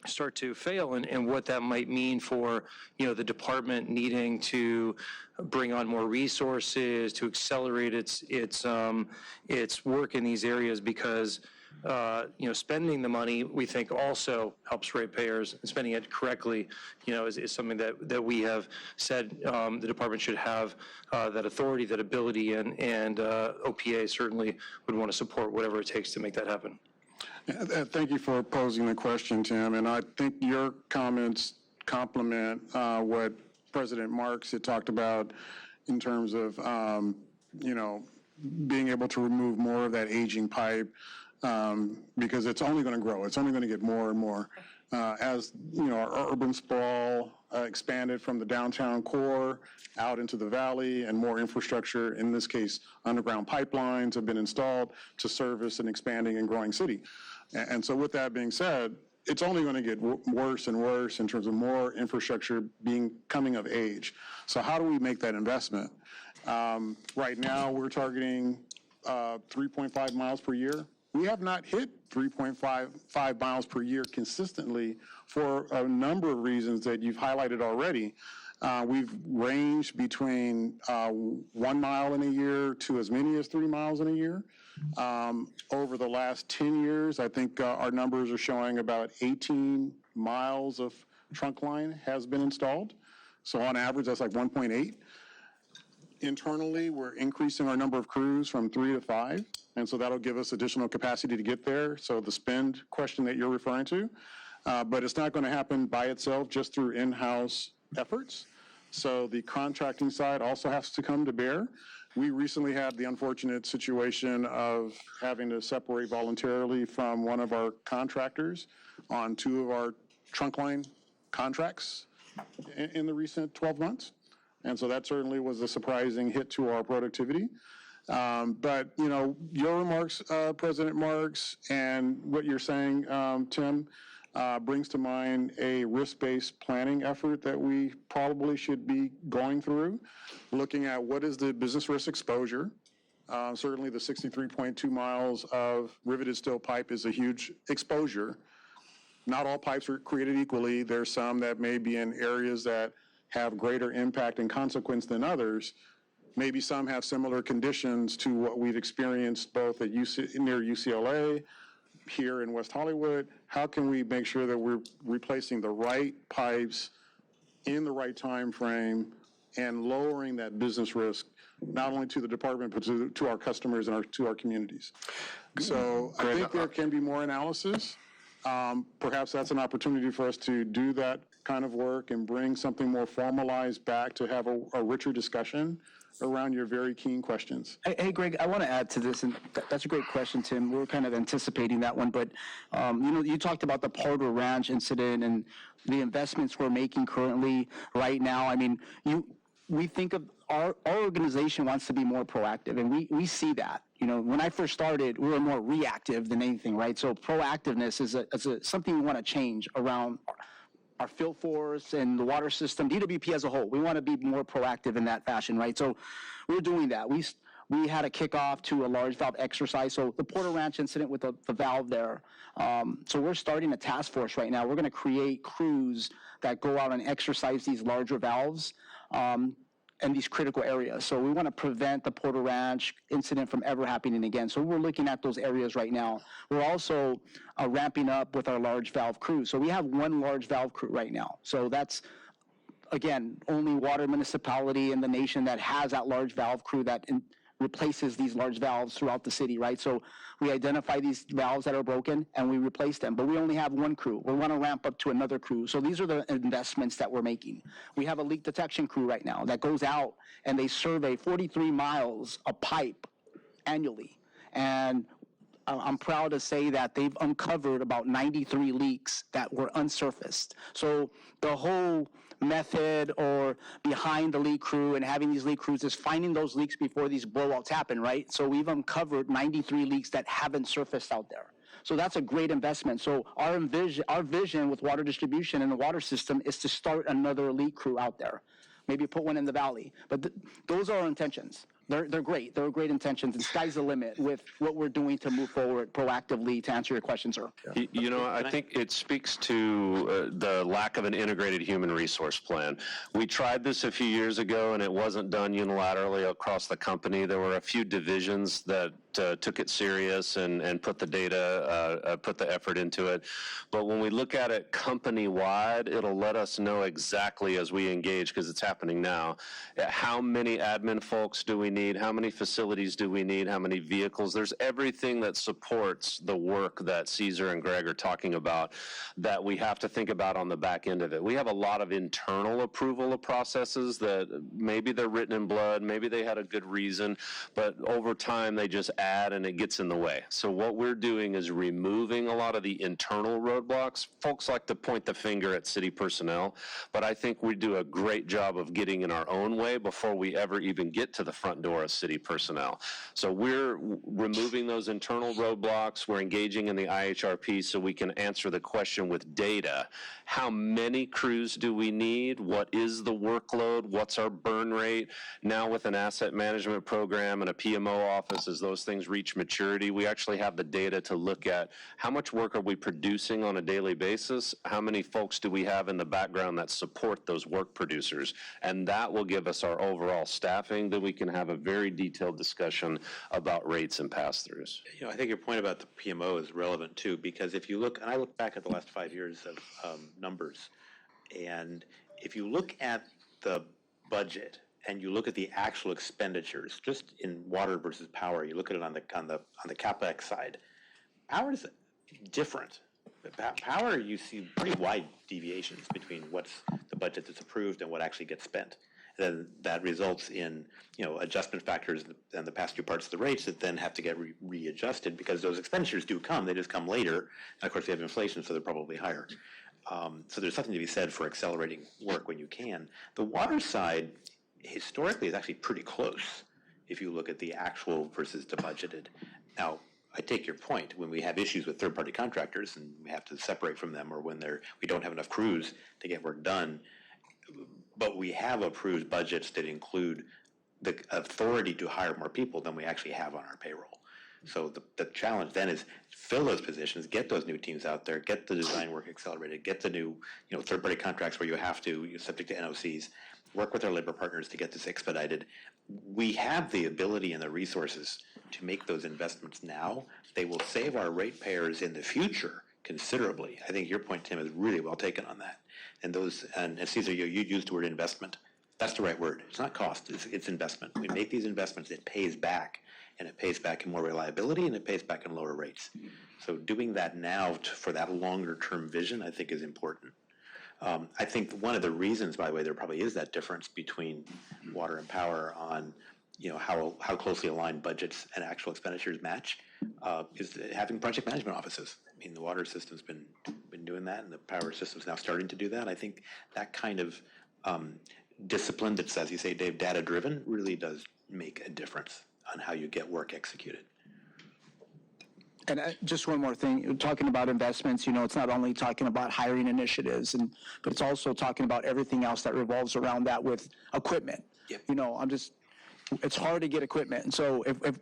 start to fail, and what that might mean for the department needing to bring on more resources to accelerate its work in these areas, because spending the money, we think, also helps ratepayers, and spending it correctly, is something that we have said the department should have that authority, that ability, and OPA certainly would want to support whatever it takes to make that happen. Thank you for posing the question, Tim, and I think your comments complement what President Marks had talked about in terms of, being able to remove more of that aging pipe, because it's only going to grow. It's only going to get more and more. As, our urban sprawl expanded from the downtown core out into the valley, and more infrastructure, in this case, underground pipelines have been installed to service an expanding and growing city. And so with that being said, it's only going to get worse and worse in terms of more infrastructure coming of age. So how do we make that investment? Right now, we're targeting 3.5 miles per year. We have not hit 3.5 miles per year consistently for a number of reasons that you've highlighted already. We've ranged between 1 mile in a year to as many as 3 miles in a year. Over the last 10 years, I think our numbers are showing about 18 miles of trunk line has been installed. So on average, that's like 1.8. Internally, we're increasing our number of crews from 3 to 5, and so that'll give us additional capacity to get there. So the spend question that you're referring to, but it's not going to happen by itself just through in-house efforts. So the contracting side also has to come to bear. We recently had the unfortunate situation of having to separate voluntarily from one of our contractors on 2 of our trunk line contracts in the recent 12 months. And so that certainly was a surprising hit to our productivity. But, your remarks, President Marks, and what you're saying, Tim, brings to mind a risk-based planning effort that we probably should be going through, looking at what is the business risk exposure. Certainly the 63.2 miles of riveted steel pipe is a huge exposure. Not all pipes are created equally. There's some that may be in areas that have greater impact and consequence than others. Maybe some have similar conditions to what we've experienced both at near UCLA, here in West Hollywood. How can we make sure that we're replacing the right pipes in the right time frame and lowering that business risk, not only to the department, but to our customers and to our communities. So I think there can be more analysis. Perhaps that's an opportunity for us to do that kind of work and bring something more formalized back to have a richer discussion around your very keen questions. Hey, Greg, I want to add to this, and that's a great question, Tim. We're kind of anticipating that one, but you talked about the Porter Ranch incident and the investments we're making currently right now. I mean, we think of our organization wants to be more proactive, and we see that. When I first started, we were more reactive than anything, right? So proactiveness is something we want to change around our field force and the water system, DWP as a whole. We want to be more proactive in that fashion, right? So we're doing that. We had a kickoff to a large valve exercise. So the Porter Ranch incident with the valve there. So we're starting a task force right now. We're going to create crews that go out and exercise these larger valves and these critical areas. So we want to prevent the Porter Ranch incident from ever happening again. So we're looking at those areas right now. We're also ramping up with our large valve crew. So we have one large valve crew right now. So that's, again, only water municipality in the nation that has that large valve crew that replaces these large valves throughout the city, right? So we identify these valves that are broken and we replace them, but we only have one crew. We want to ramp up to another crew. So these are the investments that we're making. We have a leak detection crew right now that goes out and they survey 43 miles of pipe annually. And I'm proud to say that they've uncovered about 93 leaks that were unsurfaced. So the whole method or behind the leak crew and having these leak crews is finding those leaks before these blowouts happen, right? So we've uncovered 93 leaks that haven't surfaced out there. So that's a great investment. So our vision with water distribution and the water system is to start another leak crew out there. Maybe put one in the valley. But those are our intentions. They're great. They're great intentions, and sky's the limit with what we're doing to move forward proactively to answer your question, sir. I think it speaks to the lack of an integrated human resource plan. We tried this a few years ago, and it wasn't done unilaterally across the company. There were a few divisions that took it serious and put the data, put the effort into it. But when we look at it company-wide, it'll let us know exactly as we engage, because it's happening now, how many admin folks do we need, how many facilities do we need, how many vehicles. There's everything that supports the work that Caesar and Greg are talking about that we have to think about on the back end of it. We have a lot of internal approval of processes that maybe they're written in blood, maybe they had a good reason, but over time they just add and it gets in the way. So what we're doing is removing a lot of the internal roadblocks. Folks like to point the finger at city personnel, but I think we do a great job of getting in our own way before we ever even get to the front door of city personnel. So we're removing those internal roadblocks. We're engaging in the IHRP so we can answer the question with data. How many crews do we need? What is the workload? What's our burn rate? Now with an asset management program and a PMO office, as those things reach maturity, we actually have the data to look at how much work are we producing on a daily basis? How many folks do we have in the background that support those work producers? And that will give us our overall staffing, that we can have a very detailed discussion about rates and pass-throughs. I think your point about the PMO is relevant too, because if you look, and I look back at the last 5 years of numbers, and if you look at the budget and you look at the actual expenditures, just in water versus power, you look at it on the CapEx side, power is different. Power, you see pretty wide deviations between what's the budget that's approved and what actually gets spent. Then that results in adjustment factors and the past due parts of the rates that then have to get readjusted because those expenditures do come. They just come later. And of course, we have inflation, so they're probably higher. So there's something to be said for accelerating work when you can. The water side, historically, is actually pretty close if you look at the actual versus the budgeted. Now, I take your point. When we have issues with third-party contractors and we have to separate from them, or when we don't have enough crews to get work done, but we have approved budgets that include the authority to hire more people than we actually have on our payroll. So the challenge then is fill those positions, get those new teams out there, get the design work accelerated, get the new third-party contracts where you have to, you're subject to NOCs, work with our labor partners to get this expedited. We have the ability and the resources to make those investments now. They will save our ratepayers in the future considerably. I think your point, Tim, is really well taken on that. And Caesar, you used the word investment That's the right word. It's not cost, it's investment. We make these investments, it pays back, and it pays back in more reliability, and it pays back in lower rates. So doing that now for that longer-term vision, I think, is important. I think one of the reasons, by the way, there probably is that difference between water and power on, how closely aligned budgets and actual expenditures match, is having project management offices. I mean, the water system's been doing that, and the power system's now starting to do that. I think that kind of discipline that's, as you say, Dave, data-driven, really does make a difference on how you get work executed. And just one more thing, talking about investments, it's not only talking about hiring initiatives, but it's also talking about everything else that revolves around that with equipment. Yep. It's hard to get equipment. And so if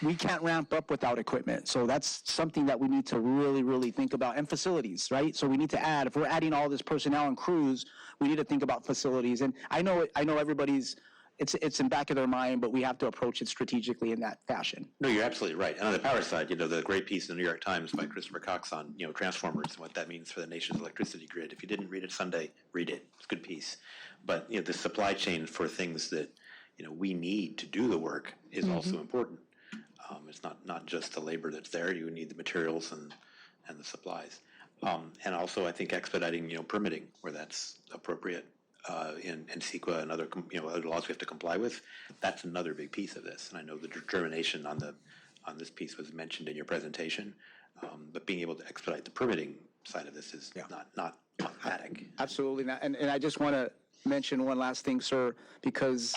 we can't ramp up without equipment, so that's something that we need to really, really think about. And facilities, right? So we need to add, if we're adding all this personnel and crews, we need to think about facilities. And I know everybody's, it's in back of their mind, but we have to approach it strategically in that fashion. No, you're absolutely right. And on the power side, the great piece in the New York Times by Christopher Cox on, transformers and what that means for the nation's electricity grid. If you didn't read it Sunday, read it. It's a good piece. But, the supply chain for things that, we need to do the work is also important. It's not just the labor that's there. You need the materials and the supplies. And also, I think expediting, permitting where that's appropriate. In CEQA and other laws we have to comply with, that's another big piece of this. And I know the determination on this piece was mentioned in your presentation, but being able to expedite the permitting side of this is not automatic. Absolutely not. And I just want to mention one last thing, sir, because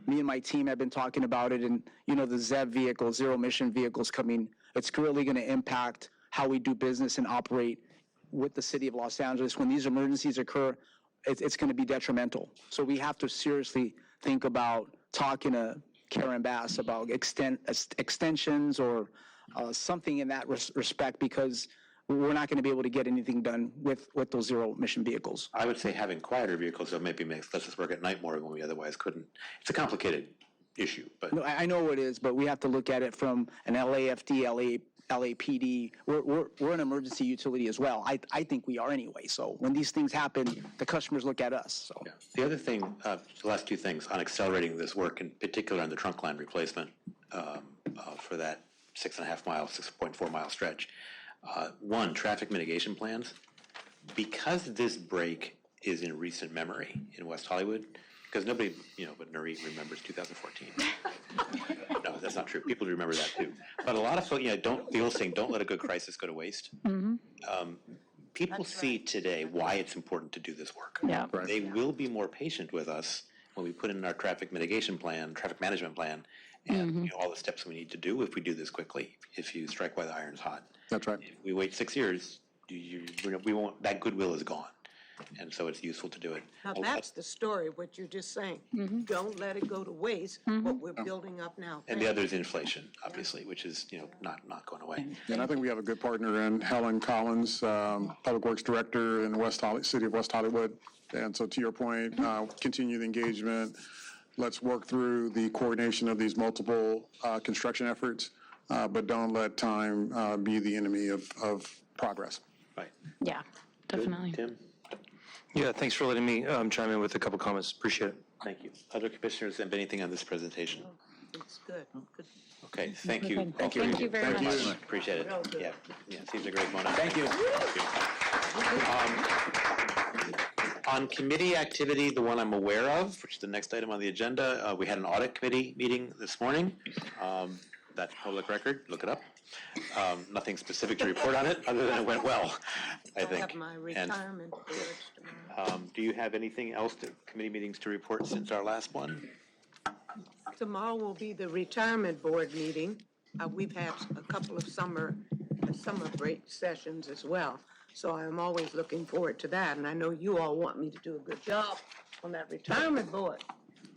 me and my team have been talking about it, and the ZEV vehicles, zero emission vehicles coming, it's really going to impact how we do business and operate with the city of Los Angeles. When these emergencies occur, it's going to be detrimental. So we have to seriously think about talking to Karen Bass about extensions or something in that respect, because we're not going to be able to get anything done with those zero emission vehicles. I would say having quieter vehicles that maybe lets us work at night more when we otherwise couldn't. It's a complicated issue, but no, I know it is, but we have to look at it from an LAFD, LAPD. We're an emergency utility as well. I think we are anyway. So when these things happen, the customers look at us. So yeah. The other thing, the last two things on accelerating this work, in particular on the trunk line replacement for that 6.4 mile stretch. One, traffic mitigation plans. Because this break is in recent memory in West Hollywood, because nobody, but NURIT remembers 2014. No, that's not true. People remember that too. But a lot of folks, the old saying, don't let a good crisis go to waste. People see today why it's important to do this work. Yeah. Right. They will be more patient with us when we put in our traffic mitigation plan, traffic management plan, and all the steps we need to do if we do this quickly, if you strike while the iron's hot. That's right. If we wait 6 years, we won't, that goodwill is gone. And so it's useful to do it. Now, that's the story, what you're just saying. Don't let it go to waste, what we're building up now. And the other is inflation, obviously, which is, not going away. And I think we have a good partner in Helen Collins, Public Works Director in the city of West Hollywood. And so to your point, continue the engagement. Let's work through the coordination of these multiple construction efforts, but don't let time be the enemy of progress. Right. Yeah, definitely. Tim? Yeah, thanks for letting me chime in with a couple comments. Appreciate it. Thank you. Other commissioners have anything on this presentation? It's good. Okay, thank you. Thank you very much. Appreciate it. Yeah, seems a great moment. Thank you. On committee activity, the one I'm aware of, which is the next item on the agenda, we had an audit committee meeting this morning. That's public record. Look it up. Nothing specific to report on it, other than it went well, I think. I have my retirement boards tomorrow. Do you have anything else committee meetings to report since our last one? Tomorrow will be the retirement board meeting. We've had a couple of summer break sessions as well. So I'm always looking forward to that. And I know you all want me to do a good job on that retirement board.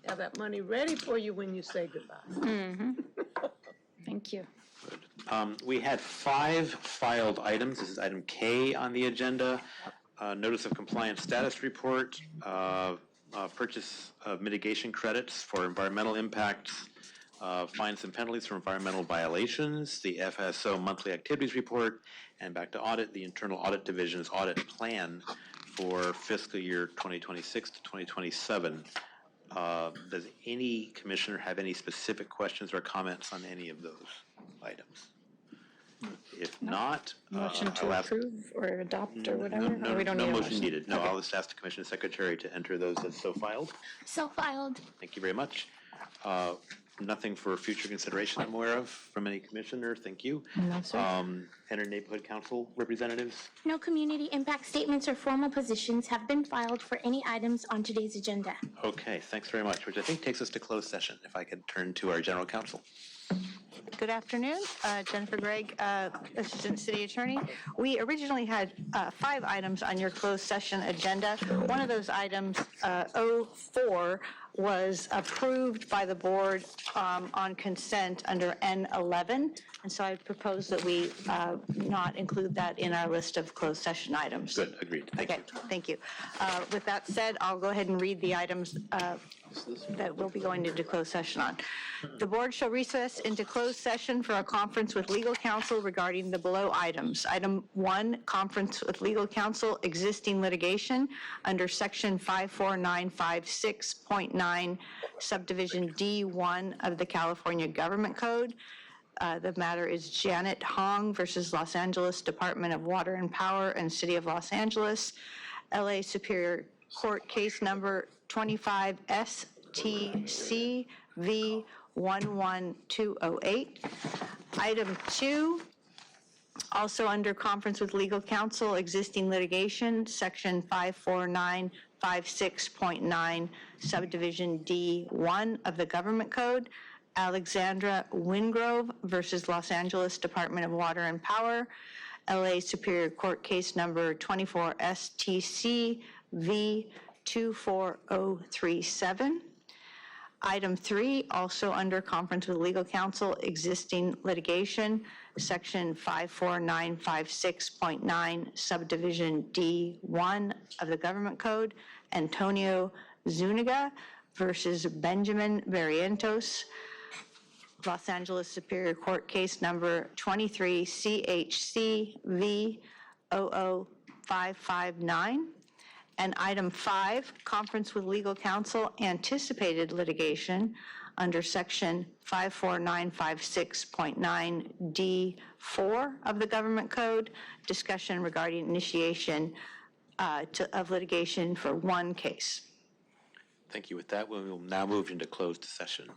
Have that money ready for you when you say goodbye. Thank you. We had 5 filed items. This is item K on the agenda. Notice of compliance status report, purchase of mitigation credits for environmental impacts, fines and penalties for environmental violations, the FSO monthly activities report, and back to audit, the Internal Audit Division's audit plan for fiscal year 2026 to 2027. Does any commissioner have any specific questions or comments on any of those items? If not, Motion I'll to ask. approve or adopt or whatever? No, Or we don't no need a motion needed. No, I'll just ask the Commission Secretary to enter those as so filed. So filed. Thank you very much. Nothing for future consideration I'm aware of from any commissioner. Thank you. No, sir. Enter neighborhood council representatives. No community impact statements or formal positions have been filed for any items on today's agenda. Okay, thanks very much, which I think takes us to closed session. If I could turn to our general counsel. Good afternoon. Jennifer Gregg, Assistant City Attorney. We originally had 5 items on your closed session agenda. One of those items, 04, was approved by the board on consent under N11, and so I propose that we not include that in our list of closed session items. Good, agreed. Thank you. Thank you. With that said, I'll go ahead and read the items that we'll be going into closed session on. The board shall recess into closed session for a conference with legal counsel regarding the below items. Item 1, conference with legal counsel, existing litigation under section 54956.9, subdivision D1 of the California Government Code. The matter is Janet Hong versus Los Angeles Department of Water and Power and City of Los Angeles, LA Superior Court case number 25 STC v. 11208. Item 2, also under conference with legal counsel, existing litigation, section 54956.9, subdivision D1 of the Government Code, Alexandra Wingrove versus Los Angeles Department of Water and Power, LA Superior Court case number 24 STC v. 24037. Item 3, also under conference with legal counsel, existing litigation, section 54956.9, subdivision D1 of the Government Code, Antonio Zuniga versus Benjamin Barrientos, Los Angeles Superior Court case number 23 CHC v. 00559. And item 5, conference with legal counsel, anticipated litigation under section 54956.9 D4 of the Government Code, discussion regarding initiation of litigation for one case. Thank you. With that, we will now move into closed session.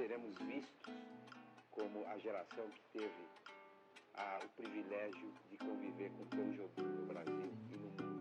seremos vistos como a geração que teve o privilégio de conviver com tão jovem no Brasil e no mundo.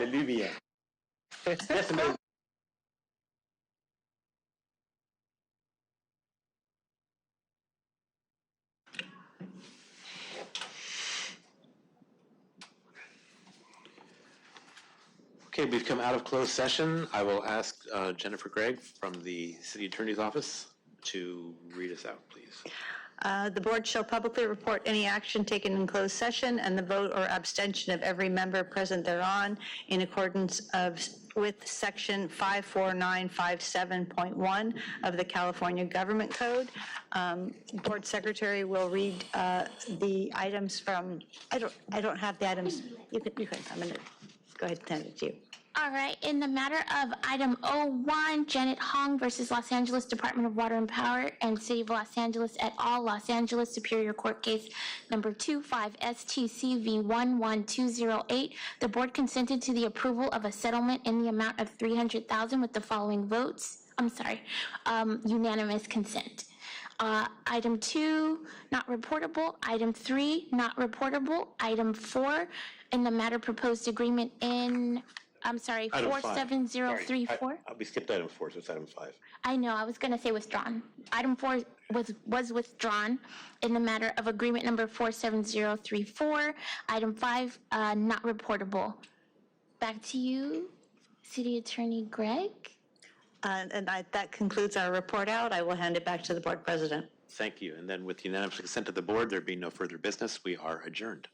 de lumière. That's amazing. Okay, we've come out of closed session. I will ask Jennifer Gregg from the City Attorney's Office to read us out, please. The board shall publicly report any action taken in closed session and the vote or abstention of every member present thereon in accordance with section 54957.1 of the California Government Code. Board secretary will read the items from, I don't have the items. You can, I'm gonna go ahead and send it to you. All right, in the matter of item 01, Janet Hong versus Los Angeles Department of Water and Power and City of Los Angeles et al., Los Angeles Superior Court Case number 25-STCV11208, the board consented to the approval of a settlement in the amount of $300,000 with the following votes. Unanimous consent. Item 2, not reportable. Item 3, not reportable. Item 4, in the matter proposed agreement in, Item 47034. We skipped item 4, so it's item 5. I know, I was going to say withdrawn. Item 4 was withdrawn in the matter of agreement number 47034. Item 5, not reportable. Back to you, City Attorney Gregg. That concludes our report out. I will hand it back to the board president. Thank you. And then with unanimous consent of the board, there being no further business, we are adjourned.